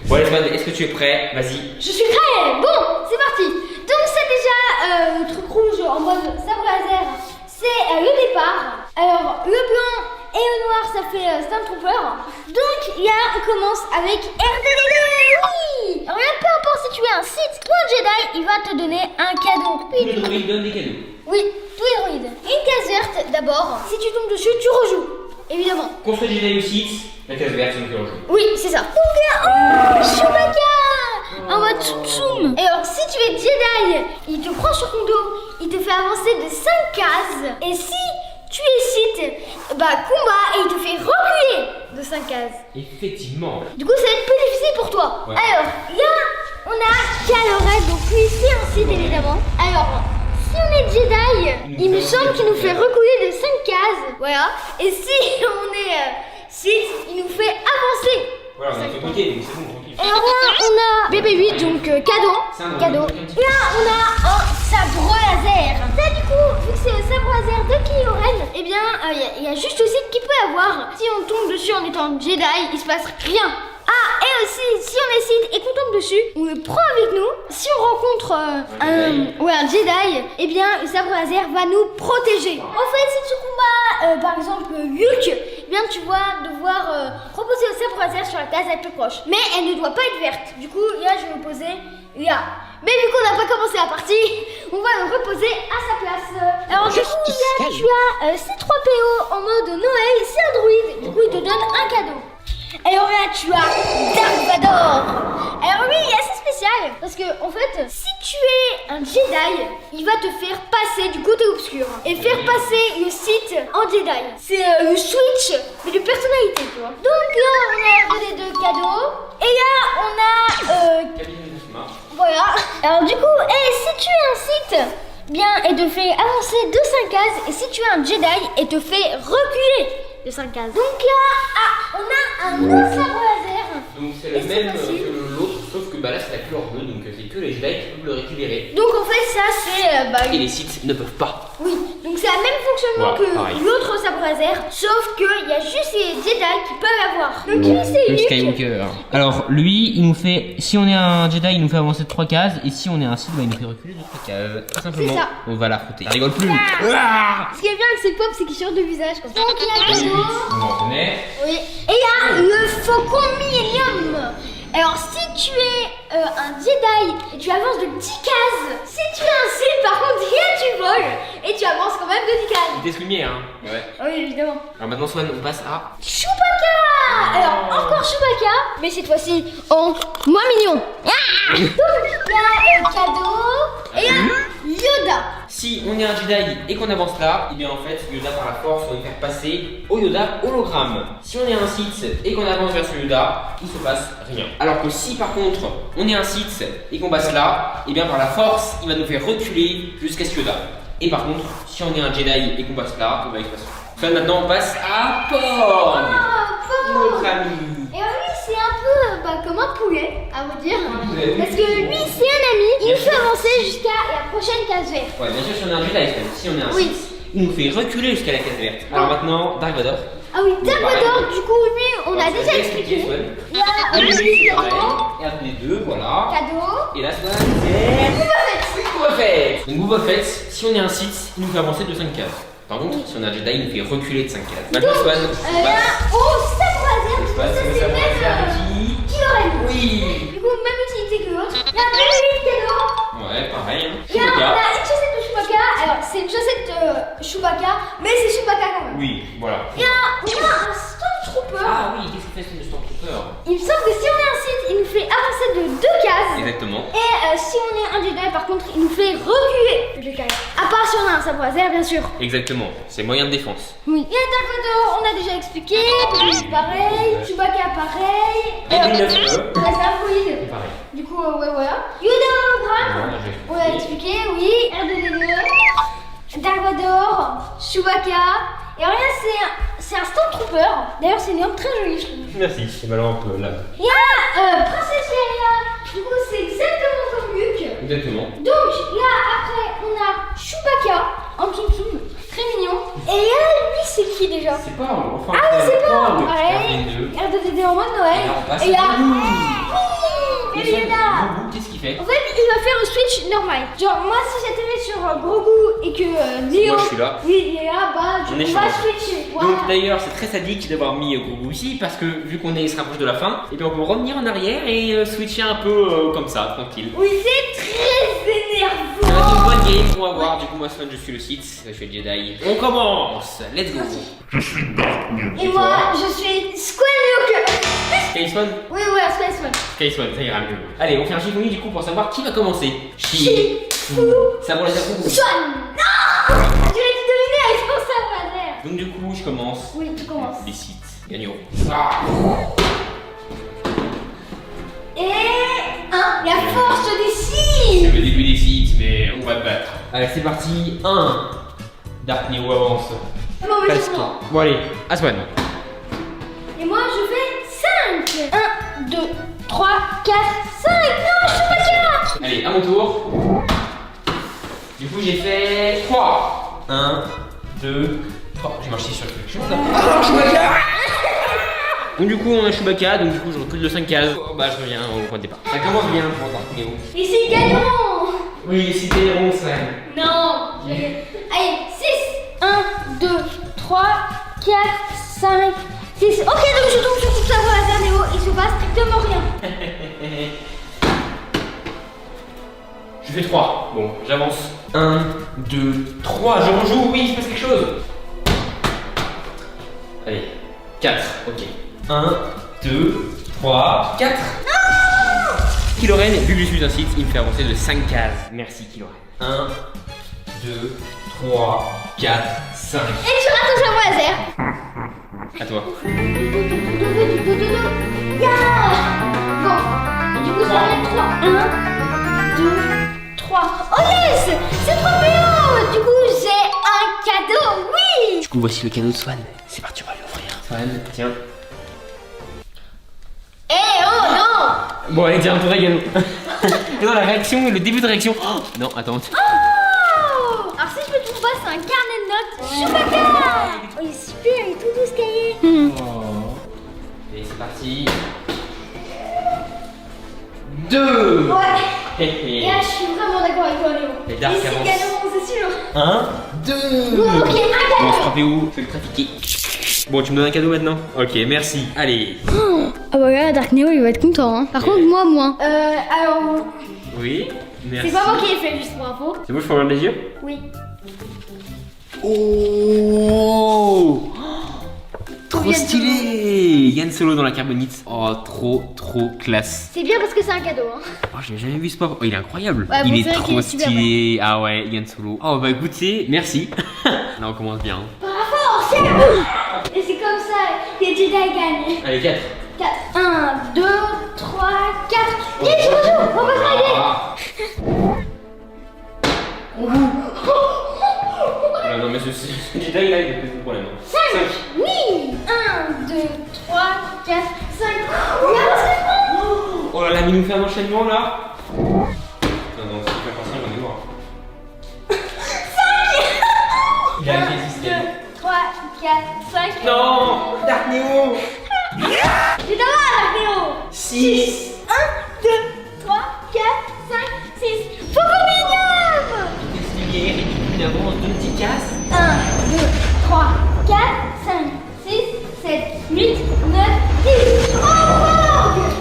Bon allez Swan, est-ce que tu es prêt? Vas-y. Je suis prêt. Bon, c'est parti. Donc c'est déjà le truc rouge en mode sabre laser. C'est le départ. Alors le blanc et le noir ça fait Stormtrooper. Donc là on commence avec R2D2. Oui. Alors là peu importe si tu es un Sith ou un Jedi, il va te donner un cadeau. Tous les droïdes donnent des cadeaux. Oui, tous les droïdes. Une case verte d'abord. Si tu tombes dessus, tu rejoues. Évidemment. Qu'on soit Jedi ou Sith, la case verte c'est nous qui rejoue. Oui, c'est ça. Donc là, oh, Chewbacca en mode tsoum. Et alors, si tu es Jedi, il te prend sur ton dos, il te fait avancer de 5 cases. Et si tu es Sith, bah combat et il te fait reculer de 5 cases. Effectivement. Du coup, ça va être plus difficile pour toi. Ouais. Alors, là, on a Kylo Ren, donc lui, c'est un Sith évidemment. Alors, si on est Jedi, il me semble qu'il nous fait reculer de 5 cases. Voilà. Et si on est Sith, il nous fait avancer. Voilà, on est de ce côté, donc c'est bon, tranquille. Et alors là, on a BB-8, donc cadeau. C'est un Cadeau. droïde. Là, on a un sabre laser. Ça, du coup, vu que c'est le sabre laser de Kylo Ren, eh bien, il y a juste le Sith qui peut avoir. Si on tombe dessus en étant Jedi, il se passe rien. Ah, et aussi, si on est Sith et qu'on tombe dessus, on le prend avec nous. Si on rencontre un Jedi, eh bien, le sabre laser va nous protéger. En fait, si tu combats, par exemple, Luke, eh bien, tu vas devoir reposer le sabre laser sur la case la plus proche. Mais elle ne doit pas être verte. Du coup, là, je vais le poser là. Mais vu qu'on n'a pas commencé la partie, on va le reposer à sa place. Alors, du coup, là, tu as C3PO en mode Noël, c'est un druide. Du coup, il te donne un cadeau. Alors là, tu as Dark Vador. Alors lui, il est assez spécial parce que en fait, si tu es un Jedi, il va te faire passer du côté obscur et faire passer le Sith en Jedi. C'est le switch, mais de personnalité, tu vois. Donc là, on a donné deux cadeaux et là, on a Cabine de smart. voilà. Alors du coup, si tu es un Sith, bien, elle te fait avancer de 5 cases et si tu es un Jedi, elle te fait reculer de 5 cases. Donc là, on a un autre sabre laser. Donc c'est Et le c'est même facile. que l'autre, sauf que bah là c'est la couleur bleue, donc c'est que les Jedi qui peuvent le récupérer. Donc en fait, ça c'est Et les Sith ne peuvent pas. oui, donc c'est le même fonctionnement Voilà, que pareil. l'autre sabre laser, sauf qu'il y a juste les Jedi qui peuvent l'avoir. Donc lui c'est Luke. Alors lui, il nous fait, si on est un Jedi, il nous fait avancer de 3 cases, et si on est un Sith, bah, il nous fait reculer de 3 cases. Tout simplement, C'est ça. on va l'affronter. Ça rigole plus. Ah Ce qui est bien avec ces pop, c'est qu'ils changent de visage comme ça. Donc il y a un cadeau. on en connaît. Oui. Et il y a le Faucon Millennium. Alors si tu es un Jedi et tu avances de 10 cases, si tu es un Sith par contre, là tu voles et tu avances quand même de 10 cases. Il teste lumière, hein. Ouais. Oui, évidemment. Alors maintenant, Swan, on passe à. Chewbacca. Alors encore Chewbacca, mais cette fois-ci en moins mignon. Ah. Donc il y a cadeau et il y a Yoda. Si on est un Jedi et qu'on avance là, et bien en fait Yoda par la force va nous faire passer au Yoda hologramme. Si on est un Sith et qu'on avance vers ce Yoda, il se passe rien. Alors que si par contre on est un Sith et qu'on passe là, et bien par la force il va nous faire reculer jusqu'à ce Yoda. Et par contre, si on est un Jedi et qu'on passe là, il se passe rien. Maintenant on passe à Porg, notre ami. Et lui, c'est un peu comme un poulet, à vous dire. Parce que lui, c'est un ami. Il nous fait avancer jusqu'à la prochaine case verte. Ouais, bien sûr, si on est un Jedi, si on est un Oui. Sith, il nous fait reculer jusqu'à la case verte. Alors maintenant, Dark Vador. Ah oui, Dark Vador, du coup, lui, on a déjà expliqué. Il y a Et cadeau. les deux, voilà. Cadeau. Et là, c'est Boba Fett. Donc Boba Fett, si on est un Sith, il nous fait avancer de 5 cases. Par contre, si on est un Jedi, il nous fait reculer de 5 cases. Maintenant, Swan, Sabre laser. Ça, c'est même qui aurait mis. Oui. Du coup, même utilité que l'autre. La même cadeau. Ouais, pareil. Hein. Et là, on a une chaussette de Chewbacca. Alors, c'est une chaussette Chewbacca, mais c'est Chewbacca quand même. Oui, voilà. Et là, on a un Stormtrooper. Ah oui, qu'est-ce qu'il fait ce Stormtrooper? Il me semble que si on est un Sith, il nous fait avancer de 2 cases. Exactement. Et si on est un Jedi, par contre, il nous fait reculer de 2 cases. À part si on a un sabre laser, bien sûr. Exactement, c'est moyen de défense. Oui. Et Dark Vador, on a déjà expliqué. Pareil. Chewbacca, pareil. Et Green Love, On a Starfleet. pareil. Du coup, ouais, voilà. Yoda hologramme. Ouais, j'ai On l'a expliqué, oui. R2D2. Dark Vador. Chewbacca. Et alors là, c'est un Stormtrooper. D'ailleurs, c'est une arme très jolie, je trouve. Merci, c'est malin un peu là. Il y a Princesse Leia. Du coup, c'est exactement comme Luke. Exactement. Donc là, après, on a Chewbacca en Tsum Tsum, très mignon. Et là, lui, c'est qui déjà? C'est pas enfin. Ah oui, c'est pas le pareil. R2D2 en mode Noël. Et là, on passe Et là, à Grogu. et le Yoda. Qu'est-ce qu'il fait? En fait, il va faire un switch normal. Genre, moi, si j'atterris sur Grogu et que Léo. Moi, je suis là. Oui, il est là, bah, On on est va chaud. switcher. Voilà. Donc d'ailleurs c'est très sadique d'avoir mis Grogu ici parce que vu qu'on se rapproche de la fin, et bien on peut revenir en arrière et switcher un peu comme ça, tranquille. Oui, c'est très énervant. Ça va être une bonne game, on va voir. Du coup moi Swan je suis le Sith, je suis le Jedi. On commence, let's go. Et moi, je suis Skywalker. Sky Swan, Oui, ouais, Skywalker. Sky Swan, ça ira mieux. Allez, on fait un chiffoni du coup pour savoir qui va commencer. Ça va la faire beaucoup. Swan. Non. Je l'ai dit deviner avec son sabre laser. Donc du coup je commence. Oui, tu commences. Les Sith gagneront. Et la force des C'est Sith. le début des Sith mais on va te battre. Allez c'est parti, 1. Dark Neo avance. Non, mais c'est Presque. moi. Bon allez, à Swan. Et moi, je fais 5. 1, 2, 3, 4, 5. Non, je suis pas capable. Allez, à mon tour. Du coup, j'ai fait 3. 1, 2, 3. J'ai marché sur quelque chose là. Ah, Chewbacca. Donc, du coup, on a Chewbacca. Donc, du coup, je recule de 5 cases. Oh, bah, je reviens au point de départ. Ça commence bien pour Dark Neo. Et c'est gagneront. Oui, si t'es rond, ça. Non. Allez, 6. 1, 2, 3, 4, 5, 6. Ok, donc je tombe sur toute la voie laser Néo. Il se passe strictement rien. Je fais 3. Bon, j'avance. 1, 2, 3. Je rejoue. Oui, il se passe quelque chose. Allez, 4. Ok. 1, 2, 3, 4. Kylo Ren, vu que je suis un Sith, il me fait avancer de 5 cases. Merci Kylo Ren. 1, 2, 3, 4, 5. Et tu rates ton sabre laser. À toi. Yeah. Bon, du coup, ça va être 3. 1, 2, 3. Oh yes. C'est trop bien. Du coup, j'ai un cadeau. Oui. Du coup, voici le cadeau de Swan. C'est parti, on va lui offrir. Swan, tiens. Eh oh non. Bon, allez, tiens, ton cadeau. Et dans la réaction, le début de réaction. Oh, non, attends. Oh. Alors si je me trompe pas, c'est un carnet de notes. Chewbacca. Oh, il est super, il est tout doux ce cahier. Oh. Et c'est parti. 2. Ouais. Hé Et hé. là, je suis vraiment d'accord avec toi, Léo. Les darks Ici, avancent. gagneront, c'est sûr. 1, 2. Bon, ok, un Bon, on se cadeau. frappait où? Je vais le trafiquer. Bon, tu me donnes un cadeau maintenant? Ok, merci. Allez. Ah bah là, Dark Neo, il va être content. Hein. Par contre, moi, moins. Alors, Oui, merci. c'est pas moi qui l'ai fait, juste pour info. C'est bon, je peux ouvrir les yeux? Oui. Oh, trop Combien de stylé. Yann Solo dans la carbonite. Oh, trop classe. C'est bien parce que c'est un cadeau. Hein. Oh, j'ai jamais vu ce pop. Oh, il est incroyable. Ouais, bon, il c'est est vrai qu'il trop est super stylé. Ah ouais, Yann Solo. Oh, bah écoutez, merci. Là, on commence bien. Par rapport, c'est et c'est comme ça, les Jedi gagnent. Allez, 4. 4. 1, 2, 3, 4. Yes, je rejoue, on va travailler. Non, mais ce Jedi là, il a plus de problème. 5. Oui. 1, 2, 3, 4, 5. Oh là là, mais il nous fait un enchaînement là. Non, si tu fais pas ça, j'en ai mort. 5. Il a 1, fait 2, 3, 4, 5. Non, Dark Neo. J'ai d'abord la vidéo. 6. 1, 2, 3, 4, 5, 6. Faut qu'on m'énerve. Qu'est-ce qu'il y a? Il avance 2 petites casses. 1, 2, 3, 4, 5, 6, 7, 8, 9, 10. Oh!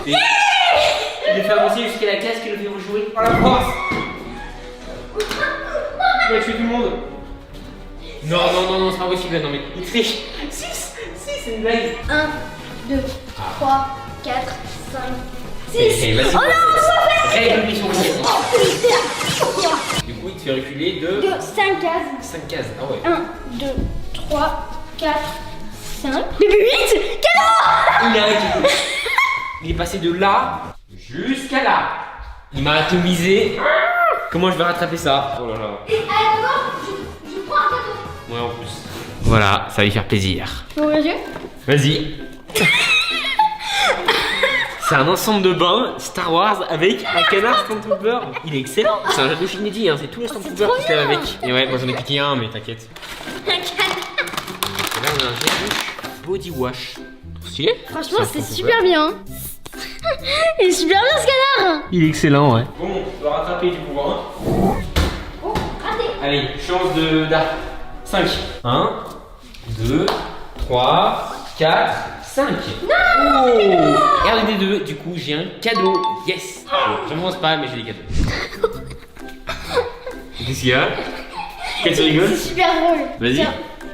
Il le fait avancer jusqu'à la casse qui le fait rejouer. Par la force. Tu vas tuer tout le monde. Non, c'est pas possible. Non, mais il triche. 6, c'est une blague. 1, 2, 3, 4, 5, 6. Eh, vas-y. Oh non, on va Règle mission complète. faire. Du coup, il te fait reculer de 2, 5 cases. 5 cases. Ah ouais. 1, 2, 3, 4, 5. Mais 8. Cadeau. Il a reculé. Il est passé de là jusqu'à là. Il m'a atomisé. Comment je vais rattraper ça? Oh là là. Alors, je prends un cadeau. Ouais, en plus. Voilà, ça va lui faire plaisir. Bon, les yeux. Vas-y. C'est un ensemble de bains Star Wars avec un canard Stormtrooper. Il est excellent. C'est un jeu de Shinedi, hein. C'est tous les Stormtroopers trop qui se lèvent bien. avec. Et ouais, moi j'en ai piqué un, mais t'inquiète. Un canard. Et là, on a un gel body wash. Trop stylé. Franchement, c'est super bien. Il est super bien ce canard. Il est excellent, ouais. Bon, on doit rattraper du pouvoir. Oh, raté. Allez, chance de d'art. 5. 1, 2, 3, 4, 5. Non! RDD2, du coup, j'ai un cadeau. Yes! Je pense pas, mais j'ai des cadeaux. Qu'est-ce qu'il y a? Qu'est-ce que tu rigoles? C'est super drôle. Vas-y. Tiens.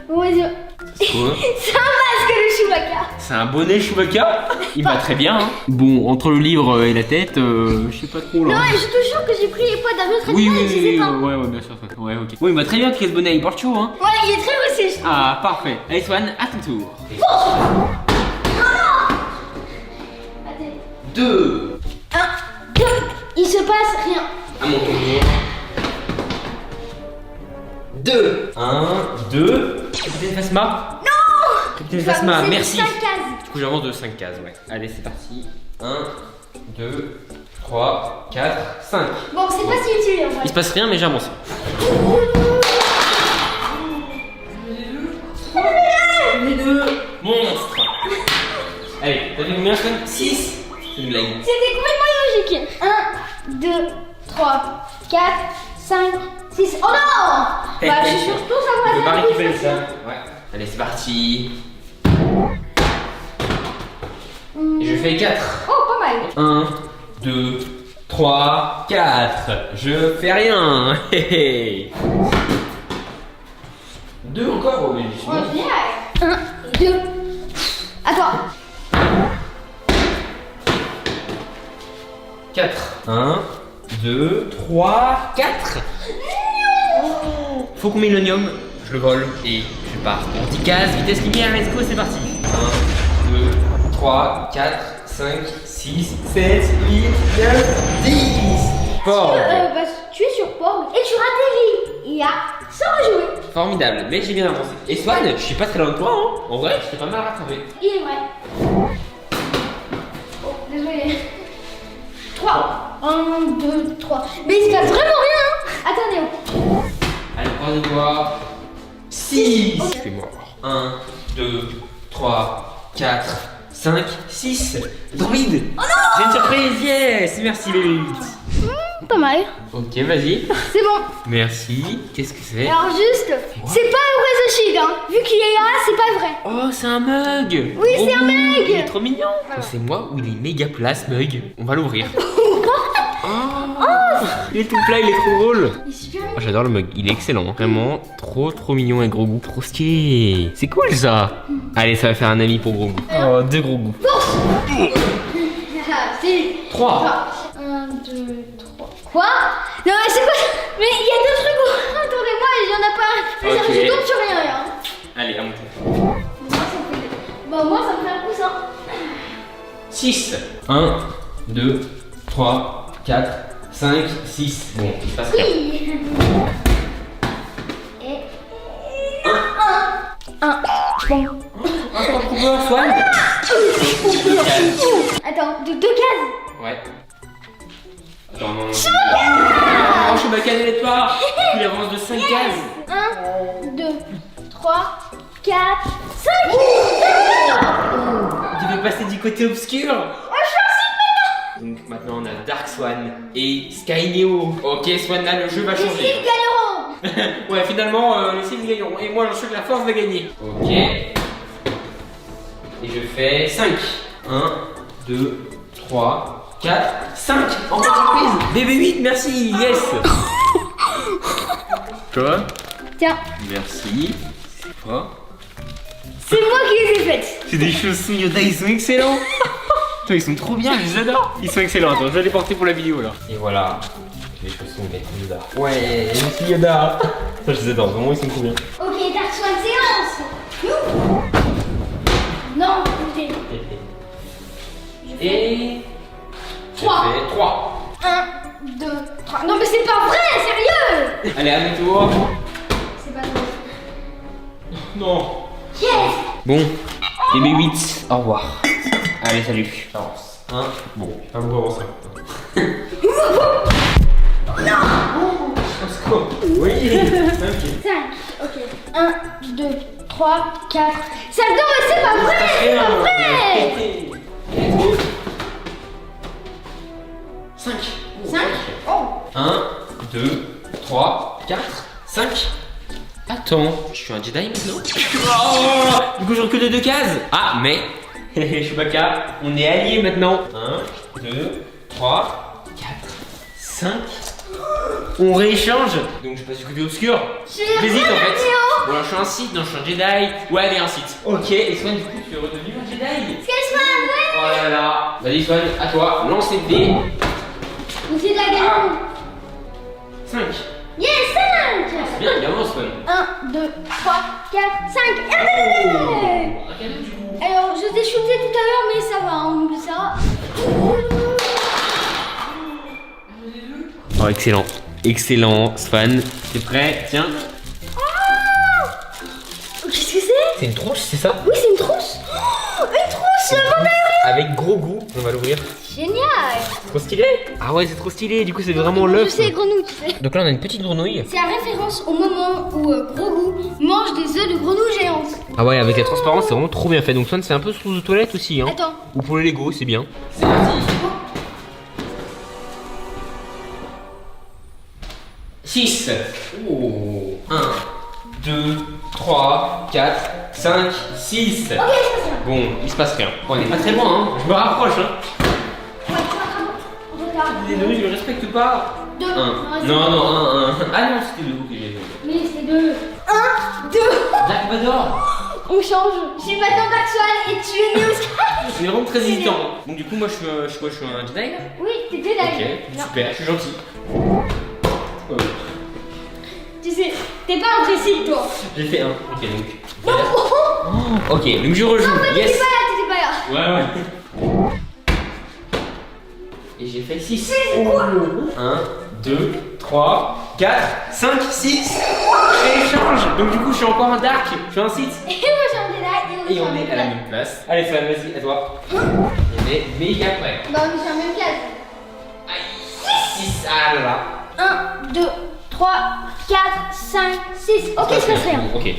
Bon, vas-y. Quoi? C'est un masque de Chewbacca. C'est un bonnet Chewbacca. Il va très bien. Hein. Bon, entre le livre et la tête, je sais pas trop là. Non, et je te jure que j'ai pris les poids d'un autre Oui, animal et je sais pas. ouais, bien sûr. Ouais, ok. Oui, il va très bien que ce bonnet, il porte chaud, hein. Ouais, il est très aussi, je trouve. Ah, parfait. Allez, Swan, à ton tour. Attends. 2. 1, 2. Il se passe rien. À mon tour. 2. 1, 2. Capitaine Phasma. Non. Capitaine Phasma, merci. 5 cases. Du coup, j'avance de 5 cases, ouais. Allez, c'est parti. 1, 2, 3, 4, 5. Bon, c'est pas si utile en fait. Il se passe rien, mais j'avance. Les deux. Monstre. Allez, t'as vu combien, Swan? 6. C'est une blague. C'était complètement illogique. 1, 2, 3, 4, 5, 6. Oh non. Bah, je suis surtout ça Je peux va pas être récupérer plus ça. facile. Ouais. Allez, c'est parti. Et je fais 4. Oh, pas mal. 1, 2, 3, 4. Je fais rien. 2 encore, oh, mais je suis Oh, bon. génial. 1, 2. Attends. 4. 1, 2, 3, 4. Faut qu'on met l'onium. Je le vole et je pars. Pour 10 cases, vitesse lumière, let's go, c'est parti. 1, 2, 3, 4, 5, 6, 7, 8, 9, 10. Fort. Bah, tu es sur Porg et tu atterris. Il y a sans rejouer. Formidable, mais j'ai bien avancé. Et Swan, je suis pas très loin de toi, hein. En vrai, je t'ai pas mal rattrapé. Il est vrai. Oh, désolé. 3. 1, 2, 3. Mais il se passe vraiment rien. Hein. Attendez. Allez, croise les doigts. 6. Je suis mort. 1, 2, 3, 4, 5, 6. Droïde. Oh non. J'ai une surprise, yes. Merci les 8. Pas mal. Ok, vas-y. C'est bon. Merci. Qu'est-ce que c'est? Alors juste, c'est pas un vrai The Shield, hein. Vu qu'il est là, c'est pas vrai. Oh, c'est un mug. Oui, c'est un mug. Il est trop mignon. C'est moi où il est méga place, mug. On va l'ouvrir. Oh, Il est tout plat, il est trop drôle. Il est super Oh, j'adore le mug, il est excellent. Hein. Vraiment, trop mignon et gros goût. Trop stylé. C'est cool ça. Allez, ça va faire un ami pour gros goût. Oh, 2 gros goûts. C'est 3. 1, 2, 3. Quoi? Non mais c'est quoi? Mais il y a 2 trucs autour de moi et il y en a pas un. Ok. Je tombe sur rien là. Allez, à mon tour. Moi ça me fait un coussin. 6. 1, 2, 3, 4, 5, 6. Bon, il se passe rien. Oui. Et 1. Bon. Encore trop peur, Swan. Attends, de 2 cases. Ouais. Attends, non. Non, je ma canne, elle est pas. Il avance de 5 cases. 1, 2, 3, 4, 5. Tu veux passer du côté obscur. Donc maintenant on a Dark Swan et Sky Neo. Ok Swan, là le jeu va Les changer. Sylph gagneront. Ouais, finalement les Sylph gagneront. Et moi j'en suis que la force va gagner. Ok. Et je fais 5. 1, 2, 3, 4, 5. Encore surprise. BB8, merci. Yes. Toi. Tiens, Merci. C'est quoi? c'est moi qui les ai faites. C'est des chaussons Yoda, ils sont excellents. Putain, ils sont trop bien, je les adore. Ils sont excellents. Attends, je vais les porter pour la vidéo là. Et voilà. Les chaussons Yoda. Ouais, merci Yoda. Ça, je les adore. Vraiment, ils sont trop bien. Ok, Dark Swan séance. Non, écoutez. Et 3. 3. 1, 2, 3. Non mais c'est pas vrai, sérieux. Allez, à mon tour. C'est pas vrai. Non. Yes. Bon, BB8, au revoir. Allez, salut. J'avance. Hein? Bon, pas beaucoup avancer. Non. Oui. 5. Ok. 1, 2, 3, 4. 5. Non mais c'est pas vrai. C'est pas vrai. 5. 5. Oh. 1, 2, 3, 4, 5. Attends, je suis un Jedi maintenant? Oh, du coup, je recule de 2 cases. Ah, mais Chewbacca, on est alliés maintenant. 1, 2, 3, 4, 5. On rééchange. Donc, je passe du côté obscur. J'hésite en fait. Bon, alors je suis un Sith, non, je suis un Jedi. Ouais, allez, un Sith. Ok, et Swan, du coup, tu es redevenu un Jedi. Quel Swan, ouais. Oh là là. Vas-y, Swan, à toi, lance les dés. Donc c'est de la gagne. 5. Yes, 5. Bien, il avance, Swan. 1, 2, 3, 4, 5. Alors, je t'ai shooté tout à l'heure, mais ça va, on oublie ça. Oh, excellent. Excellent, Swan. T'es prêt? Tiens. Qu'est-ce que c'est? C'est une trousse, c'est ça? Oui, c'est une trousse. Oh, une trousse, mon aérien. Avec gros goût. On va l'ouvrir. Génial. Trop stylé. Ah ouais, c'est trop stylé. Du coup, c'est vraiment Je l'œuf. sais, grenouille, tu sais. Donc là, on a une petite grenouille. C'est à référence au moment où Grogu mange des œufs de grenouille géante. Ah ouais, avec la transparence, c'est vraiment trop bien fait. Donc Swan, c'est un peu sous de toilette aussi. Hein. Attends. Ou pour les Lego, c'est bien. C'est parti. 6. Oh. 1, 2, 3, 4, 5, 6. Ok, ça va. Bon, il se passe rien. On est pas très loin, hein. Je me rapproche, hein. Ouais, regarde. Désolé, je le respecte pas. 2. 1. Non, non, 1. Ah non, c'était 2 que j'ai fait. Mais c'est 2. 1, 2. Dark Vador. On change. Je suis maintenant Dark Swan et tu es Neo Sky. C'est vraiment très hésitant. Donc du coup, moi, je suis un Jedi là. Oui, t'es Jedi. Ok, Non. super, je suis gentil. Tu sais, t'es pas un précis, toi. J'ai fait 1. Ok, donc. Non. Oh, ok, donc je rejoue. Non, mais Yes. t'étais pas là, t'étais pas là. Ouais, ouais. Et j'ai fait 6. C'est quoi? 1, 2, 3, 4, 5, 6. Échange. Donc du coup, je suis encore un Dark. Je suis un Sith. Et moi, j'ai un Jedi. Et on est à la même place. Allez, Swan, vas-y, à toi. On est méga prêt. Bah, on est sur la même case. Aïe. 6. Ah là là. 1, 2, 3, 4, 5, 6. Ok, je passe rien. Ok.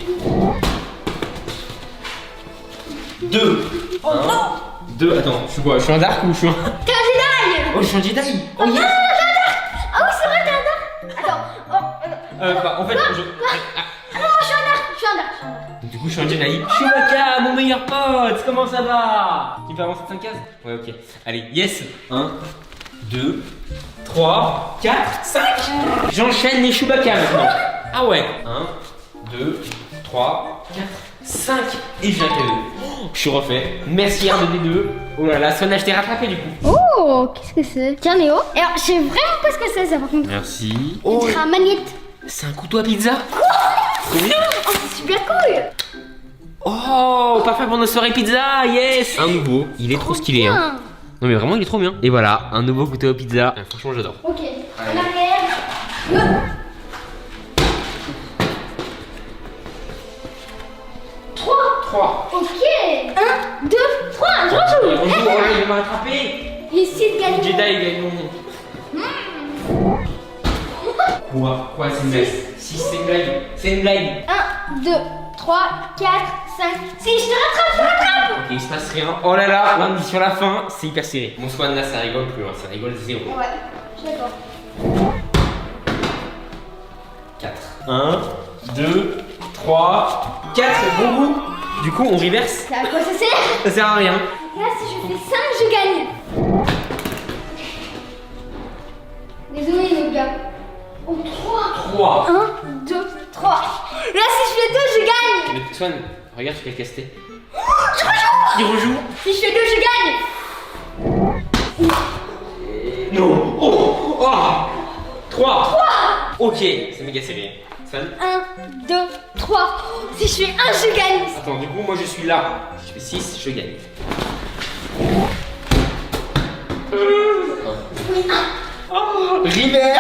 2. Oh non. 2. Attends, je suis quoi? Je suis un Dark ou je suis un. T'es un Jedi. Oh, je suis un Jedi. Oh, yes. Ah oui, c'est vrai, t'es un Dark. Attends. Oh, Bah, en fait, je. ah non, je suis un Dark. Je suis un Dark. Du coup, je suis un Jedi. Chewbacca, mon meilleur pote. Comment ça va? Tu me fais avancer de 5 cases? Ouais, ok. Allez, yes. 1, 2, 3, 4, 5. J'enchaîne les Chewbacca maintenant. Ah ouais. 1, 2, 3, 4, 5. Et j'ai un cadeau. Oh, je suis refait. Merci R2D2. Oh là là, Swan, je t'ai rattrapé du coup. Oh, qu'est-ce que c'est? Tiens, Léo. Alors, je sais vraiment pas ce que c'est, ça, par contre. Merci. On Oh, dirait un magnète. c'est un couteau à pizza. Combien? Oh, c'est super cool. Oh, parfait pour nos soirées pizza, yes. Un nouveau, il est trop stylé hein. Non mais vraiment il est trop bien. Et voilà, un nouveau couteau à pizza. Franchement j'adore. Ok, en arrière. 3. Ok. 1, 2, 3, je rejoue. Bonjour, oh là, il m'a rattrapé. Ici, de gagner. Jedi gagnons. Quoi c'est une blague? 6 c'est une blague. C'est une blague. 1, 2, 3, 4, 5, 6. Je te rattrape. Ok, il se passe rien. Oh là là, là on dit sur la fin, c'est hyper serré. Mon Swan là ça rigole plus, hein. Ça rigole 0. Ouais, je suis d'accord. 4. 1, 2, 3, 4. Bon goût. Du coup on reverse. Ça à quoi ça sert? Ça sert à rien. Là, si je fais 5, je gagne. Désolé, les gars. Oh, 3. 3. 1, 2, 3. Là, si je fais 2, je gagne. Mais Swan, regarde sur quel casté. Je rejoue. Il rejoue. Si je fais 2, je gagne. Non. Oh. 3. Ok, c'est méga serré. Swan. 1, 2, 3. Si je fais 1, je gagne. Attends, du coup, moi je suis là. Si je fais 6, je gagne. River.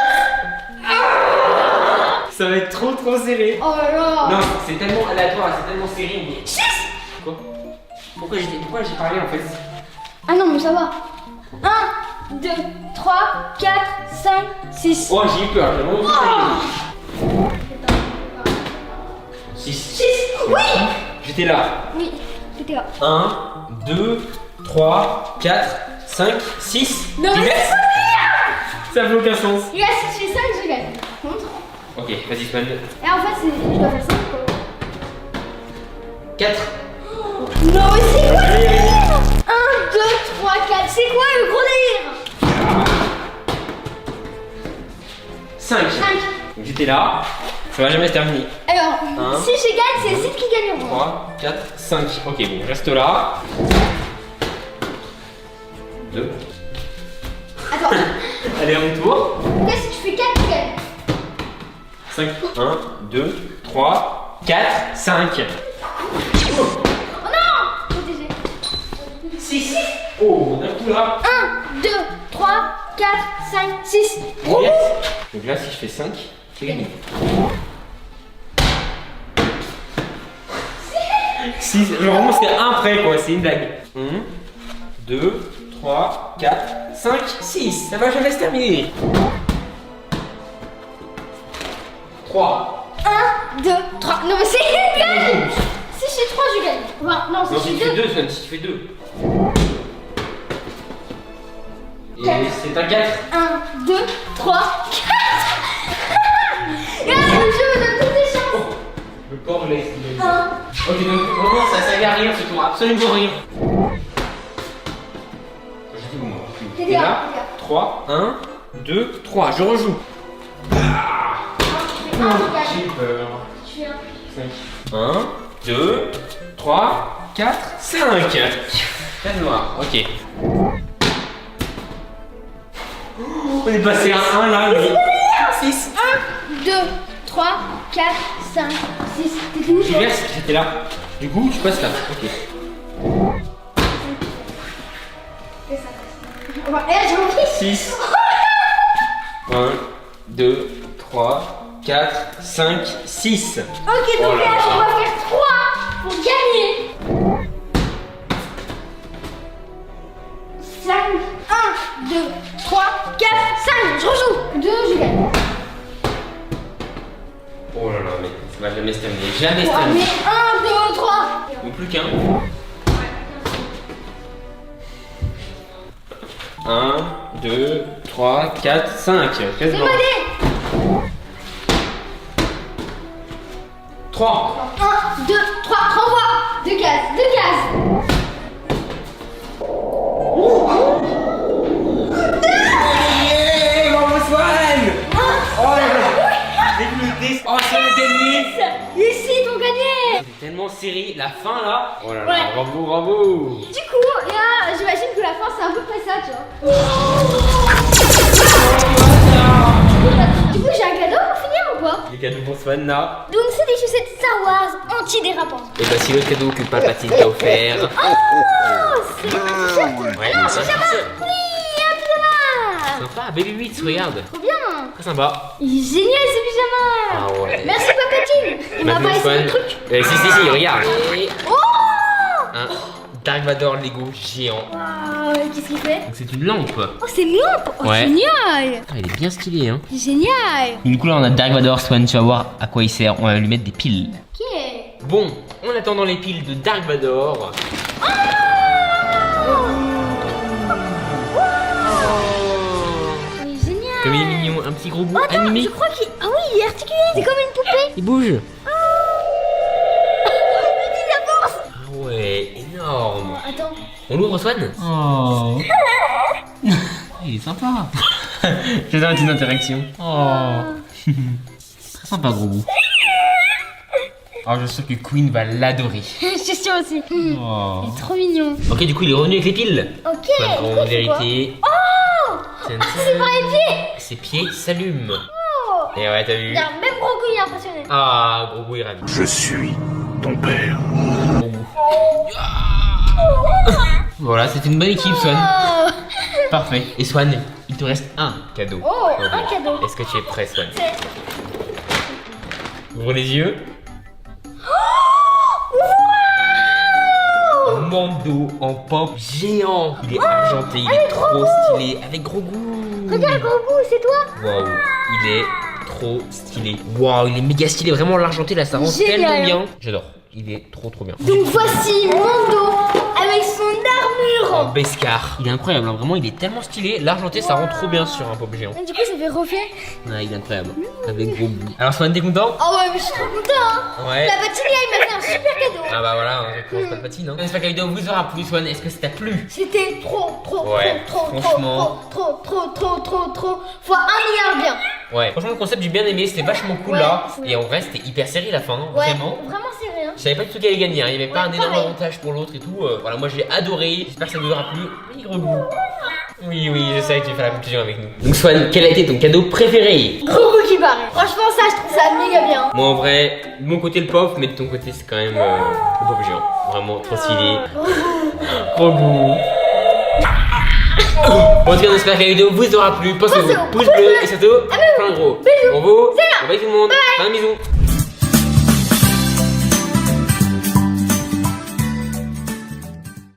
Ça va être trop serré. Oh là là. Non, c'est tellement aléatoire, c'est tellement serré. Mais... 6. Quoi? Pourquoi j'ai parlé en fait? Ah non, mais ça va. 1, 2, 3, 4, 5, 6. Oh, j'ai eu peur, j'ai vraiment peur. 6. 6. Oui. J'étais là. Oui, c'était là. 1, 2, 3, 4, 5, 6. Non, mais Reverse. Ça fait aucun sens. Et là, si je fais 5, je gagne. Par contre. Ok, vas-y, Swan. Et en fait, je dois faire 5 quoi. 4. Non, mais c'est quoi le délire? 1, 2, 3, 4. C'est quoi le gros délire? 5. 5. Donc j'étais là. Ça va jamais se terminer. Alors, Un. si je gagne, c'est Sid qui gagne. 3, 4, 5. Ok, bon, reste là. 2. Attends. Allez, à mon tour. Là, si tu fais 4, tu gagnes. 5. 1, 2, 3, 4, 5. Oh non! Protégé. 6. Oh, d'un coup là. 1, 2, 3, 4, 5, 6. Yes. Donc là, si je fais 5, j'ai gagné. 6. Vraiment, c'est un prêt quoi, c'est une blague. 1, 2, 3, 4, 5, 6. Ça va jamais se terminer. 3. 1, 2, 3. Non, mais c'est une blague! Si je fais 3, je gagne. Enfin, non, si Non, je si tu fais fais 2. 2, Swan, si tu fais 2. Et 4. c'est un 4. 1, 2, 3, 4. Regarde, le jeu me donne toutes les chances. Le corps laisse. 1. Ok, donc vraiment, ça servait à rien ce tour, absolument rien. Je dis bon, moi. T'es T'es là, là. t'es là. 3, 1, 2, 3. Je rejoue. Je gagne. J'ai peur. Je fais 1. 5. 1, 2, 3, 4, 5. 4 noirs, ok. On est passé à 1 là, mais. 6. 1, 2, 3, 4, 5, 6. T'étais où toi? Reverse, j'étais là. Du coup, tu passes là. Ok. Et ça passe. On va- Eh, j'ai compris. 6. 1, 2, 3, 4, 5, 6. Ok, donc Oh là là, là. on va faire 3 pour gagner. 5, 1, 2, 3, 4, 5. Je rejoue. 2, je gagne. Oh là là, mais ça va jamais se terminer. Jamais se 3, mais terminer. 1, 2, 3. Donc plus qu'un. 1, 2, 3, 4, 5. C'est Quasiment. modé. 3. 1, 2, 3, renvoie. 2 cases, 2 cases. serré. La fin là. Oh là là, Ouais. bravo, bravo. Du coup, là, j'imagine que la fin c'est à peu près ça, tu vois. Du coup, j'ai un cadeau pour finir ou pas? Les cadeaux pour Swan là. Donc, c'est des chaussettes Star Wars anti-dérapantes. Et bah, si le cadeau que Palpatine t'a offert. Oh, c'est un t-shirt. Ouais, Non, ça, c'est c'est oui, un pyjama. sympa. Baby 8, regarde. Trop bien. Très sympa. Il est génial ce pyjama. Ah ouais. Merci Papatine. Il m'a Maintenant, pas Swan. essayé le truc. Si, regarde. Et Oh. un Dark Vador Lego géant. Waouh, qu'est-ce qu'il fait? Donc, c'est une lampe. Oh, c'est une lampe. Oh, Ouais. génial. Ah, il est bien stylé, hein. Génial. Du coup, là, on a Dark Vador, Swan. Tu vas voir à quoi il sert. On va lui mettre des piles. Ok. Bon, en attendant les piles de Dark Vador. Il est génial. Comme il est mignon, un petit gros bout Attends, animé. je crois qu'il... Ah oui, il est articulé. C'est comme une poupée. Il bouge. Il avance. Ah ouais, énorme. Attends. On l'ouvre, Swan? Oh. Il est sympa. J'adore une interaction. Oh. Très sympa, gros bout. Alors, je suis sûr que Queen va l'adorer. Je suis sûre aussi. Oh. Il est trop mignon. Ok, du coup, il est revenu avec les piles. Ok. Swan, du coup, en c'est quoi? vérité. Oh. Tiens, C'est par les pieds. ses pieds s'allument. Oh. Et ouais, t'as vu? Regarde, même Grogu il est impressionné. Ah, gros bout est ravi. Je suis ton père. Gros bout. Voilà, c'est une bonne équipe, Swan. Oh. Parfait. Et Swan, il te reste un cadeau. Oh, à ouvrir. un cadeau. Est-ce que tu es prêt, Swan? C'est- Ouvre les yeux. Un bandeau en pop géant. Il est argenté, il est trop stylé. Avec gros goût. Regarde Grogu, c'est toi. Waouh, il est trop stylé. Waouh, il est méga stylé. Vraiment, l'argenté là, ça rend Génial, tellement hein. bien. J'adore. Il est trop bien. Donc voici Mondo avec son En armure. Beskar. Il est incroyable, hein. Vraiment, il est tellement stylé. L'argenté, ça rend trop bien sur un pop géant. Et du coup, ça fait reflet. Ouais, il est incroyable. Avec gros bout. Alors, Swan, t'es content? Oh ouais, mais je suis trop content. Hein. Ouais. La patine, il m'a fait un super cadeau. Ah bah voilà, on recommence pas de patine. Hein. J'espère que la vidéo vous aura plu, Swan. Est-ce que ça t'a plu? C'était trop, Ouais, franchement. trop. Fois 1 milliard bien. Ouais. Franchement, le concept, j'ai bien aimé. C'était vachement cool Ouais, là. ouais. Et en vrai, c'était hyper serré la fin. Hein, Ouais, Vraiment. vraiment c'est rien. Je savais pas du tout qui allait gagner. Hein. Il y avait pas Ouais, un énorme pareil. avantage pour l'autre et tout. Voilà, moi j'ai adoré. J'espère que ça vous aura plu. Oui, gros goût. Oui, je sais que tu vas faire la conclusion avec nous. Donc, Swan, quel a été ton cadeau préféré? Grogu qui paraît. Franchement, ça, je trouve ça méga bien. Moi, en vrai, de mon côté, le pop, mais de ton côté, c'est quand même le pop géant. Vraiment trop stylé. Gros goût. Bon, en tout cas, on espère que la vidéo vous aura plu. Pensez-vous, Pensez au pouce pouce bleu bleu. et surtout, plein de gros. Bisous. On vous, Salut. bye tout le monde. Plein de bisous.